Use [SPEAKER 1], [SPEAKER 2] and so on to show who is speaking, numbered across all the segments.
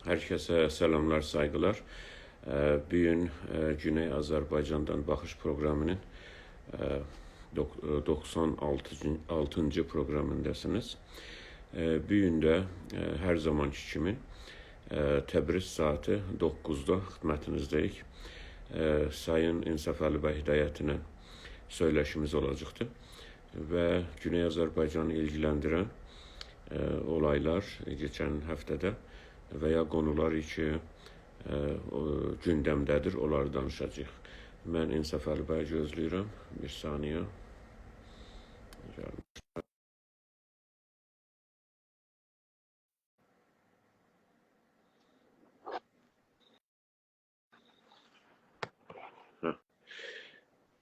[SPEAKER 1] Herkese selamlar, saygılar. Bugün Güney Azerbaycan'dan Bakış programının 96. programındasınız. Bugün de her zamanki kimi Təbriz saati 9'da xidmətinizdəyik. Sayın İnsaf Əli bəy hidayətinə söyləşimiz olacaqdır və Güney Azərbaycanı ilgiləndirən olaylar geçen həftədə və ya qonular ki gündəmdədir, onları danışacağıq. Mən İnsaf Əli bəy gözləyirəm. Bir saniyə.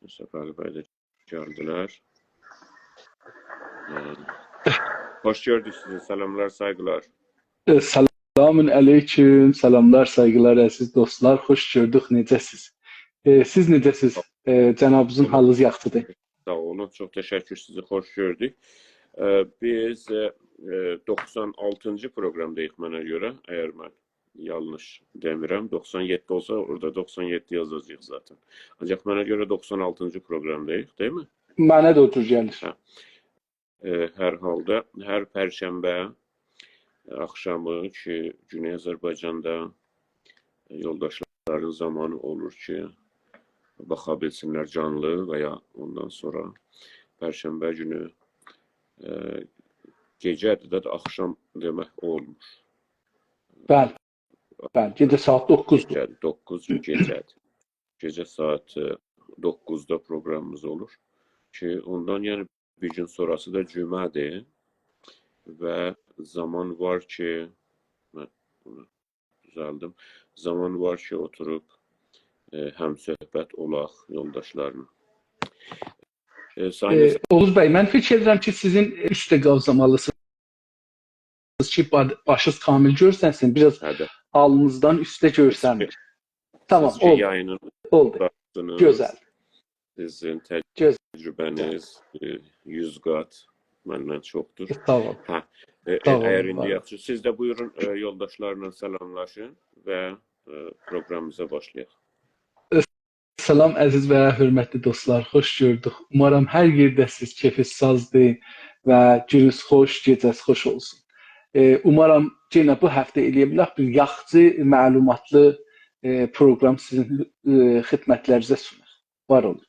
[SPEAKER 1] İnsaf Əli bəy də gəldilər. Hoş gördük sizi. Selamlar, saygılar.
[SPEAKER 2] Selamun aleyküm, selamlar, saygılar əziz dostlar. Xoş gördük, necəsiz? Siz necəsiz? Cənabınızın halınız yaxşıdır.
[SPEAKER 1] Sağ olun, çox təşəkkür, sizi xoş gördük. Biz 96. proqramdayıq mənə görə, əgər mən yanlış demirəm. 97 olsa orada 97 yazacağıq zaten. Ancaq mənə görə 96. proqramdayıq, deyil mi?
[SPEAKER 2] Mənə də o cür gəlir.
[SPEAKER 1] Hər halda, hər pərşənbə axşamı ki, Güney Azərbaycanda yoldaşların zamanı olur ki, baxa bilsinlər canlı və ya ondan sonra pərşənbə günü gecədir də axşam demək olmur.
[SPEAKER 2] Bəli, gecə saat 9-dur.
[SPEAKER 1] 9 gecədir. Gecə saat 9'da proqramımız olur ki, ondan yəni bir gün sonrası da cümədir və zaman var ki, mən bunu düzəldim, zaman var ki, oturub həm söhbət olaq yoldaşlarına.
[SPEAKER 2] Oğuz bəy, mən fikir edirəm ki, sizin üstə qavzamalısınız ki, başınız kamil görsənsin, biraz alnınızdan üstə görsənmir. Tamam, oldu. Gözəl.
[SPEAKER 1] Sizin təcrübəniz 100 qat məndən çoxdur.
[SPEAKER 2] Sağ olun.
[SPEAKER 1] Əgər indi yaxşı, siz də buyurun yoldaşlarla salamlaşın və proqramımıza başlayaq.
[SPEAKER 2] Salam əziz və hörmətli dostlar, xoş gördük. Umarım hər yerdəsiz, keyfiniz sazdır və gününüz xoş, gecəniz xoş olsun. Umarım yenə bu həftə eləyə bilək bir yaxşı, məlumatlı proqram sizin xidmətlərinizə sunaq. Var olun.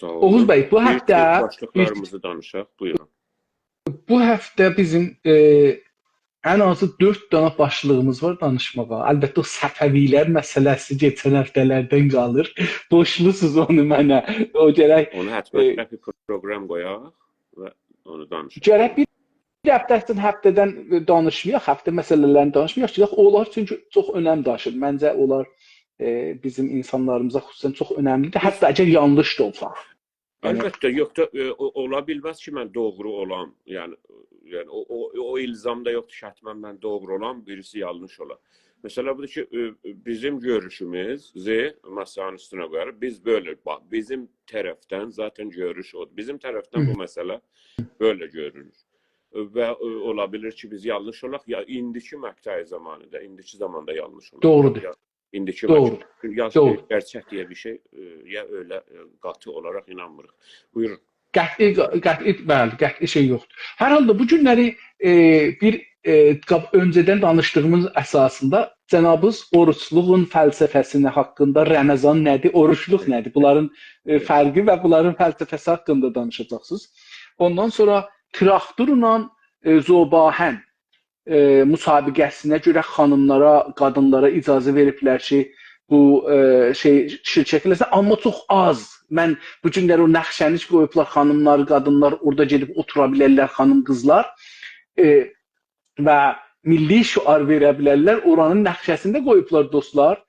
[SPEAKER 2] Oğuz bəy, bu həftə
[SPEAKER 1] başlıqlarımızı danışaq, buyurun.
[SPEAKER 2] Bu həftə bizim ən azı 4 dənə başlığımız var danışmağa. Əlbəttə o Səfəvilər məsələsi keçən həftələrdən qalır. Boşlusuz onu mənə. O gərək
[SPEAKER 1] onu həttəmən bir proqram qoyaq və onu danışaq.
[SPEAKER 2] Gərək bir həftədən danışmayaq, həftə məsələlərini danışmayaq. Onlar çünki çox önəm daşır. Məncə onlar bizim insanlarımıza xüsusən çox önəmlidir. Hətta əgər yanlış da olsa.
[SPEAKER 1] Əlbəttə, yoxdur, ola bilməz ki, mən doğru olam. Yəni o ilzamda yoxdur ki, həttəmən mən doğru olam, birisi yanlış olar. Məsələ budur ki, bizim görüşümüzü masanın üstünə qoyarıq. Biz böyle, bizim tərəfdən zaten görüş odur. Bizim tərəfdən bu məsələ böyle görünür. Və ola bilir ki, biz yanlış olaq, ya indiki məqtəyi zamanında, indiki zamanda yanlış olaq.
[SPEAKER 2] Doğrudur.
[SPEAKER 1] İndiki gerçək deyə bir şey ya öyle qatı olaraq inanmırıq. Buyurun.
[SPEAKER 2] Qəti şey yoxdur. Hər halda bu günləri bir öncədən danışdığımız əsasında cənabınız oruçluğun fəlsəfəsini haqqında, Ramazan nədir, oruçluq nədir, bunların fərqi və bunların fəlsəfəsi haqqında danışacaqsınız. Ondan sonra Traktorla Zobahən müsabiqəsinə görə xanımlara, qadınlara icazə veriblər ki, bu şirkət eləsin, amma çox az. Mən bu günləri o nəxşəniş qoyublar, xanımlar, qadınlar orada gedib otura bilərlər, xanım, qızlar və milli şüar verə bilərlər, oranın nəxşəsində qoyublar dostlar.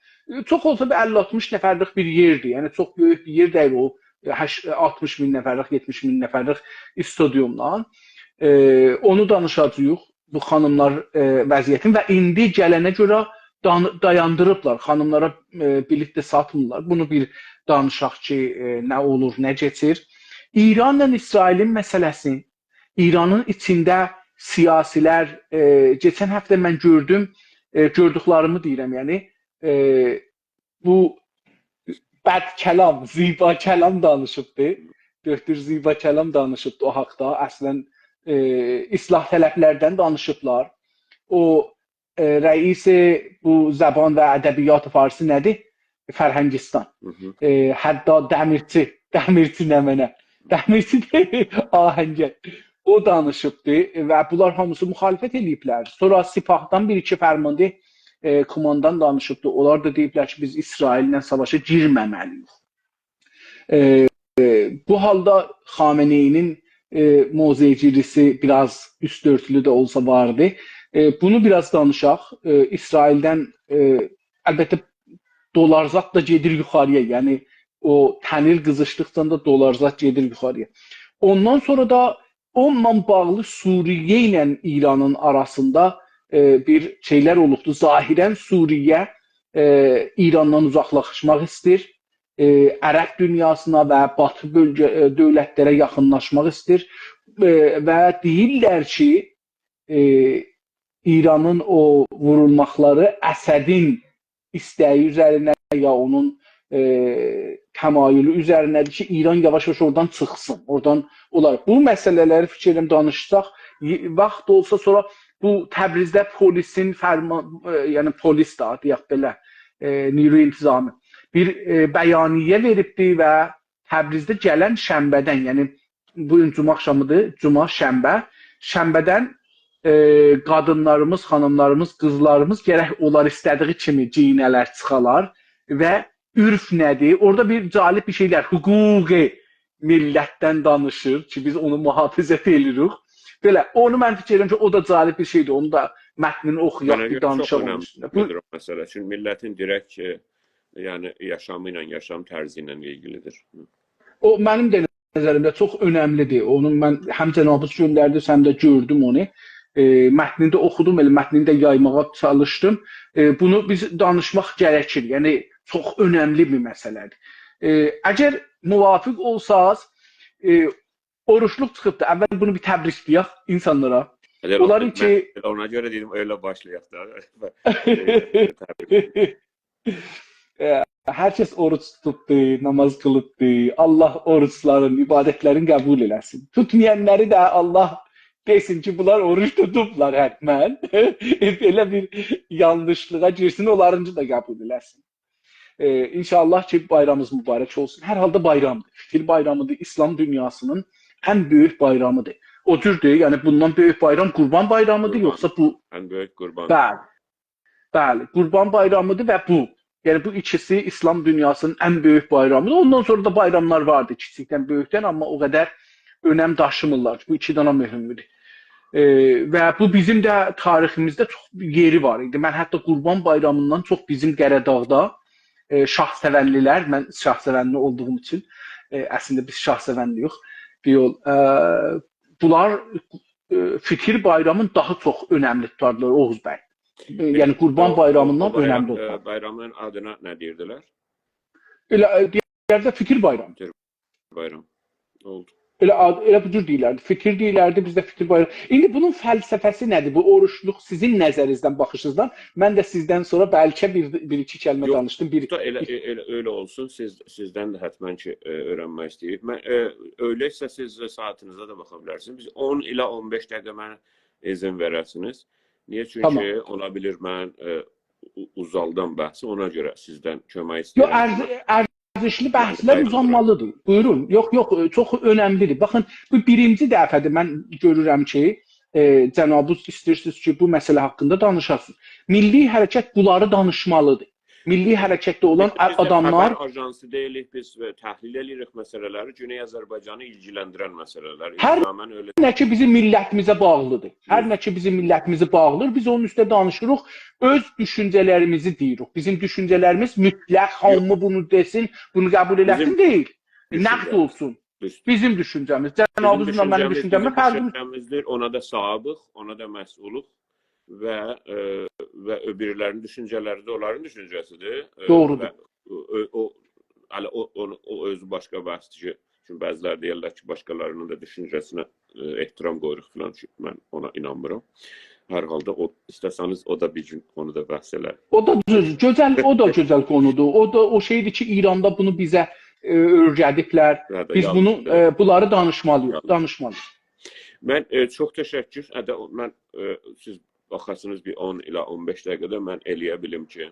[SPEAKER 2] Çox olsa bir 50-60 nəfərlik bir yerdir, yəni çox böyük bir yer deyil o, 60 min nəfərlik, 70 min nəfərlik stadiumla. Onu danışacağıq. Bu xanımlar vəziyyətin və indi gələnə görə dayandırıblar. Xanımlara bilet də satmırlar. Bunu bir danışaq ki, nə olur, nə keçir. İranla İsrailin məsələsi, İranın içində siyasilər, keçən həftə mən gördüm, gördüklərimi deyirəm, yəni bu bəd kəlam, ziba kəlam danışıbdı. Döktür ziba kəlam danışıbdı o haqda. Əslən islah tələblərdən danışıblar. O rəisi bu Zəban və Ədəbiyyat Farsi nədir? Fərhəngistan. Hətta dəmirçi nə mənə? Dəmirçi deyil, ahəngər. O danışıbdı və bunlar hamısı müxalifət ediblər. Sonra Sipahdan bir-iki fərmanda komandan danışıbdı. Onlar da deyiblər ki, biz İsraillə savaşa girməməliyik. Bu halda Xameneyinin mozeycilisi biraz üst örtülü də olsa vardı. Bunu biraz danışaq. İsraildən əlbəttə dolarzat da gedir yuxarıya. Yəni o tənil qızışdıqca da dolarzat gedir yuxarıya. Ondan sonra da onunla bağlı Suriyə ilə İranın arasında bir şeylər olubdu. Zahirən Suriyə İrandan uzaqlaşmaq istəyir. Ərəb dünyasına və Batı bölgə dövlətlərə yaxınlaşmaq istəyir və deyirlər ki, İranın o vurulmaqları Əsədin istəyi üzərinə ya onun təmayülü üzərinədir ki, İran yavaş-yavaş oradan çıxsın. Oradan olar. Bu məsələləri fikirlərim danışsaq, vaxt olsa sonra bu Təbrizdə polisin yəni polis da deyək belə, Niro İntizamı bir bəyaniyyə veribdi və Təbrizdə gələn şənbədən, yəni bu gün cuma axşamıdır, cuma şənbə, şənbədən qadınlarımız, xanımlarımız, qızlarımız gərək onlar istədiyi kimi geyinələr, çıxalar və ürf nədir? Orada bir cəlib bir şeylər, hüquqi millətdən danışır ki, biz onu mühafizət edirik. Belə, onu mən fikir edirəm ki, o da cəlib bir şeydir. Onu da mətnini oxuyaq, bir danışaq onun üstündə.
[SPEAKER 1] Bu məsələ üçün millətin direkt yəni yaşamı ilə, yaşam tərzi ilə ilgilidir.
[SPEAKER 2] O mənim də nəzərimdə çox önəmlidir. Onu mən həm cənabınız göndərdi, həm də gördüm onu. Mətnini də oxudum, elə mətnini də yaymağa çalışdım. Bunu biz danışmaq gərəkir. Yəni çox önəmli bir məsələdir. Əgər müvafiq olsaz, oruçluq çıxıbdı. Əvvəl bunu bir təbrikləyək insanlara. Onların ki...
[SPEAKER 1] Ona görə dedim, öyle başlayaq da.
[SPEAKER 2] Hər kəs oruç tutubdu, namaz qılıbdı. Allah oruçların, ibadətlərin qəbul eləsin. Tutmayanları da Allah desin ki, bunlar oruç tutublar hətmən. Belə bir yanlışlığa girsin, onlarıncı da qəbul eləsin. İnşallah ki, bayramımız mübarək olsun. Hər halda bayramdır. Fikir bayramıdır. İslam dünyasının ən böyük bayramıdır. O cürdür, yəni bundan böyük bayram Qurban bayramıdır, yoxsa bu?
[SPEAKER 1] Ən böyük Qurban.
[SPEAKER 2] Bəli, Qurban bayramıdır və bu. Yəni bu ikisi İslam dünyasının ən böyük bayramıdır. Ondan sonra da bayramlar vardı, kiçikdən, böyükdən, amma o qədər önəm daşımırlar. Bu iki dana mühümdür. Və bu bizim də tariximizdə çox yeri var idi. Mən hətta Qurban bayramından çox bizim Qəradağda şahsevənlilər, mən şahsevənli olduğum üçün, əslində biz şahsevənliyik, bir yol, bunlar fikir bayramın daha çox önəmli tutardılar Oğuz bəy. Yəni Qurban bayramından önəmli tutardılar.
[SPEAKER 1] Bayramın adına nə deyirdilər?
[SPEAKER 2] Deyərdə fikir bayramı.
[SPEAKER 1] Bayram oldu.
[SPEAKER 2] Elə bu cür deyirlərdi. Fikir deyirlərdi, bizdə fikir bayramı. İndi bunun fəlsəfəsi nədir? Bu oruçluq sizin nəzərinizdən, baxışınızdan. Mən də sizdən sonra bəlkə bir-iki kəlmə danışdım.
[SPEAKER 1] Elə öyle olsun. Sizdən də hətmən ki, öyrənmək istəyib. Öyleysə siz saatınıza da baxa bilərsiniz. Biz 10 ilə 15 dəqiqə mənə izin verərsiniz. Niyə? Çünki ola bilir mən uzaldan bəhsi, ona görə sizdən kömək istəyirəm.
[SPEAKER 2] Ərzişli bəhslər uzanmalıdır. Buyurun. Yox, çox önəmlidir. Baxın, bu birinci dəfədir mən görürəm ki, cənabınız istəyirsiniz ki, bu məsələ haqqında danışasınız. Milli hərəkət bunları danışmalıdır. Milli hərəkətdə olan adamlar...
[SPEAKER 1] Xəbər ajansı deyilik, biz təhlil edirik məsələləri, Güney Azərbaycanı ilgiləndirən məsələlər.
[SPEAKER 2] Hər nə ki bizim millətimizə bağlıdır. Hər nə ki bizim millətimizə bağlıdır, biz onun üstə danışırıq, öz düşüncələrimizi deyirik. Bizim düşüncələrimiz mütləq, hamı bunu desin, bunu qəbul eləsin deyil. Nəqd olsun. Bizim düşüncəmiz. Cənabınızla mənim düşüncəmizdir.
[SPEAKER 1] Ona da sabıq, ona da məsulluq. Və öbürlərinin düşüncələri də onların düşüncəsidir.
[SPEAKER 2] Doğrudur.
[SPEAKER 1] O özü başqa bəhsdir ki, çünki bəzilər deyirlər ki, başqalarının da düşüncəsinə ehtiram qoyuruq filan ki, mən ona inanmıram. Hər halda o istəsəniz o da bir gün onu da bəhs edər.
[SPEAKER 2] O da gözəl, o da gözəl konudur. O da o şeydir ki, İranda bunu bizə öyrədiblər. Biz bunu bunları danışmalıyıq.
[SPEAKER 1] Mən çox təşəkkür. Mən siz baxasınız bir 10 ilə 15 dəqiqədə mən eləyə bilim ki,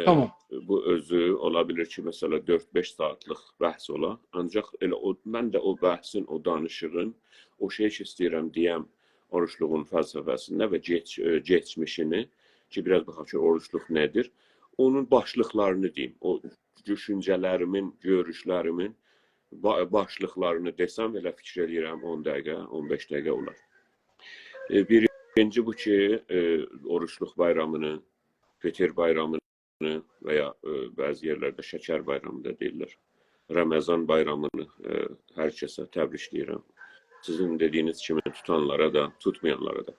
[SPEAKER 2] tamam.
[SPEAKER 1] Bu özü ola bilir ki, məsələ 4-5 saatlıq bəhs ola. Ancaq elə mən də o bəhsin, o danışığın, o şey ki istəyirəm deyəm, oruçluğun fəlsəfəsində və keçmişini ki, biraz baxaq ki, oruçluq nədir? Onun başlıqlarını deyim. O düşüncələrimin, görüşlərimin başlıqlarını desəm, elə fikir edirəm 10 dəqiqə, 15 dəqiqə olar. Birinci bu ki, oruçluq bayramını, Peter bayramını və ya bəzi yerlərdə şəkər bayramı da deyirlər. Ramazan bayramını hər kəsə təbrikləyirəm. Sizin dediyiniz kimi tutanlara da, tutmayanlara da.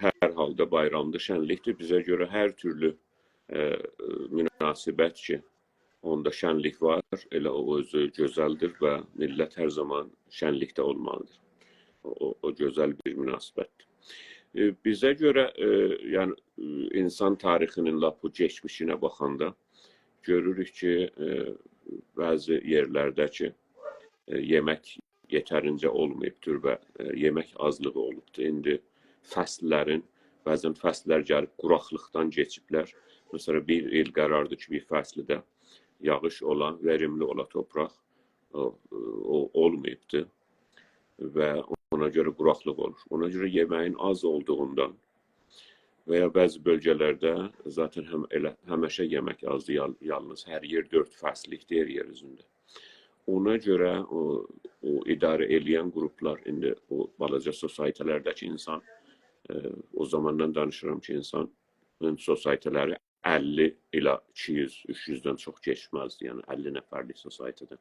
[SPEAKER 1] Hər halda bayramdır, şənlikdir. Bizə görə hər türlü münasibət ki, onda şənlik var, elə o özü gözəldir və millət hər zaman şənlikdə olmalıdır. O gözəl bir münasibətdir. Bizə görə yəni insan tarixinin lap bu keçmişinə baxanda görürük ki, bəzi yerlərdə ki, yemək yetərincə olmayıbdır və yemək azlığı olubdur. İndi fəsllərin, bəzən fəslər gəlib quraqlıqdan keçiblər. Məsələn, bir il qərardır ki, bir fəslidə yağış ola, verimli ola torpaq, o olmayıbdır və ona görə quraqlıq olur. Ona görə yeməyin az olduğundan və ya bəzi bölgələrdə zaten həmişə yemək azdır, yalnız hər yer 4 fəslikdir yer üzündə. Ona görə o idarə eləyən qruplar, indi o balaca sosiaytələrdəki insan, o zamandan danışıram ki, insanın sosiaytələri 50 ilə 200-300-dən çox keçməzdir, yəni 50 nəfərlik sosiaytədə.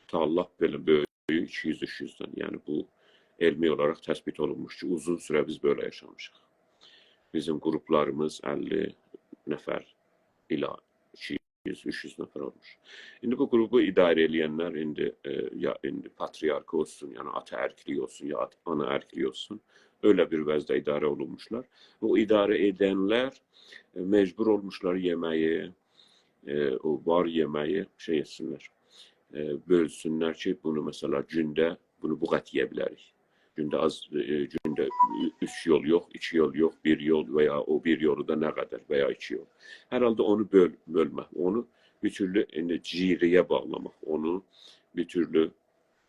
[SPEAKER 1] Ta Allah belə böyük 200-300-dən, yəni bu elmi olaraq təsbit olunmuş ki, uzun sürə biz belə yaşamışıq. Bizim qruplarımız 50 nəfər ilə 200-300 nəfər olmuş. İndi bu qrupu idarə edənlər indi patriark olsun, yəni ataərklik olsun, ya anaərklik olsun, öyle bir vəzdə idarə olunmuşlar. O idarə edənlər mecbur olmuşlar yeməyi, o var yeməyi şey etsinlər, bölsünlər ki, bunu məsələ gündə bunu bu qət yeyə bilərik. Gündə 3 yol yox, 2 yol yox, 1 yol və ya o bir yolu da nə qədər və ya 2 yol. Hər halda onu bölmək, onu bir türlü ciriyə bağlamaq, onu bir türlü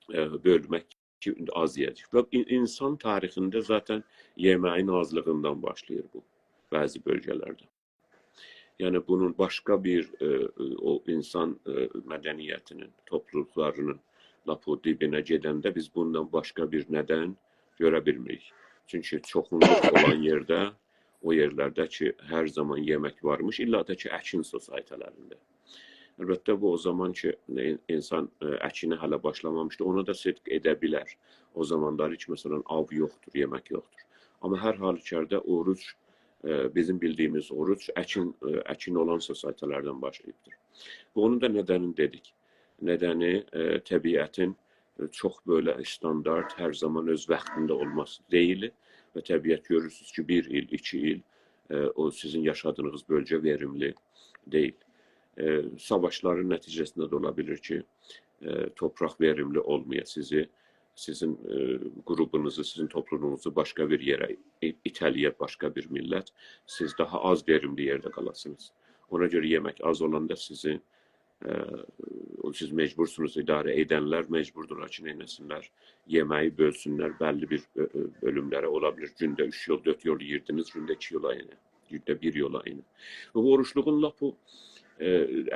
[SPEAKER 1] bölmək ki, az yeyəcək. Və insan tarixində zaten yeməyin azlığından başlayır bu, bəzi bölgələrdə. Yəni bunun başqa bir o insan mədəniyyətinin, topluluqlarının lap o dibinə gedəndə biz bundan başqa bir nədən görə bilmirik. Çünki çoxunluq olan yerdə, o yerlərdə ki, hər zaman yemək varmış, illa da ki, əkin sosiaytələrində. Əlbəttə, bu o zaman ki, insan əkinə hələ başlamamışdı, onu da sidq edə bilər. O zamanlar heç məsələn av yoxdur, yemək yoxdur. Amma hər halükarda oruc, bizim bildiyimiz oruc əkin olan sosiaytələrdən başlayıbdır. Və onun da nədənini dedik. Nədəni təbiətin çox belə standart, hər zaman öz vaxtında olması deyil və təbiət görürsünüz ki, 1 il, 2 il o sizin yaşadığınız bölgə verimli deyil. Savaşların nəticəsində də ola bilir ki, torpaq verimli olmaya sizin qrubunuzu, sizin topluluğunuzu başqa bir yerə itələyə başqa bir millət, siz daha az verimli yerdə qalasınız. Ona görə yemək az olanda siz mecbursunuz, idarə edənlər mecburdurlar ki, neynəsinlər, yeməyi bölsünlər, bəlli bir bölümlərə ola bilir. Gündə 3 yol, 4 yol yiyirdiniz, gündə 2 yola yine, gündə 1 yola yine. Və bu oruçluğun lap bu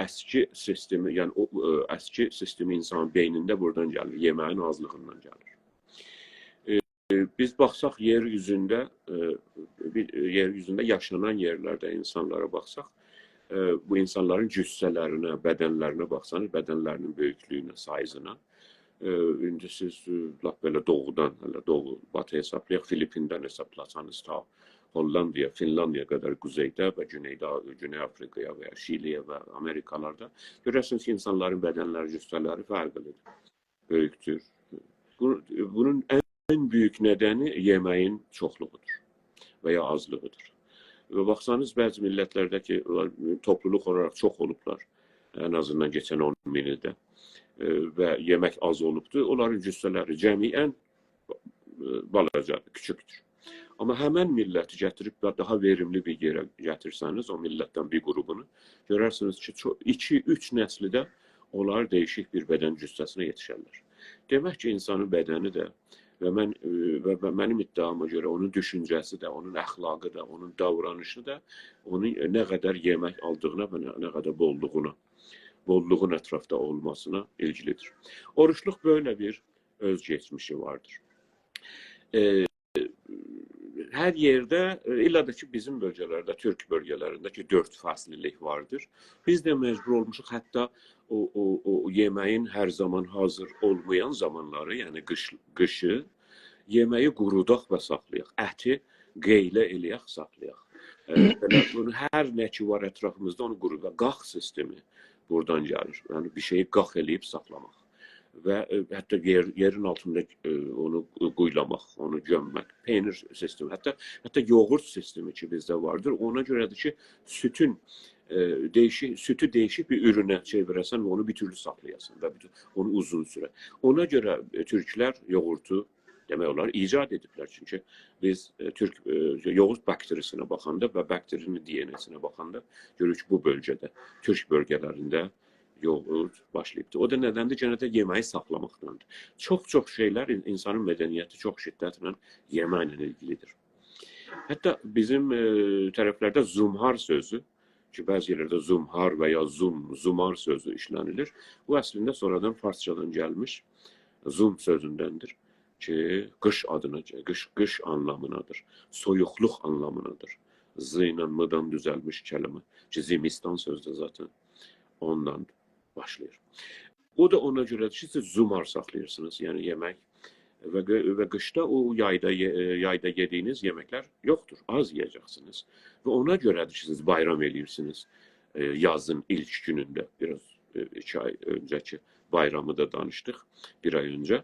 [SPEAKER 1] əski sistemi, yəni o əski sistemi insanın beynində buradan gəlir, yeməyin azlığından gəlir. Biz baxsaq yeryüzündə yaşanan yerlərdə insanlara baxsaq, bu insanların cüssələrinə, bədənlərinə baxsanız, bədənlərinin böyüklüyünə, sayzına, indi siz lap belə doğudan, batı hesablayaq, Filipindən hesablasanız ta Hollandiya, Finlandiya qədər quzeydə və Güney Afrikaya və ya Şiliyə və Amerikalarda görərsiniz ki, insanların bədənləri, cüssələri fərqlidir, böyükdür. Bunun en büyük nedeni yemeğin çoxluğudur veya azlığıdır. Ve baksanız bəzi millətlərdə ki, topluluk olarak çox olublar, en azından geçen 10 min ildə və yemək az olubdur, onların cüssələri cəmiən balacadır, küçükdür. Amma həmən milləti gətirib daha verimli bir yerə gətirsəniz, o millətdən bir qrupunu, görərsiniz ki, 2-3 nəslidə onlar değişik bir bədən cüssəsinə yetişərlər. Demək ki, insanın bədəni də və mənim iddiama görə onun düşüncəsi də, onun əxlaqı da, onun davranışı da, onun nə qədər yemək aldığına və nə qədər bolluğun ətrafda olmasına ilgilidir. Oruçluq böyle bir öz geçmişi vardır. Her yerde, illa da ki bizim bölgelerde, Türk bölgelerinde ki 4 faslilik vardır. Biz de mecbur olmuşuz hatta o yemeğin her zaman hazır olmayan zamanları, yani kışı yemeği qurudaq və saxlayaq. Əti qeylə eləyək, saxlayaq. Bunu hər nə ki var ətrafımızda onu qurudaq. Qax sistemi buradan gəlir. Yani bir şeyi qax eləyib saxlamaq. Və hətta yerin altında onu quylamaq, onu gömmək. Peynir sistemi, hətta yoğurt sistemi ki bizdə vardır. Ona görədir ki, sütü değişik bir ürünə çevirəsən və onu bir türlü saxlayasın və onu uzun süre. Ona görə Türklər yoğurtu demək olar icad ediblər. Çünki biz Türk yoğurt bakterisinə baxanda və bakterinin DNA'sine baxanda görürük ki, bu bölgədə, Türk bölgelərində yoğurt başlayıbdır. O da nədəndir? Gene də yeməyi saxlamaqdandır. Çox şeylər insanın mədəniyyəti çox şiddətlə yeməklə ilgilidir. Hətta bizim tərəflərdə zumhar sözü, ki bəzi yerlərdə zumhar və ya zumar sözü işlənilir. Bu əslində sonradan farsçadan gəlmiş zum sözündəndir ki, qış adına, qış anlamınadır, soyuqluq anlamınadır. Z ilə mıdan düzəlmiş kəlmə ki, zimistan sözü zaten ondan başlayır. O da ona görədir ki, siz zumar saxlayırsınız, yəni yemək və qışda o yayda yediğiniz yemekler yoktur, az yiyeceksiniz. Ve ona görədir ki, siz bayram edirsiniz yazın ilk günündə, biraz 2 ay önceki bayramı da danıştık, 1 ay önce.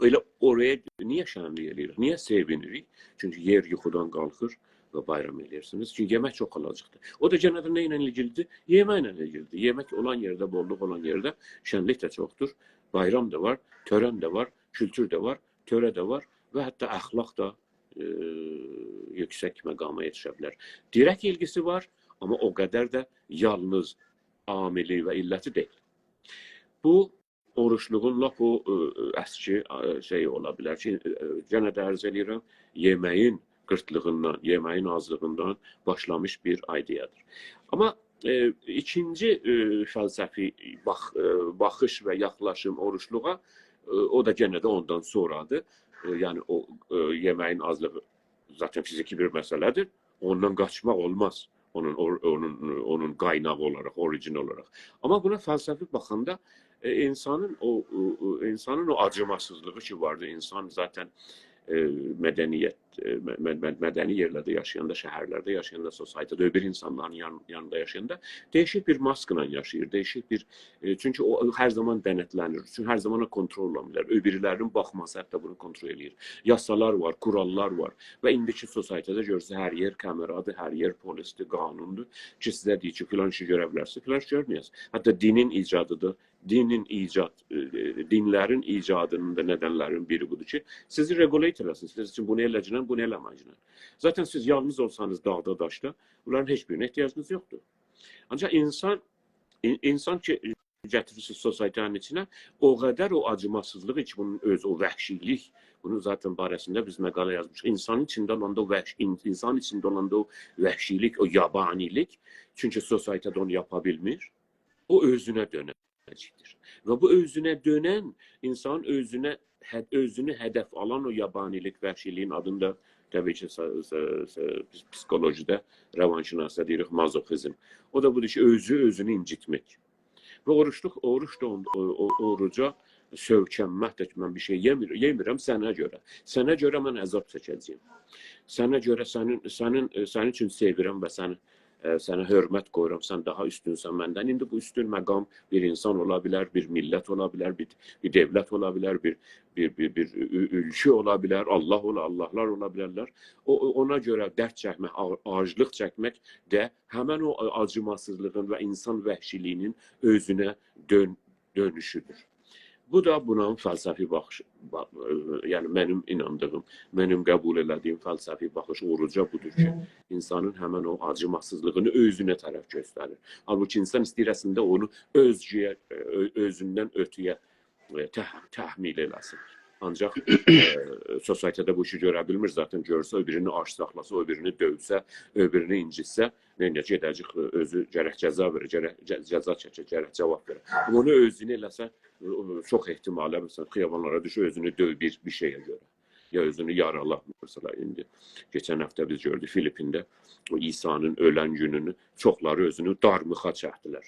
[SPEAKER 1] Öyle oraya niye şənlik edirik, niye sevinirik? Çünkü yer yuxudan qalxır ve bayram edirsiniz. Çünkü yemek çok alacaqdır. O da gene de neyle ilgilidir? Yeməklə ilgilidir. Yemek olan yerde, bolluk olan yerde şənlik de çoktur. Bayram da var, tören de var, kültür de var, töre de var ve hatta əxlaq da yüksek məqama yetişə bilər. Direkt ilgisi var, ama o kadar da yalnız amili ve illəti deyil. Bu oruçluğun lap o əski şey ola bilər ki, gene de ərz edirəm, yeməyin qırtlığından, yeməyin azlığından başlamış bir ideyadır. Ama ikinci fəlsəfi baxış və yaxlaşım oruçluğa, o da gene de ondan sonradır. Yani o yeməyin azlığı zaten fiziki bir məsələdir. Ondan qaçmaq olmaz. Onun kaynağı olarak, orijin olarak. Ama buna fəlsəfi baxanda insanın o acımasızlığı ki vardı. İnsan zaten mədəni yerlərdə yaşayanda, şəhərlərdə yaşayanda, sosietede öbür insanların yanında yaşayanda değişik bir maskla yaşayır. Değişik bir çünkü o her zaman denetlənir. Çünkü her zaman kontrol olunurlar. Öbürlərin baxması hətta bunu kontrol edir. Yasalar var, kurallar var və indiki sosietede görürsə hər yer kameradır, hər yer polisdir, qanundur. Ki sizə deyir ki, filan işi görə bilərsiniz, filan işi görməyəsiniz. Hətta dinin icadıdır. Dinlərin icadının da nedenlerin biri budur ki, sizi regulate eləsin. Siz için bunu eləcəklə, bunu eləməcəklə. Zaten siz yalnız olsanız dağda, daşda, bunların heç birine ihtiyacınız yoktur. Ancaq insan ki, gətirirsiniz sosiyetenin içine, o kadar o acımasızlığı ki, bunun öz, o vəhşilik, bunun zaten barəsində biz məqalə yazmışıq. İnsan içində olan o vəhşilik, o yabanilik, çünkü sosietede onu yapabilmir, o özüne dönəcəkdir. Və bu özüne dönən, insan özünü hədəf alan o yabanilik, vəhşiliyin adında təbii ki, psikolojide, revanşinasda deyirik, mazoxizm. O da budur ki, özünü incitmək. Və oruç da oruca sövkənməkdir ki, mən bir şey yemirəm sənə görə. Sənə görə mən əzab çəkəcəyim. Sənə görə sənin üçün sevirəm və səni sənə hörmət qoyuram, sən daha üstünsən məndən. İndi bu üstün məqam bir insan ola bilər, bir millət ola bilər, bir devlət ola bilər, bir ülkə ola bilər, Allahlar ola bilərlər. Ona görə dərd çəkmək, aclıq çəkmək də həmən o acımasızlığın və insan vəhşiliyinin özünə dönüşüdür. Bu da buna fəlsəfi baxış, yəni mənim inandığım, mənim qəbul elədiyim fəlsəfi baxış oruca budur ki, insanın həmən o acımasızlığını özünə tərəf göstərir. Halbuki insan istəyir əslində onu özündən ötüyə təhmil eləsin. Ancaq sosietədə bu işi görə bilmir. Zaten görsə, öbürünü aç saxlasa, öbürünü dövsə, öbürünü incitsə, gedəcək özü gərək cəza verir, cəza çəkir, gərək cavab verir. Onu özünü eləsə, çox ehtimalə məsələn xiyabanlara düşür, özünü döv bir şeyə görə. Ya özünü yarala. Mesela indi geçen hafta biz gördük Filipində o İsa'nın ölən gününü çoxları özünü darmıxa çəkdilər.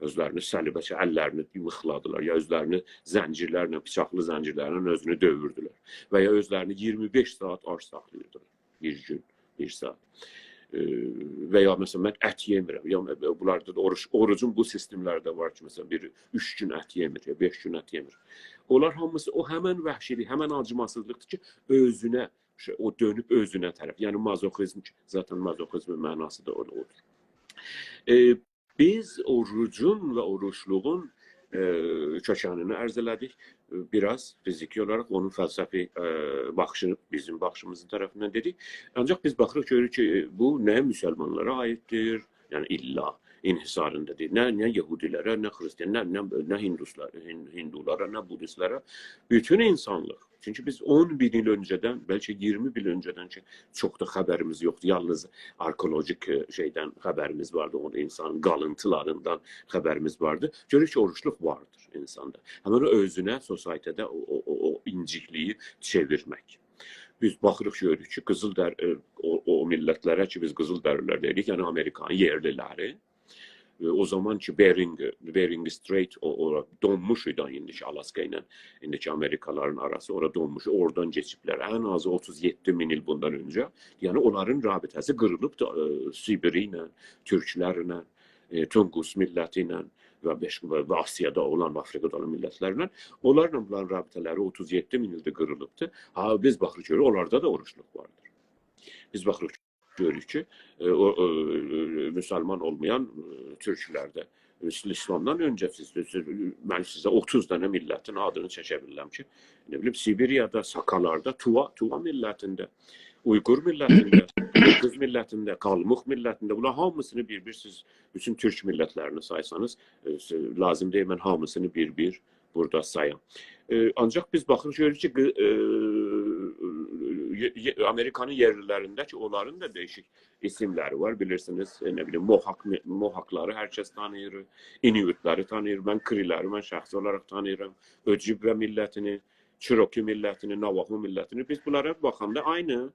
[SPEAKER 1] Özlərini səlibə çəkdilər, əllərini yımıxladılar, ya özlərini zəncirlərlə, bıçaqlı zəncirlərlə özünü dövürdülər və ya özlərini 25 saat aç saxlayırdılar. Bir gün, bir saat. Və ya məsələn mən ət yemirəm. Ya bunlarda da orucun bu sistemlərdə var ki, məsələn biri 3 gün ət yemir, ya 5 gün ət yemir. Onlar hamısı o həmən vəhşilik, həmən acımasızlıqdır ki, özünə o dönüb özünə tərəf. Yəni mazoxizm, zaten mazoxizmin mənası da odur. Biz orucun və oruçluğun kökənini ərz elədik. Biraz fiziki olaraq onun fəlsəfi baxışını bizim baxışımızın tərəfindən dedik. Ancaq biz baxırıq görürük ki, bu nə müsəlmanlara aiddir, yəni illa inhisarında deyil. Nə Yahudilərə, nə Xristiyanlara, nə Hindulara, nə Budistlərə, bütün insanlıq. Çünki biz 10 bin il öncədən, bəlkə 20 bin öncədən ki, çox da xəbərimiz yoxdur. Yalnız arkeolojik şeydən xəbərimiz vardı, o insanın qalıntılarından xəbərimiz vardı. Görürük ki, oruçluq vardır insanda. Həmən o özünə, sosietədə o incikliyi çevirmək. Biz baxırıq görürük ki, o millətlərə ki, biz qızıldərilər deyirik, yəni Amerikanın yerliləri. O zaman ki Bering Strait donmuş idi indiki Alaska ilə indiki Amerikaların arası orada donmuş. Oradan keçiblər. Ən azı 37 min il bundan öncə. Yəni onların rabitəsi qırılıbdı Sibiri ilə, Türklərlə, Tungus milləti ilə və Asiyada olan, Afrikada olan millətlərlə. Onlarla bunların rabitələri 37 min ildə qırılıbdı. Biz baxırıq ki, onlarda da oruçluq vardır. Biz baxırıq görürük ki, müsəlman olmayan türklərdə, İslamdan öncə mən sizə 30 dənə millətin adını çəkə bilirəm ki, nə bilim, Sibiriyada, Sakalarda, Tuva millətində, Uyğur millətində, Qız millətində, Qalmıq millətində, bunlar hamısını bir-bir siz bütün türk millətlərini saysanız, lazım deyil mən hamısını bir-bir burada sayam. Ancaq biz baxırıq görürük ki, Amerikanın yerlilərində ki, onların da değişik isimləri var. Bilirsiniz, nə bilim, Mohakları hər kəs tanıyır, Inuitləri tanıyır, mən Kriləri mən şəxsi olaraq tanıyıram, Ojibwe millətini, Cherokee millətini, Navajo millətini. Biz bunlara baxanda aynı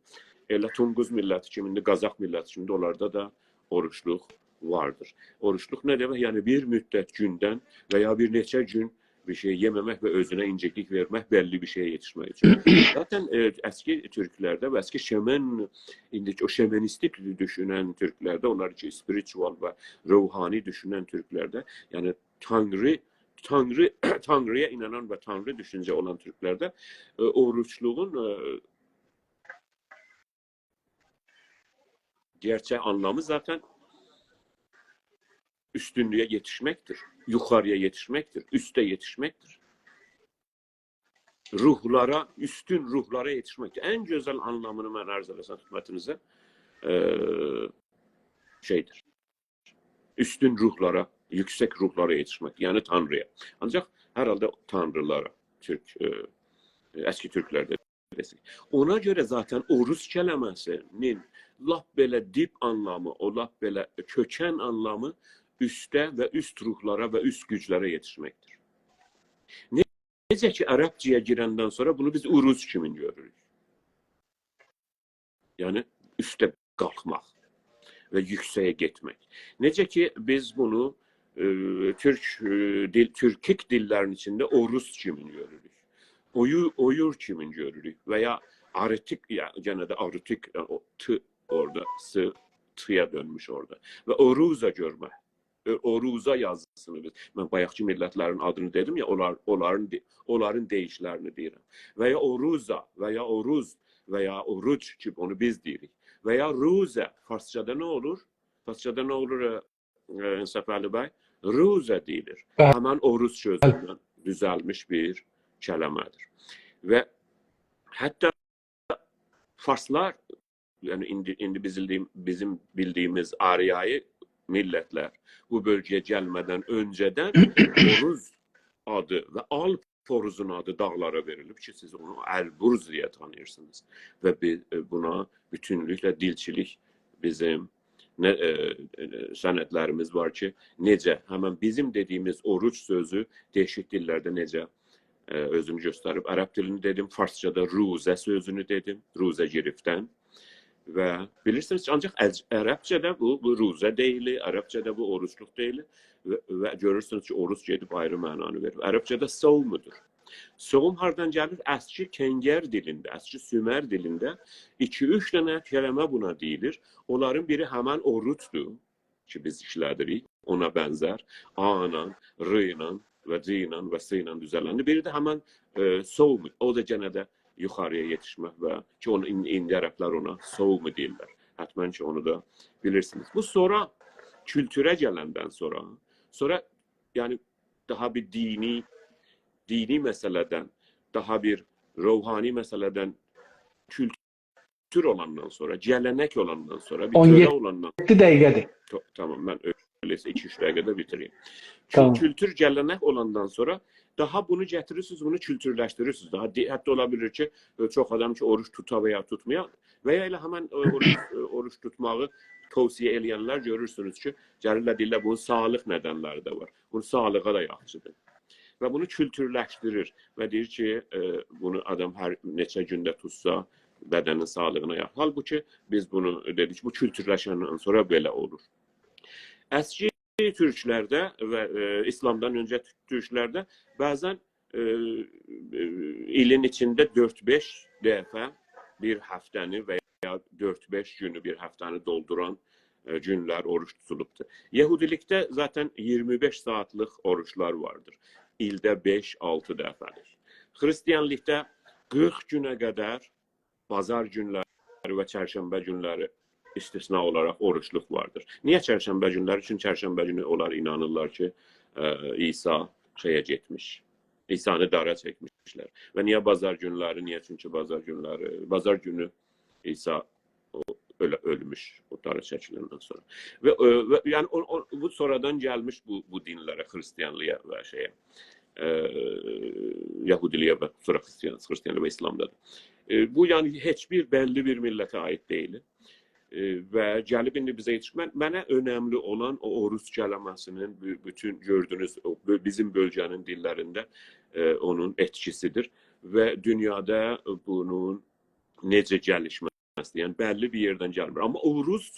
[SPEAKER 1] elə Tungus milləti kimində, Qazaq milləti kimində onlarda da oruçluq vardır. Oruçluq nə demək? Yəni bir müddət gündən və ya bir neçə gün bir şey yeməmək və özünə inciklik vermək, bəlli bir şeyə yetişmək üçün. Zaten əski türklərdə və əski indiki o şemanistik düşünən türklərdə, onlar ki, spiritual və ruhani düşünən türklərdə, yəni Tanrıya inanan və Tanrı düşüncə olan türklərdə oruçluğun gerçək anlamı zaten üstünlüğe yetişmektir, yukarıya yetişmektir, üste yetişmektir. Ruhlara, üstün ruhlara yetişmektir. En güzel anlamını ben arz edersem hikmetinize şeydir. Üstün ruhlara, yüksek ruhlara yetişmek, yani Tanrı'ya. Ancak herhalde Tanrılara, eski Türklerde desek. Ona göre zaten oruç kelimesinin lap belə dip anlamı, o lap belə kökən anlamı üstə və üst ruhlara və üst güclərə yetişməkdir. Necə ki, ərəbcəyə girəndən sonra bunu biz uruz kimi görürük. Yəni, üstə qalxmaq və yüksəyə getmək. Necə ki, biz bunu türkik dillərin içində oruz kimi görürük. Oyur kimi görürük və ya aritik, yəni gənə də aritik, t orada, s, T'ya dönmüş orada. Və oruza görmək. Oruza yazısını biz. Mən bayaqki millətlərin adını dedim ya, onların deyişlərini deyirəm. Və ya oruza, və ya oruz, və ya oruc ki, onu biz deyirik. Və ya ruza. Farsçada nə olur? Farsçada nə olur Səfəli bəy? Ruza deyilir. Həmən oruz sözündən düzəlmiş bir kələmədir. Və hətta Farslar, yəni indi bizim bildiyimiz Aryayı millətlər bu bölgəyə gəlmədən öncədən Oruz adı və Alp Oruzun adı dağlara verilib ki, siz onu Əlburz deyə tanıyırsınız. Və buna bütünlüklə dilçilik bizim sənədlərimiz var ki, necə həmən bizim dediyimiz oruç sözü dəyişik dillərdə necə özünü göstərib. Ərəb dilini dedim, Farsçada ruzə sözünü dedim, ruzə girifdən. Və bilirsiniz, ancaq Ərəbcədə bu ruzə deyilir, Ərəbcədə bu oruçluq deyilir və görürsünüz ki, oruç gedib ayrı mənanı verir. Ərəbcədə savmudur. Savm hardan gəlir? Əski Kəngər dilində, əski Sümer dilində 2-3 dənə kələmə buna deyilir. Onların biri həmən oruçdur ki, biz işlədirik, ona bənzər. A-la, R-la və C-la və S-la düzələndi. Biri də həmən savm, o da gənə də yuxarıya yetişmək və ki, onu indi ərəblər ona savmu deyirlər. Hətmən ki, onu da bilirsiniz. Bu sonra kültürə gələndən sonra yəni daha bir dini məsələdən, daha bir ruhani məsələdən kültür olandan sonra, gələnək olandan sonra, bir tölə olandan
[SPEAKER 2] 17 dəqiqədir.
[SPEAKER 1] Tamam, mən öyleysə 2-3 dəqiqədə bitireyim.
[SPEAKER 2] Tamam.
[SPEAKER 1] Kültür gələnək olandan sonra daha bunu gətirirsiniz, bunu kültürləşdirirsiniz. Hətta ola bilir ki, çox adam ki, oruç tuta və ya tutmaya və ya elə həmən oruç tutmağı tövsiyə eləyənlər görürsünüz ki, gəlirlər deyirlər, bunun sağlıq nədənləri də var. Bunun sağlığa da yaxşıdır. Və bunu kültürləşdirir və deyir ki, bunu adam hər neçə gündə tutsa, bədənin sağlığına yaxşı. Halbuki biz bunu dedik, bu kültürləşəndən sonra belə olur. Əski türklərdə və İslamdan öncə türklərdə bəzən ilin içində 4-5 dəfə bir həftəni və ya 4-5 günü bir həftəni dolduran günlər oruç tutulubdur. Yahudilikdə zaten 25 saatlıq oruçlar vardır. İldə 5-6 dəfədir. Xristiyanlıqda 40 günə qədər bazar günləri və çərşənbə günləri istisna olaraq oruçluq vardır. Niyə çərşənbə günləri? Çünki çərşənbə günü onlar inanırlar ki, İsa şeyə getmiş. İsa'nı dara çəkmişlər. Və niyə bazar günləri? Niyə? Çünki bazar günü İsa ölmüş o dara çəkiləndən sonra. Və yəni bu sonradan gəlmiş bu dinlərə, Xristiyanlığa və şeyə, Yahudiliyə və sonra Xristiyanlığa və İslamdadır. Bu yəni heç bir bəlli bir millətə aid deyil. Və gəlib indi bizə yetişmək. Mənə önəmli olan o oruç kələməsinin bütün gördüyünüz bizim bölgənin dillərində onun etkisidir və dünyada bunun necə gəlişməsi, yəni bəlli bir yerdən gəlmir. Amma oruç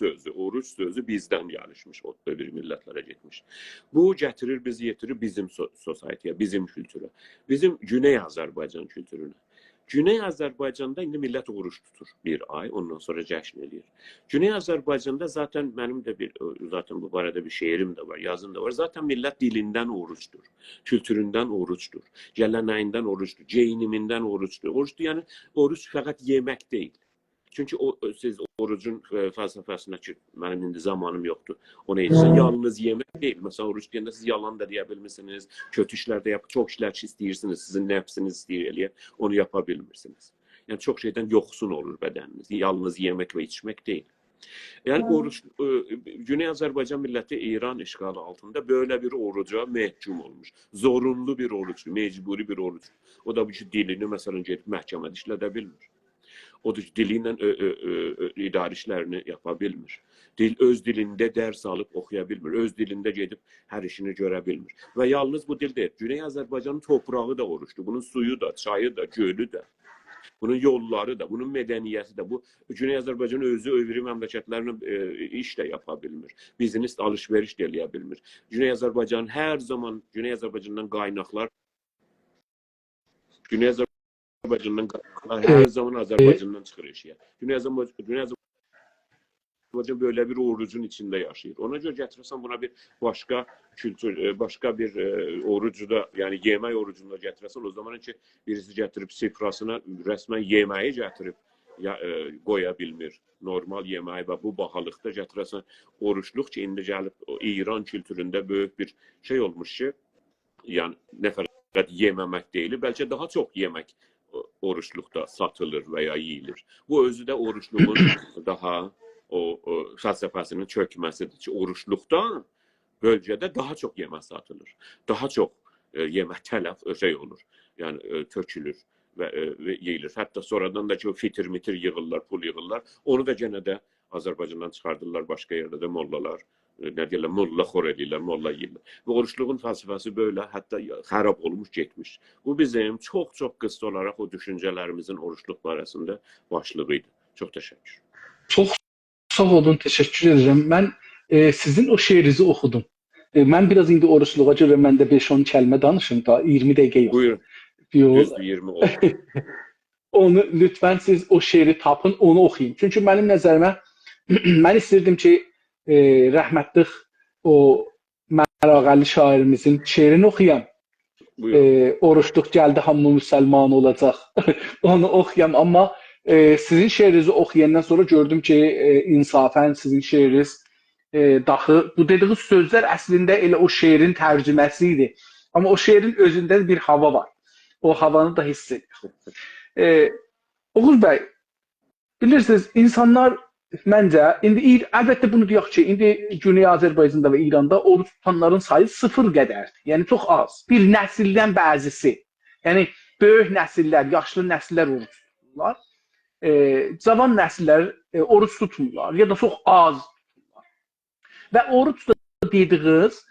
[SPEAKER 1] sözü bizdən gəlişmiş, o bir millətlərə getmiş. Bu gətirir, bizi yetirir bizim sosietəyə, bizim kültürə, bizim Güney Azərbaycan kültürünə. Güney Azərbaycanda indi millət oruç tutur bir ay, ondan sonra cəşn edir. Güney Azərbaycanda zaten mənim də zaten bu barədə bir şeirim də var, yazım da var. Zaten millət dilindən oruçdur, kültüründən oruçdur, gələnəyindən oruçdur, geyinimindən oruçdur. Oruçdur, yəni oruç fəqət yemək deyil. Çünki siz orucun fəlsəfəsinə ki, mənim indi zamanım yoxdur. O neysə, yalnız yemək deyil. Məsələn, oruç deyəndə siz yalan da deyə bilmirsiniz, kötü işlər də çox işlər ki, istəyirsiniz, sizin nəfsiniz istəyir eləyə, onu yapa bilmirsiniz. Yəni, çox şeydən yoxsun olur bədəniniz. Yalnız yemək və içmək deyil. Yəni, oruç, Güney Azərbaycan milləti İran işğalı altında böyle bir oruca məhkum olmuş. Zorunlu bir oruçdur, mecburi bir oruçdur. O da bu ki, dilini məsələn gedib məhkəmədə işlədə bilmir. O da dili ilə idarə işlərini yapa bilmir. Öz dilində dərs alıb oxuya bilmir. Öz dilində gedib hər işini görə bilmir. Və yalnız bu dil deyil. Güney Azərbaycanın toprağı da oruçdur. Bunun suyu da, çayı da, gölü də. Bunun yolları da, bunun mədəniyyəti də. Bu Güney Azərbaycan özü övri məmləkətlərlə iş də yapa bilmir. Biznes alış-veriş də eləyə bilmir. Güney Azərbaycan hər zaman Güney Azərbaycandan qaynaqlar hər zaman Azərbaycandan çıxır eşiyə. Güney Azərbaycan Azərbaycan böyle bir orucun içinde yaşayır. Ona göre getirsen buna bir başka kültür, başka bir orucu da, yani yemək orucunu da getirsen, o zaman ki birisi getirip sifrasına resmen yemeği getirip qoya bilmir. Normal yemeği ve bu bahalıqda getirsen oruçluq ki, indi gəlib İran kültüründə böyük bir şey olmuş ki, yani ne fəqət yeməmək deyil, bəlkə daha çox yemək oruçluqda satılır veya yeyilir. Bu özü də oruçluğun daha o fəlsəfəsinin çökməsidir ki, oruçluqda bölgədə daha çox yemək satılır. Daha çox yemək tələf şey olur. Yəni tökülür və yeyilir. Hətta sonradan da ki, o fitir-mitir yığırlar, pul yığırlar. Onu da gənə də Azərbaycandan çıxardırlar, başqa yerdə də mollalar. Ne deyirlər, molla xor edirlər, molla yeyirlər. Və oruçluğun fəlsəfəsi böyle, hətta xarab olmuş, getmiş. Bu bizim çox-çox qısa olaraq o düşüncələrimizin oruçluq barəsində başlığıydı. Çox təşəkkür.
[SPEAKER 2] Çox sağ olun, təşəkkür edirəm. Mən sizin o şeirinizi oxudum. Mən biraz indi oruçluğa görə məndə 5-10 kəlmə danışım da 20 dəqiqə yox.
[SPEAKER 1] Buyurun.
[SPEAKER 2] Düzdür,
[SPEAKER 1] 20 oldu.
[SPEAKER 2] Onu lütfən siz o şeiri tapın, onu oxuyun. Çünki mənim nəzərimə mən istirdim ki, rəhmətli o Mərağəli şairimizin şeirini oxuyam. Oruçluq gəldi, hamı müsəlman olacaq. Onu oxuyam, amma sizin şeirinizi oxuyandan sonra gördüm ki, insafən sizin şeiriniz daxı, bu dediğiniz sözlər əslində elə o şeirin tərcüməsi idi. Amma o şeirin özündə bir hava var. O havanı da hiss edir. Oğuz bəy, bilirsiniz, insanlar məncə, indi əlbəttə bunu deyək ki, indi Güney Azərbaycanda və İranda oruç tutanların sayı 0 qədərdir. Yəni çox az. Bir nəsildən bəzisi. Yəni böyük nəsillər, yaşlı nəsillər oruç tuturlar. Cavan nəsillər oruç tutmurlar ya da çox az tuturlar. Və oruç da dediyiniz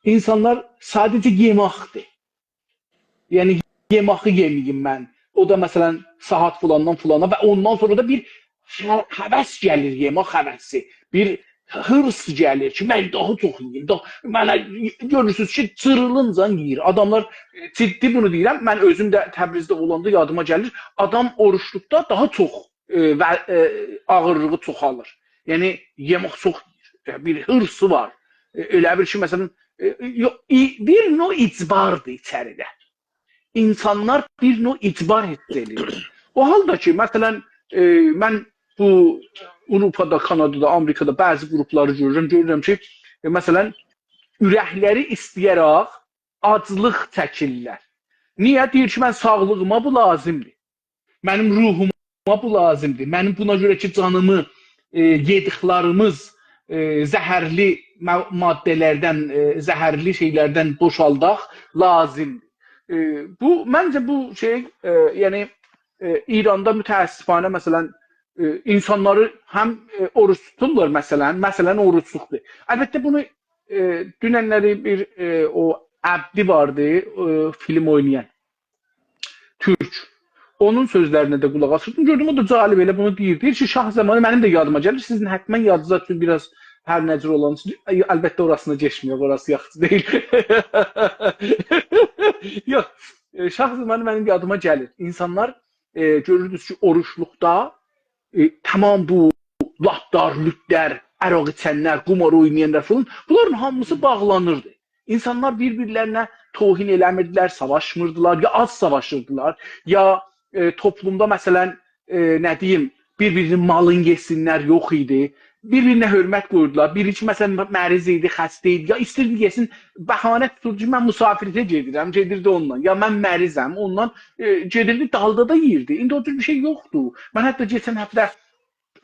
[SPEAKER 2] insanlar sadəcə yeməkdir. Yəni yeməyi yeməyim mən. O da məsələn saat filandan filana və ondan sonra da bir həvəs gəlir, yemək həvəsi. Bir hırs gəlir ki, mən daha çox yiyeyim. Mənə görürsünüz ki, cırılınca yiyir. Adamlar, ciddi bunu deyirəm, mən özüm də Təbrizdə olanda yadıma gəlir, adam oruçluqda daha çox ağırlığı çoxalır. Yəni, yemək çox yiyir. Bir hırsı var. Elə bir ki, məsələn, bir növ icbardır içəridə. İnsanlar bir növ icbar hiss edir. O halda ki, məsələn, mən bu Avropada, Kanadada, Amerikada bəzi qrupları görürəm ki, məsələn, ürəkləri istəyərək aclıq çəkirlər. Niyə? Deyir ki, mən sağlığıma bu lazımdır. Mənim ruhuma bu lazımdır. Mənim buna görə ki, canımı yediklərimiz zəhərli maddələrdən, zəhərli şeylərdən boşaldaq lazımdır. Məncə bu şey, yəni İranda mütəəssifanə məsələn insanları həm oruç tuturlar məsələn oruçluqdur. Əlbəttə bunu dünənləri bir o Əbdi vardı, film oynayan Türk. Onun sözlərinə də qulaq asırdım. Gördüm o da cəlib elə bunu deyir. Deyir ki, şah zamanı mənim də yadıma gəlir. Sizin həttəmən yadınızda üçün biraz hər nəcür olan. Əlbəttə orasına geçmiyor, orası yaxşı deyil. Yox, şah zamanı mənim yadıma gəlir. İnsanlar görürdünüz ki, oruçluqda tamam bu latlar, lütlər, əraq içənlər, qumar oynayanlar falan, bunların hamısı bağlanırdı. İnsanlar bir-birlərinə tohin eləmirdilər, savaşmırdılar, ya az savaşırdılar, ya toplumda məsələn, nə deyim, bir-birinin malın yesinlər yox idi, bir-birinə hörmət qoyurdular, biri ki, məsələn, məriz idi, xəstə idi, ya istirdi yesin, bəhanə tuturdu ki, mən müsafirətə gedirəm, gedirdi ondan, ya mən mərizəm, ondan gedirdi, dalda da yiyirdi. İndi o cür bir şey yoxdur. Mən hətta geçən həftə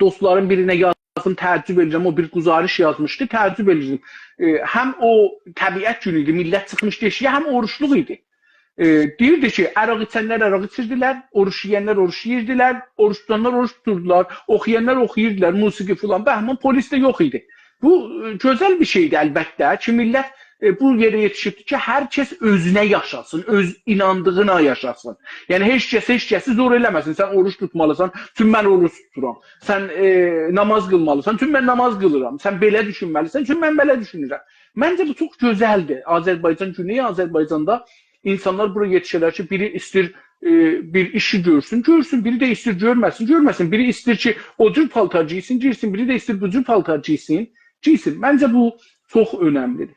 [SPEAKER 2] dostların birinə yazdım, təəccüb edirəm, o bir quzarış yazmışdı, təəccüb edirdim. Həm o təbiət günü idi, millət çıxmışdı eşiyə, həm oruçluq idi. Deyirdi ki, əraq içənlər əraq içirdilər, oruç yiyənlər oruç yiyirdilər, oruç tutanlar oruç tuturdular, oxuyanlar oxuyirdılar, musiqi filan, bəhman polis də yox idi. Bu gözəl bir şeydir əlbəttə ki, millət bu yerə yetişibdir ki, hər kəs özünə yaşasın, öz inandığına yaşasın. Yəni, heç kəsi zor eləməsin. Sən oruç tutmalısan, çünki mən oruç tuturam. Sən namaz qılmalısan, çünki mən namaz qılıram. Sən belə düşünməlisən, çünki mən belə düşünürəm. Məncə bu çox gözəldir. Azərbaycan günü, Azərbaycanda insanlar buraya yetişirlər ki, biri istir bir işi görsün, görsün. Biri de istir görməsin, görməsin. Biri istir ki, o cür paltar giysin, giysin. Biri de istir bu cür paltar giysin, giysin. Məncə bu çox önəmlidir.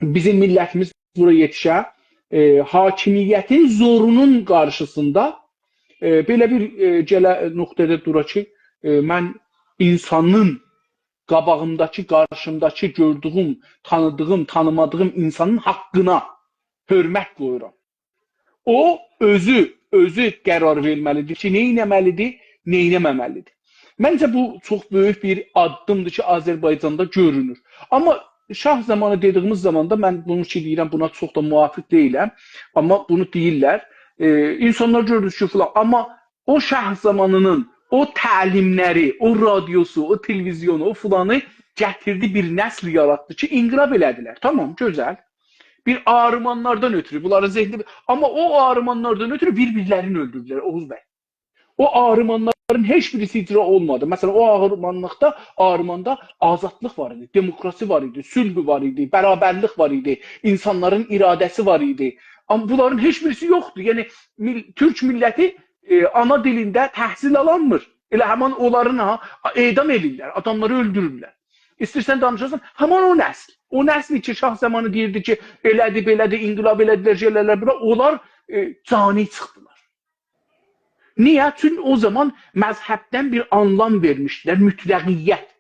[SPEAKER 2] Bizim millətimiz bura yetişə, hakimiyyətin zorunun qarşısında belə bir nöqtədə dura ki, mən insanın qabağımdakı, qarşımdakı gördüyüm, tanıdığım, tanımadığım insanın haqqına hörmət qoyuram. O özü qərar verməlidir ki, nə etməlidir, nə etməməlidir. Məncə bu çox böyük bir addımdır ki, Azərbaycanda görünür. Amma şah zamanı dediyimiz zamanda mən bunu ki deyirəm, buna çox da müvafiq deyiləm. Amma bunu deyirlər. İnsanlar görür ki, falan. Amma o şah zamanının o təlimləri, o radyosu, o televizyonu, o filanı gətirdi, bir nəsl yaratdı ki, inqilab elədilər. Tamam, gözəl. Bir ağrımanlardan ötürü, bunların zehni... Amma o ağrımanlardan ötürü bir-birlərini öldürdülər, Oğuz bəy. O ağrımanların heç birisi icra olmadı. Məsələn, o ağrımanda azadlıq var idi, demokrasi var idi, sülh var idi, bərabərlik var idi, insanların iradəsi var idi. Amma bunların heç birisi yoxdur. Yəni, Türk milləti ana dilində təhsil alanmır. Elə həman onların edam edirlər, adamları öldürürlər. İstəyirsən danışırsan, həman o nəsl. O nəsl ki, şah zamanı deyirdi ki, elədi, belədi, inqilab elədilər, şeylərlər, onlar cani çıxdılar. Niyə? Çünki o zaman məzhəbdən bir anlam vermişdilər, mütləqiyyət.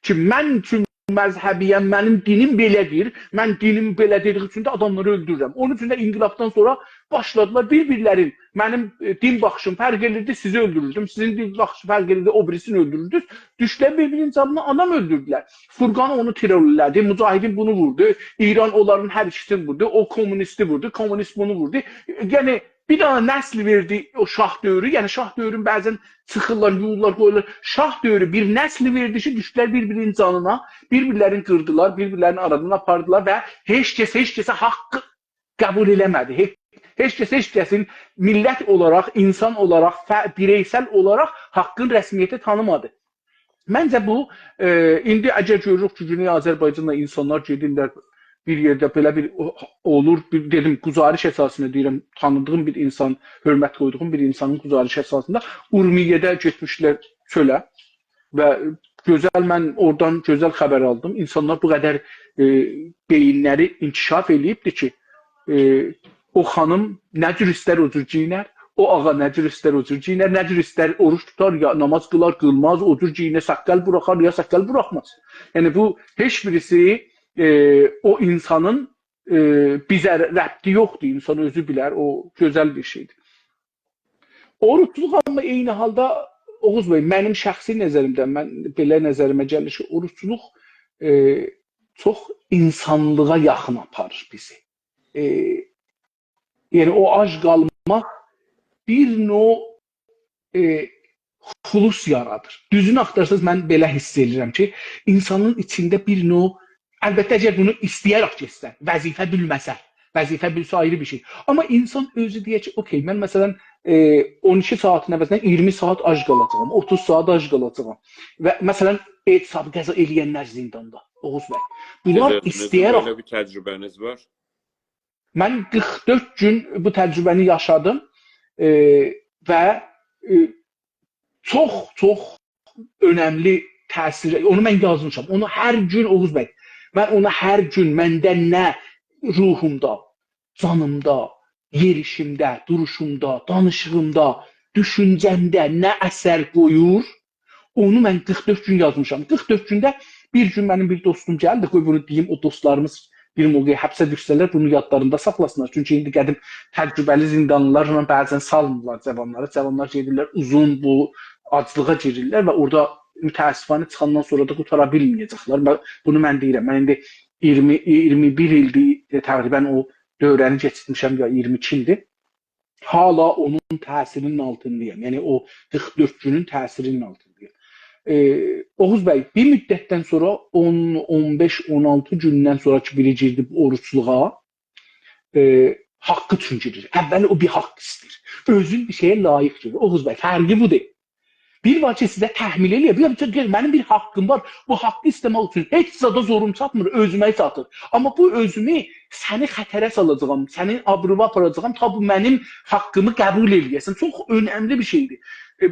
[SPEAKER 2] Ki, mən üçün məzhəbiyəm, mənim dinim belədir, mən dinim belə dediği üçün də adamları öldürürəm. Onun üçün də inqilabdan sonra başladılar bir-birlərin, mənim din baxışım fərq edirdi, sizi öldürürdüm, sizin din baxışı fərq edirdi, o birisini öldürürdünüz. Düşlər bir-birinin canına adam öldürdülər. Furqan onu terörlədi, Mücahidin bunu vurdu, İran onların hər ikisini vurdu, o kommunisti vurdu, kommunist bunu vurdu. Yəni, bir dana nəsl verdi o şah dövrü, yəni şah dövrün bəzən çıxırlar, yuyurlar, qoyurlar. Şah dövrü bir nəsl verdi ki, düşdülər bir-birinin canına, bir-birlərini qırdılar, bir-birlərini aradan apardılar və heç kəsə haqqı qəbul eləmədi. Heç kəsin millət olaraq, insan olaraq, bireysel olaraq haqqın rəsmiyyəti tanımadı. Məncə bu, indi əgər görürük ki, Güney Azərbaycanda insanlar gedirlər, bir yerdə belə bir olur, dedim, quzarış əsasında deyirəm, tanıdığım bir insan, hörmət qoyduğum bir insanın quzarış əsasında Urmiyyədə getmişlər çölə və gözəl, mən oradan gözəl xəbər aldım. İnsanlar bu qədər beyinləri inkişaf eləyibdir ki, o xanım nə cür istər o cür giyinər, o ağa nə cür istər o cür giyinər, nə cür istər oruç tutar, ya namaz qılar, qılmaz, o cür giyinər, saqqal buraxar, ya saqqal buraxmaz. Yəni bu heç birisi o insanın bizə rəbti yoxdur, insan özü bilər, o gözəl bir şeydir. Oruçluq amma eyni halda, Oğuz bəy, mənim şəxsi nəzərimdən, mən belə nəzərimə gəlir ki, oruçluq çox insanlığa yaxın aparır bizi. Yəni o ac qalmaq bir xulus yaradır. Düzünü axtarsanız mən belə hiss edirəm ki, insanın içində bir əlbəttə, əgər bunu istəyərək keçsən, vəzifə bilməsə, vəzifə bilsə ayrı bir şey. Amma insan özü deyək ki, okey, mən məsələn 12 saatin əvəzindən 20 saat ac qalacağım, 30 saat ac qalacağım. Və məsələn, etisabı qəza eləyənlər zindanda, Oğuz bəy. Bunlar istəyərək...
[SPEAKER 1] Belə bir təcrübəniz var?
[SPEAKER 2] Mən 44 gün bu təcrübəni yaşadım və çox önəmli təsir, onu mən yazmışam. Onu hər gün, Oğuz bəy, mən ona hər gün məndə nə ruhumda, canımda, yerişimdə, duruşumda, danışığımda, düşüncəmdə nə əsər qoyur, onu mən 44 gün yazmışam. 44 gündə bir gün mənim bir dostum gəldi, qoy bunu deyim, o dostlarımız bir mövqeyə həbsə düşsələr, bunu yadlarında saxlasınlar. Çünki indi qədim təcrübəli zindanlılarla bəzən salmırlar cavanları. Cavanlar gedirlər, uzun bu aclığa girirlər və orada mütəəssifانه çıxandan sonra da qutara bilməyəcəklər. Bunu mən deyirəm. Mən indi 21 ildir təqribən o dövrəni keçirmişəm, ya 22 ildir. Hala onun təsirinin altındayım. Yəni o 44 günün təsirinin altındayım. Oğuz bəy, bir müddətdən sonra 15-16 gündən sonraki biri girdi bu oruçluğa, haqqı üçün girir. Əvvəli o bir haqq istəyir. Özün bir şeyə layiq girir. Oğuz bəy, fərqi budur. Bir var ki sizə təhmil eləyir. Mənim bir haqqım var. Bu haqqı istəmək üçün heç zada zorum çatmır, özümə çatır. Amma bu özümü səni xətərə salacağam, sənin abrıva aparacağam, ta bu mənim haqqımı qəbul eləyəsən. Çox önəmli bir şeydir.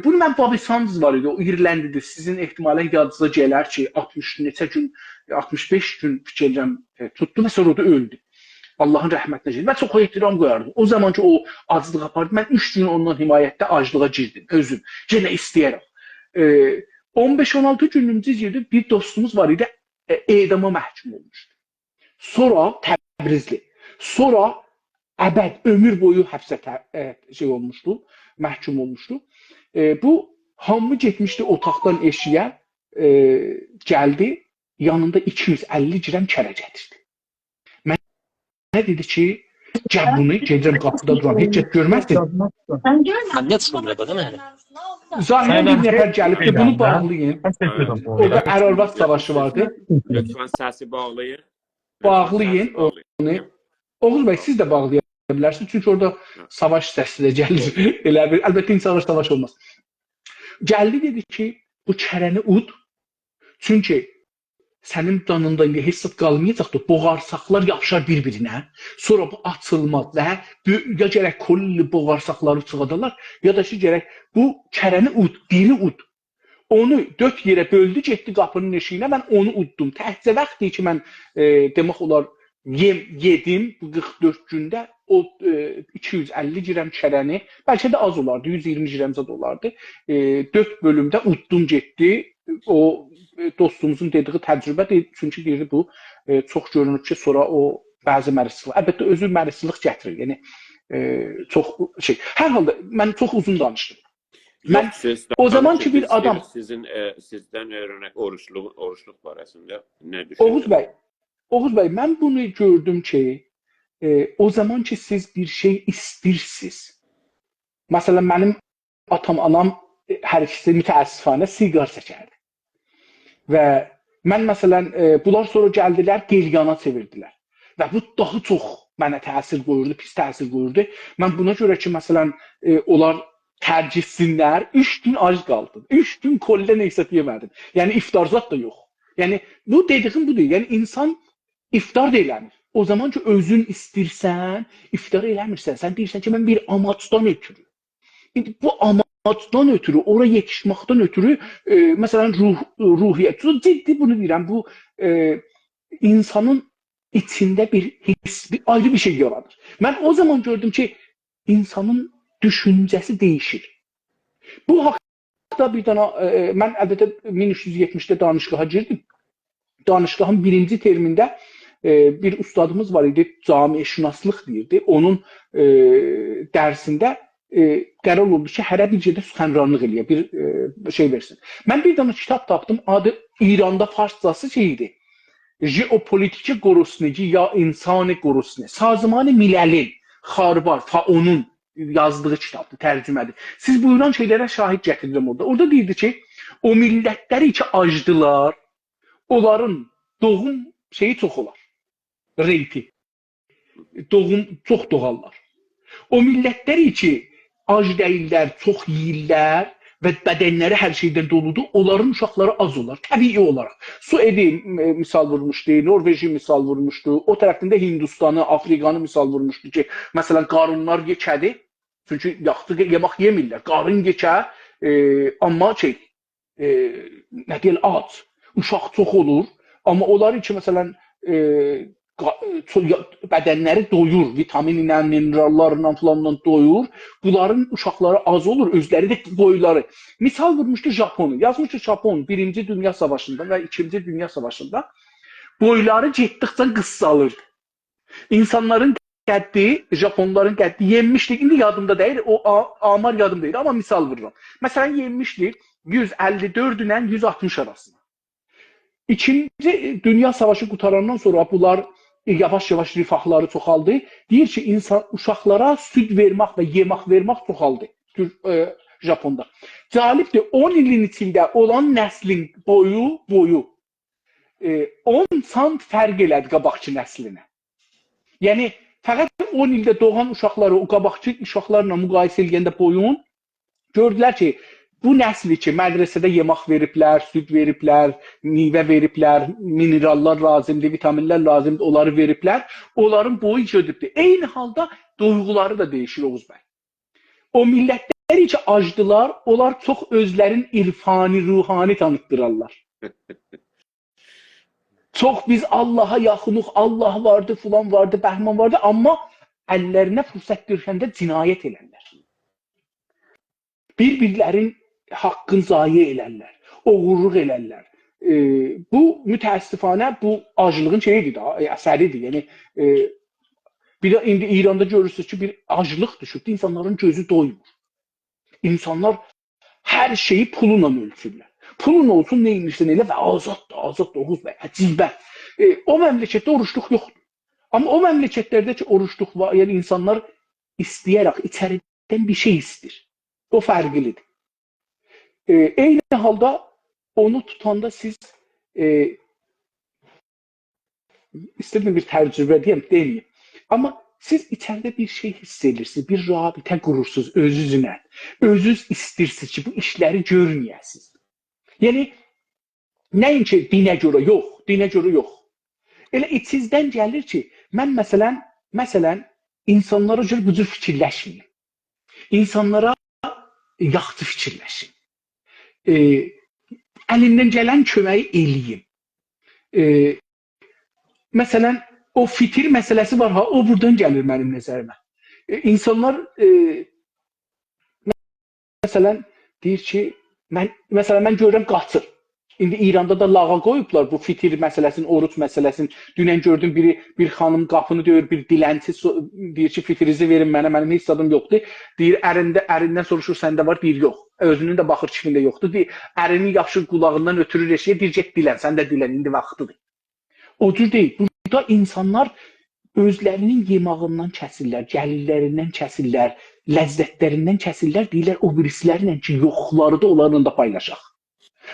[SPEAKER 2] Bunu mən Bobby Sands var idi, o İrlandidir. Sizin ehtimalən yadınıza gələr ki, 60 neçə gün, 65 gün fikirləm tutdu və sonra da öldü. Allahın rəhmətinə girdi. Mən çox ehtiram qoyardım. O zaman ki, o aclıq apardı. Mən 3 gün ondan himayətdə aclığa girdim, özüm. Yenə istəyərəm. 15-16 günümüzü girdi, bir dostumuz var idi, edama məhkum olmuşdu. Sonra Təbrizli. Sonra əbəd, ömür boyu həbsə olmuşdu, məhkum olmuşdu. Bu hamı getmişdi otaqdan eşiyə, gəldi, yanında 250 girəm kərə gətirdi. Mənə dedi ki, gəl bunu, gedirəm qapıda duram, heç get görməzsin. Zahirən bir nəfər gəlib ki, bunu bağlayın. Orada Ər-Arvad savaşı vardı.
[SPEAKER 1] Lütfen səsi bağlayın.
[SPEAKER 2] Bağlayın onu. Oğuz bəy, siz də bağlaya bilərsiniz. Çünki orada savaş səsi də gəlir. Elə bir, əlbəttə insanlar savaş olmaz. Gəldi dedi ki, bu kərəni ud. Çünki sənin canında indi hesab qalmayacaqdır. Boğarsaqlar yapışar bir-birinə. Sonra bu açılmaz və ya gərək kolli boğarsaqları çıxadalar, ya da ki, gərək bu kərəni ud, diri ud. Onu 4 yerə böldü, getdi qapının eşiyinə, mən onu uddum. Təhcə vaxtdır ki, mən demək olar, yedim bu 44 gündə o 250 girəm kərəni, bəlkə də az olardı, 120 girəmzad olardı. 4 bölümdə uddum getdi. O dostumuzun dediği təcrübədir. Çünki deyirdi bu çox görünüb ki, sonra o bəzi mərislik, əlbəttə özü mərislik gətirir. Yəni çox şey. Hər halda mən çox uzun danışdım. Mən o zaman ki bir adam
[SPEAKER 1] sizdən öyrənək oruçluq barəsində nə düşünürsünüz?
[SPEAKER 2] Oğuz bəy, mən bunu gördüm ki, o zaman ki siz bir şey istəyirsiniz. Məsələn, mənim atam, anam hər ikisi mütəəssifanə siqar çəkərdi. Və mən məsələn, bunlar sonra gəldilər, qelyana çevirdilər. Və bu daha çox mənə təsir qoyurdu, pis təsir qoyurdu. Mən buna görə ki, məsələn, onlar tərcihsinlər, 3 gün ac qaldım. 3 gün kollə neysə yemədim. Yəni iftarzat da yox. Yəni bu dediyim budur. Yəni insan iftar da eləmir. O zaman ki özün istəyirsən, iftar eləmirsən. Sən deyirsən ki, mən bir amacdan ötürü. İndi bu amacdan ötürü, ora yetişməkdən ötürü, məsələn, ruhiyyət. Ciddi bunu deyirəm, bu insanın içində bir his, bir ayrı bir şey yaradır. Mən o zaman gördüm ki, insanın düşüncəsi değişir. Bu haqda bir dana, mən əlbəttə 1370-də danışqaha girdim. Danışqahın birinci termində bir ustadımız var idi, camiəşünaslıq deyirdi. Onun dərsində qərar oldu ki, hərə bir yerdə süxənranlıq eləyə, bir şey versin. Mən bir dana kitab tapdım, adı İranda farscası şeydi. Jeopolitiki Gorosnegi ya insani Gorosne. Sazımanı Miləlin, Xarbar, onun yazdığı kitabdır, tərcümədir. Siz buyuran şeylərə şahid gətirirəm orada. Orada deyirdi ki, o millətləri ki acdılar, onların doğum şeyi çox olar. Reyti. Doğum çox doğarlar. O millətləri ki ac deyirlər, çox yeyirlər və bədənləri hər şeydən doludur, onların uşaqları az olar, təbii olaraq. Suedi misal vurmuşdu, Norveji misal vurmuşdu, o tərəfində Hindistanı, Afrikanı misal vurmuşdu ki, məsələn, qarınlar yekədir, çünki yaxşı yemək yemirlər, qarın yekə, amma nə deyil, ac, uşaq çox olur, amma onlar ki, məsələn, bədənləri doyur, vitaminlə, minerallarla falanla doyur. Bunların uşaqları az olur, özləri də boyları. Misal vurmuşdu Japonu. Yazmışdı Japon 1-ci Dünya Savaşında və 2-ci Dünya Savaşında boyları getdikcə qısalırdı. İnsanların qəddi, Japonların qəddi yenmişdi. İndi yadımda deyil, o amar yadımda deyil, amma misal vururam. Məsələn, yenmişdi 154 ilə 160 arasında. 2-ci Dünya Savaşı qutarandan sonra bunlar yavaş-yavaş rifahları çoxaldı. Deyir ki, uşaqlara süd vermək və yemək vermək çoxaldı Japonda. Cəlibdir, 10 ilin içində olan nəslin boyu 10 sant fərq elədi qabaqçı nəslinə. Yəni, fəqət 10 ildə doğan uşaqları o qabaqçı uşaqlarla müqayisə edəndə boyun gördülər ki, bu nəsli ki, mədrəsədə yemək veriblər, süd veriblər, meyvə veriblər, minerallar lazımdır, vitaminlər lazımdır, onları veriblər. Onların boyu gedibdir. Eyni halda duyğuları da dəyişir Oğuz bəy. O millətlər ki acdılar, onlar çox özlərin irfani, ruhani tanıtdırarlar. Çox biz Allaha yaxınıq, Allah vardı, filan vardı, Bəhman vardı, amma əllərinə fürsət düşəndə cinayət elərlər. Bir-birlərin haqqını zayi elərlər, oğurluq elərlər. Bu mütəəssifanə bu aclığın şeyidir də, əsəridir. Yəni bir də indi İranda görürsünüz ki, bir aclıq düşübdür, insanların gözü doymur. İnsanlar hər şeyi pulla ölçürlər. Pulun olsun, nə inirsən elə və azaddır, azaddır Oğuz bəy, əcibə. O məmləkətdə oruçluq yoxdur. Amma o məmləkətlərdə ki, oruçluq var, yəni insanlar istəyərək, içəridən bir şey istəyir. O fərqlidir. Eyni halda onu tutanda siz istədim bir təcrübə deməyim. Amma siz içəridə bir şey hiss edirsiniz, bir rabitə qurursunuz özünüzlə. Özünüz istəyirsiniz ki, bu işləri görməyəsiniz. Yəni, nəinki dinə görə yox, dinə görə yox. Elə içinizdən gəlir ki, mən məsələn, insanlara görə bu cür fikirləşməyim. İnsanlara yaxşı fikirləşim. Əlimdən gələn köməyi eləyim. Məsələn, o fikir məsələsi var ha, o buradan gəlir mənim nəzərimə. İnsanlar məsələn deyir ki, mən görürəm qaçır. İndi İranda da lağa qoyublar bu fitir məsələsini, oruç məsələsini. Dünən gördüm bir xanım qapını döyür, bir dilənçi deyir ki, fitrinizi verin mənə, mənim heç adım yoxdur. Deyir, ərindən soruşur, səndə var, deyir, yox. Özünün də baxır kifində yoxdur. Deyir, ərinin yapışır qulağından ötürür eşiyə, deyir, get dilən, sən də dilən, indi vaxtıdır. O cür deyil. Burada insanlar özlərinin yemağından kəsirlər, gəlirlərindən kəsirlər, ləzzətlərindən kəsirlər, deyirlər, o birislərlə ki, yoxları da onlarla da paylaşaq.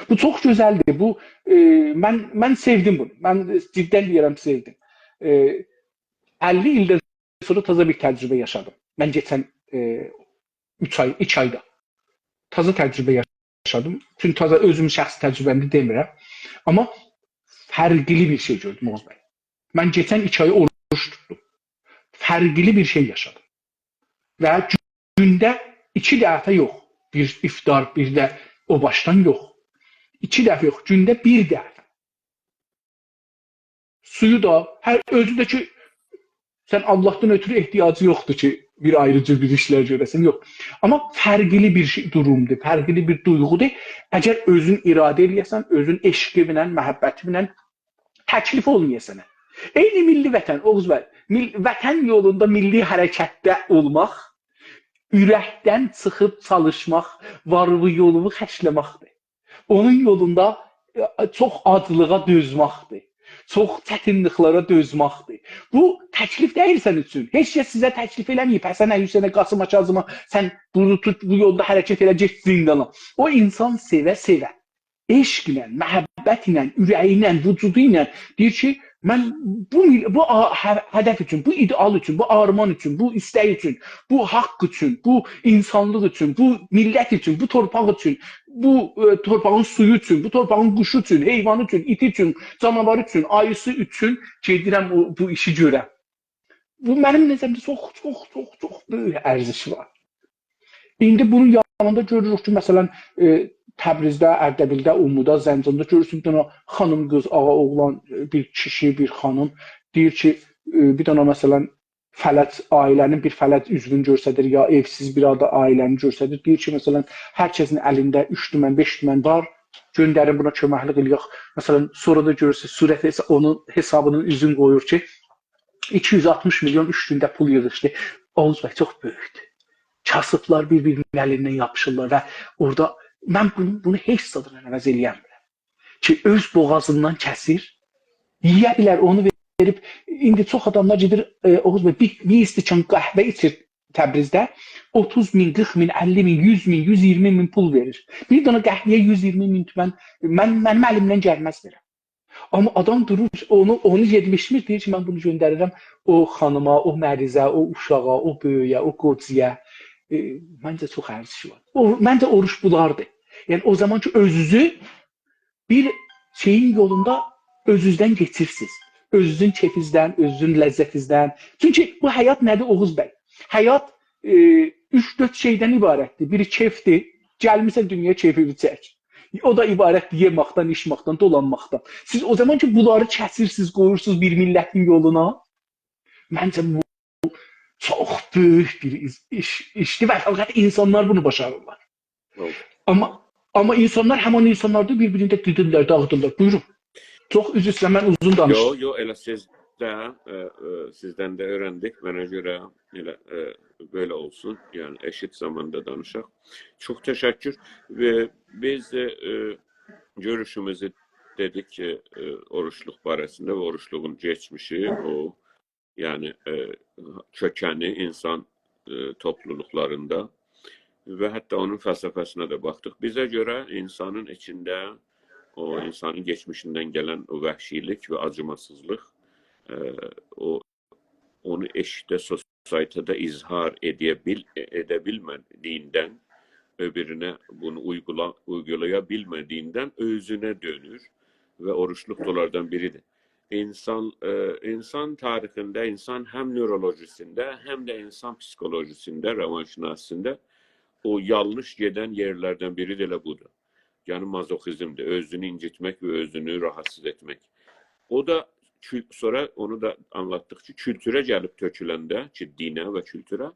[SPEAKER 2] Bu çox gözəldir. Bu mən sevdim bunu. Mən cidden deyirəm, sevdim. 50 ildən sonra taza bir təcrübə yaşadım. Mən keçən 2 ayda taza təcrübə yaşadım. Çünki taza özüm şəxsi təcrübəmdə demirəm. Amma fərqli bir şey gördüm Oğuz bəy. Mən keçən 2 ay oruç tutdum. Fərqli bir şey yaşadım. Və gündə 2 dəfə yox. Bir iftar, bir də o başdan yox. 2 dəfə yox, gündə 1 dəfə. Suyu da, özü də ki, sən Allahdan ötürü ehtiyacı yoxdur ki, bir ayrıcı bir işlər görəsən, yox. Amma fərqli bir durumdur, fərqli bir duyğudur. Əgər özün iradə eləyəsən, özün eşqi ilə, məhəbbəti ilə təklif olmayəsən. Eyni milli vətən, Oğuz bəy, vətən yolunda milli hərəkətdə olmaq, ürəkdən çıxıb çalışmaq, varlı yolumu xərcləməkdir. Onun yolunda çox acılığa dözməkdir. Çox çətinliklərə dözməkdir. Bu təklif deyil sən üçün. Heç kəs sizə təklif eləməyib. Həsənə, Hüseynə, Qasıma, Kazıma sən bunu tut, bu yolda hərəkət elə, get zindana. O insan sevə-sevə, eşq ilə, məhəbbət ilə, ürəyi ilə, vücudu ilə deyir ki, mən bu hədəf üçün, bu ideal üçün, bu arman üçün, bu istək üçün, bu haqq üçün, bu insanlıq üçün, bu millət üçün, bu torpaq üçün, bu torpağın suyu üçün, bu torpağın quşu üçün, heyvanı üçün, iti üçün, canavarı üçün, ayısı üçün gedirəm bu işi görəm. Bu mənim nəzərimdə çox böyük ərziş var. İndi bunun yanında görürük ki, məsələn, Təbrizdə, Ərdəbildə, Umuda, Zəncanda görürsün, bir dənə xanım qız, ağa, oğlan, bir kişi, bir xanım deyir ki, bir dənə məsələn fələt ailənin bir fələt üzvünü göstərir ya evsiz bir ailəni göstərir. Deyir ki, məsələn, hər kəsin əlində 3 tümən, 5 tümən var, göndərin buna köməklik eləyək. Məsələn, sonra da görürsünüz, surət onun hesabının üzün qoyur ki, 260 milyon 3 gündə pul yığışdı. Oğuz bəy çox böyükdür. Kasıblar bir-birinin əlindən yapışırlar və orada mən bunu heç zadından əvəz eləyəmirəm. Ki, öz boğazından kəsir, yiyə bilər, onu verib, indi çox adamlar gedir, Oğuz bəy, bir istikan qəhvə içir Təbrizdə, 30 min, 40 min, 50 min, 100 min, 120 min pul verir. Bir dana qəhvəyə 120 min tümən, mənim əlimdən gəlməz verəm. Amma adam durur, onu yedmişmir, deyir ki, mən bunu göndərirəm o xanıma, o mərizə, o uşağa, o böyüyə, o qociyə. Məncə çox ərziş var. Məncə oruç bulardır. Yəni o zamanki özünüzü bir şeyin yolunda özünüzdən keçirsiniz. Özünüzün keyfinizdən, özünüzün ləzzətinizdən. Çünki bu həyat nədir Oğuz bəy? Həyat 3-4 şeydən ibarətdir. Biri keyfdir. Gəlmisən dünyaya keyfini çək. O da ibarətdir yeməkdən, içməkdən, dolanmaqdan. Siz o zaman ki bunları kəsirsiniz, qoyursunuz bir millətin yoluna. Məncə bu çox böyük bir işdir və fəqət insanlar bunu başarırlar. Amma insanlar həmin insanlarda bir-birində didirlər, dağıdırlar. Buyurun. Çox üzr istəyirəm, mən uzun danışdım.
[SPEAKER 1] Yo, elə sizdən də öyrəndik. Mənə görə elə böyle olsun. Yəni eşit zamanda danışaq. Çox təşəkkür. Və biz görüşümüzü dedik ki, oruçluq barəsində və oruçluğun geçmişi, o yani kökəni insan topluluklarında və hətta onun fəlsəfəsinə də baxdıq. Bizə görə insanın içində, o insanın geçmişindən gələn o vəhşilik və acımasızlıq, onu eşitdə, sosietədə izhar edə bilmədiyindən, öbürünə bunu uygulaya bilmədiyindən özünə dönür və oruçluq dolardan biridir. İnsan tarixində, insan həm nörolojisində, həm də insan psikolojisində, rəvanşünasında o yanlış gedən yerlərdən biri də elə budur. Yəni mazoxizmdir, özünü incitmək və özünü rahatsız etmək. O da sonra onu da anlattık ki, kültüre gelip töküləndə, ki, dinə və kültürə,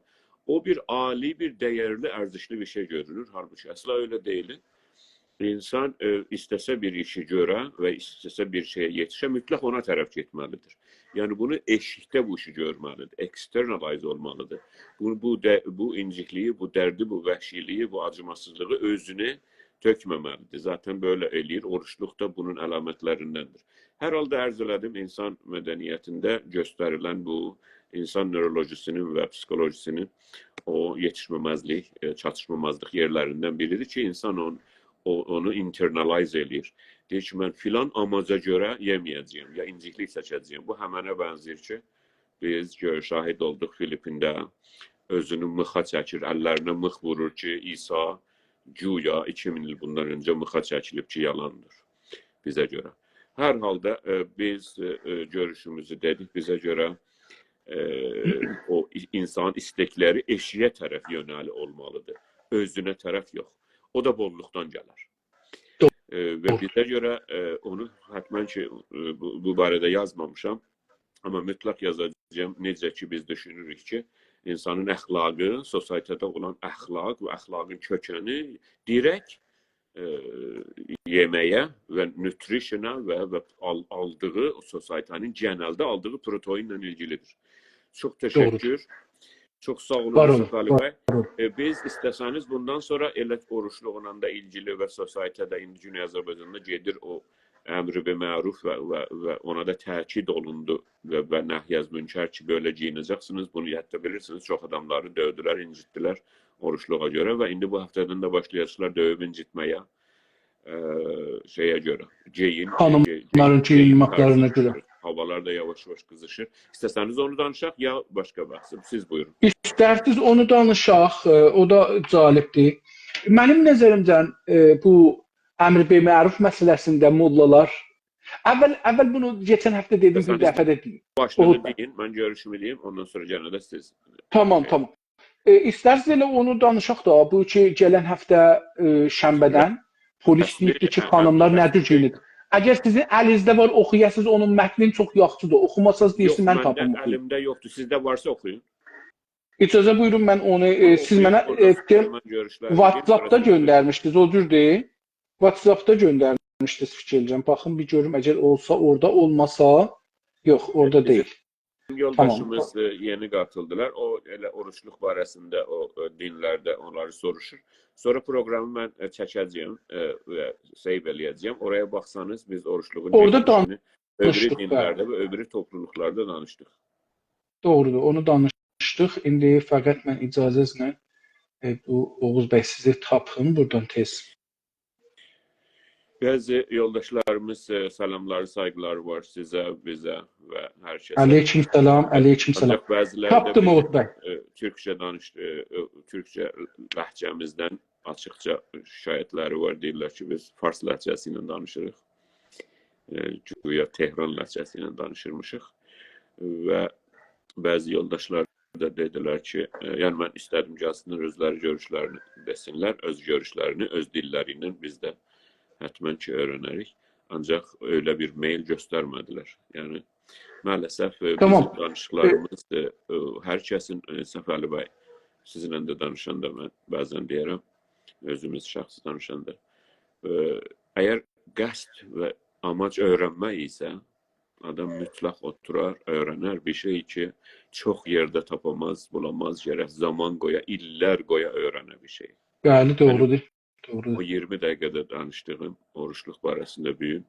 [SPEAKER 1] o bir ali, bir dəyərli, ərzişli bir şey görünür. Halbuki asla öyle değil. İnsan istəsə bir işi görə və istəsə bir şeye yetişə, mütləq ona tərəf getməlidir. Yəni bunu eşikdə bu işi görməlidir, externalize olmalıdır. Bu incikliyi, bu dərdi, bu vəhşiliyi, bu acımasızlığı özünü tökməməlidir. Zaten böyle eləyir. Oruçluq da bunun əlamətlərindəndir. Hər halda ərz elədim, insan mədəniyyətində göstərilən bu insan nörolojisinin və psikolojisinin o yetişməməzlik, çatışmamazlıq yerlərindən biridir ki, insan onu internalize eləyir. Deyir ki, mən filan amaca görə yeməyəcəyim, ya inciklik seçəcəyim. Bu həmənə bənzir ki, biz şahid olduq Filipində, özünü mıxa çəkir, əllərinə mıx vurur ki, İsa güya 2000 il bundan öncə mıxa çəkilib ki, yalandır bizə görə. Hər halda biz görüşümüzü dedik, bizə görə o insanın istekləri eşiyə tərəf yönəli olmalıdır, özünə tərəf yox. O da bolluqdan gələr. Və bizə görə onu hətmən ki, bu barədə yazmamışam, amma mütləq yazacağım. Necə ki, biz düşünürük ki, insanın əxlaqı, sosietədə olan əxlaq və əxlaqın kökəni direkt yeməyə və nutritiona və aldığı, sosietənin genəldə aldığı proteinlə ilgilidir. Çox təşəkkür. Çox sağ olun Mustafa Ali bəy. Biz istəsəniz bundan sonra elə oruçluğuna da ilgili və sosietədə indi Güney Azərbaycanda gedir o əmri bi məruf və ona da təkid olundu və nəhyəz münkər ki, böyle giyinəcəksiniz. Bunu hətta bilirsiniz, çox adamları dövdülər, incitdilər oruçluğa görə və indi bu həftədən də başlayacaqlar döyüb incitməyə şeyə görə.
[SPEAKER 2] Hanımların geyinməklərinə görə.
[SPEAKER 1] Havalar da yavaş-yavaş qızışır. İstəsəniz onu danışaq ya başqa bəhsim. Siz buyurun.
[SPEAKER 2] İstərsiniz onu danışaq. O da cəlibdir. Mənim nəzərimcən bu əmr bi məruf məsələsində mollalar əvvəl bunu keçən həftə dedim, bir dəfə də deyim.
[SPEAKER 1] Başladı deyin, mən görüşümü deyim, ondan sonra gələn də siz.
[SPEAKER 2] Tamam. İstərsiniz elə onu danışaq da, bu ki, gələn həftə şənbədən polis deyibdir ki, xanımlar nədir geyinir. Əgər sizin əlinizdə var, oxuyasınız, onun mətnin çox yaxşıdır. Oxumasanız deyirsin, mən tapım oxuyum.
[SPEAKER 1] Yox, məndə əlimdə yoxdur. Sizdə varsa oxuyun.
[SPEAKER 2] İcazə buyurun, mən onu, siz mənə WhatsApp-da göndərmişdiniz, o cürdür. WhatsApp-da göndərmişdiniz fikircəm. Baxın, bir görüm, əgər olsa, orada olmasa, yox, orada deyil.
[SPEAKER 1] Yoldaşımız yeni qatıldılar. O elə oruçluq barəsində o dinlərdə onları soruşur. Sonra programı mən çəkəcəyim və save eləyəcəyim. Oraya baxsanız biz oruçluğun geçmişini öbürü dinlərdə və öbürü topluluklarda danışdıq.
[SPEAKER 2] Doğrudur, onu danışdıq. İndi fəqət mən icazənizlə bu Oğuz bəy sizi tapım buradan tez.
[SPEAKER 1] Bəzi yoldaşlarımız salamları, saygıları var sizə, bizə və hər kəsə.
[SPEAKER 2] Aleykümselam.
[SPEAKER 1] Bəziləri
[SPEAKER 2] Tapdım Oğuz bəy.
[SPEAKER 1] Türkçə danışdı, Türkçə ləhcəmizdən açıqca şikayətləri var, deyirlər ki, biz fars ləhcəsi ilə danışırıq. Güya Tehran ləhcəsi ilə danışırmışıq və bəzi yoldaşlar da dedilər ki, yəni mən istədim gəlsinlər özləri görüşlərini desinlər, öz görüşlərini öz dilləri ilə biz də həttəmən ki öyrənərik. Ancaq öyle bir meyil göstərmədilər. Yəni maalesef bizim danışıqlarımız hər kəsin Səfəli bəy sizinlə də danışanda mən bəzən deyirəm, özümüz şəxsi danışanda əgər qəsd və amac öyrənmək isə adam mütləq oturar, öyrənər bir şey ki çox yerdə tapamaz, bulamaz, gərək zaman qoya, illər qoya öyrənə bir şey.
[SPEAKER 2] Bəli, doğrudur.
[SPEAKER 1] O 20 dəqiqədə danışdığım oruçluq barəsində büyün.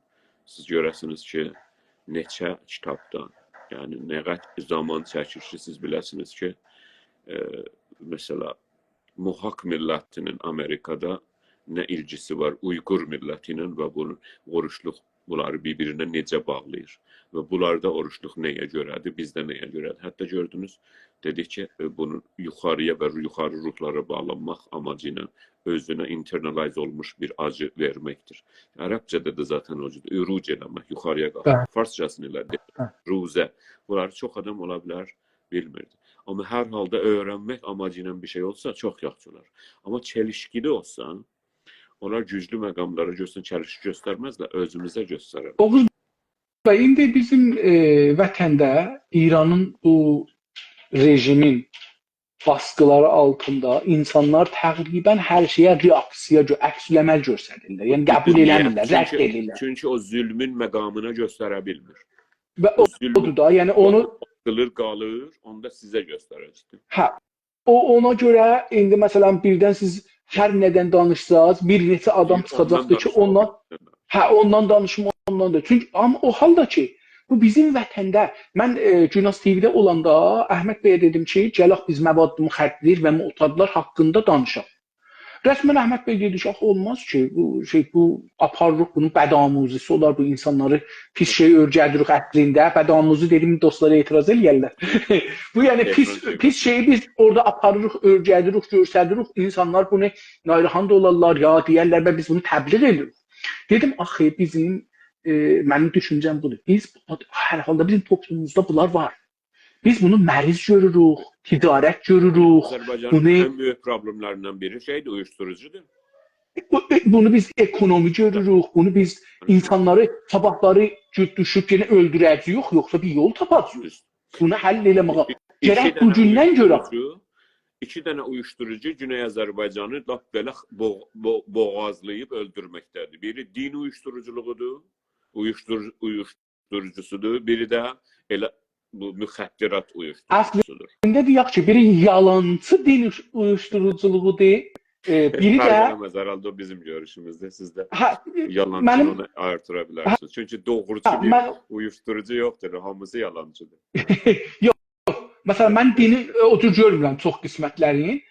[SPEAKER 1] Siz görəsiniz ki, neçə kitabdan, yəni nə qədər zaman çəkir ki, siz biləsiniz ki, mesela Muhaq millətinin Amerikada nə ilgisi var Uyğur milləti ilə və bunun oruçluq bunları bir-birinə necə bağlayır və bunlarda oruçluq nəyə görədir, bizdə nəyə görədir. Hətta gördünüz, dedik ki, bunun yuxarıya və yuxarı ruhlara bağlanmaq amacı ilə özünə internalize olmuş bir acı verməkdir. Ərəbcədə də zaten o cür üruc eləmək, yuxarıya qalxmaq. Farsçasını ilə ruzə. Bunları çox adam ola bilər, bilmirdi. Amma hər halda öyrənmək amacı ilə bir şey olsa çox yaxşı olar. Amma çelişkili olsa, onlar güclü məqamlara çelişki göstərməzlər, özümüzə göstərər.
[SPEAKER 2] Oğuz bəy, indi bizim vətəndə İranın bu rejimin baskıları altında insanlar təqribən hər şeyə reaksiya, əksləmə göstərirlər. Yəni qəbul eləmirlər, rədd edirlər.
[SPEAKER 1] Çünki o zülmün məqamına göstərə bilmir.
[SPEAKER 2] Və odur da, yəni onu
[SPEAKER 1] qalır, onda sizə göstərəcəkdir.
[SPEAKER 2] Hə. Ona görə indi məsələn birdən siz hər nədən danışsaz, bir neçə adam çıxacaqdır ki, ondan danışım, ondan da. Çünki amma o halda ki, bu bizim vətəndə, mən Günas TV-də olanda Əhməd bəyə dedim ki, gələk biz məvadlı müxəddər və mu'tadlar haqqında danışaq. Rəsmən Əhməd bəy dedi ki, olmaz ki, bu aparırıq, bunun bədamuzisi olar, bu insanları pis şey örgədirik əslində. Bədamuzu dedim, dostlara etiraz eləyərlər. Bu yəni pis şeyi biz orada aparırıq, örgədirik, göstəririk. İnsanlar bunu narahat olarlar, ya deyərlər və biz bunu təbliğ edirik. Dedim, axı bizim mənim düşüncəm budur. Biz hər halda bizim toplumumuzda bunlar var. Biz bunu məriz görürük, ticarət görürük.
[SPEAKER 1] Azərbaycanın ən böyük problemlərindən biri şeydir, uyuşturucudur.
[SPEAKER 2] Bunu biz ekonomi görürük, bunu biz insanları sabahları düşüb yenə öldürəcəyik, yoxsa bir yol tapacağıq. Bunu həll eləməyə gərək bu gündən görək.
[SPEAKER 1] 2 dənə uyuşturucu Güney Azərbaycanı lap belə boğazlayıb öldürməkdədir. Biri din uyuşturuculuğudur, uyuşturucusudur, biri də elə bu müxəddirat uyuşturucusudur.
[SPEAKER 2] Aslında deyək ki, biri yalancı din uyuşturuculuğudur, biri də
[SPEAKER 1] herhalde o bizim görüşümüzdə. Siz də yalancını artıra bilərsiniz. Çünki doğrucu bir uyuşturucu yoxdur, hamısı yalancıdır.
[SPEAKER 2] Yox, məsələn, mən dini o cür görmürəm çox qismətlərin,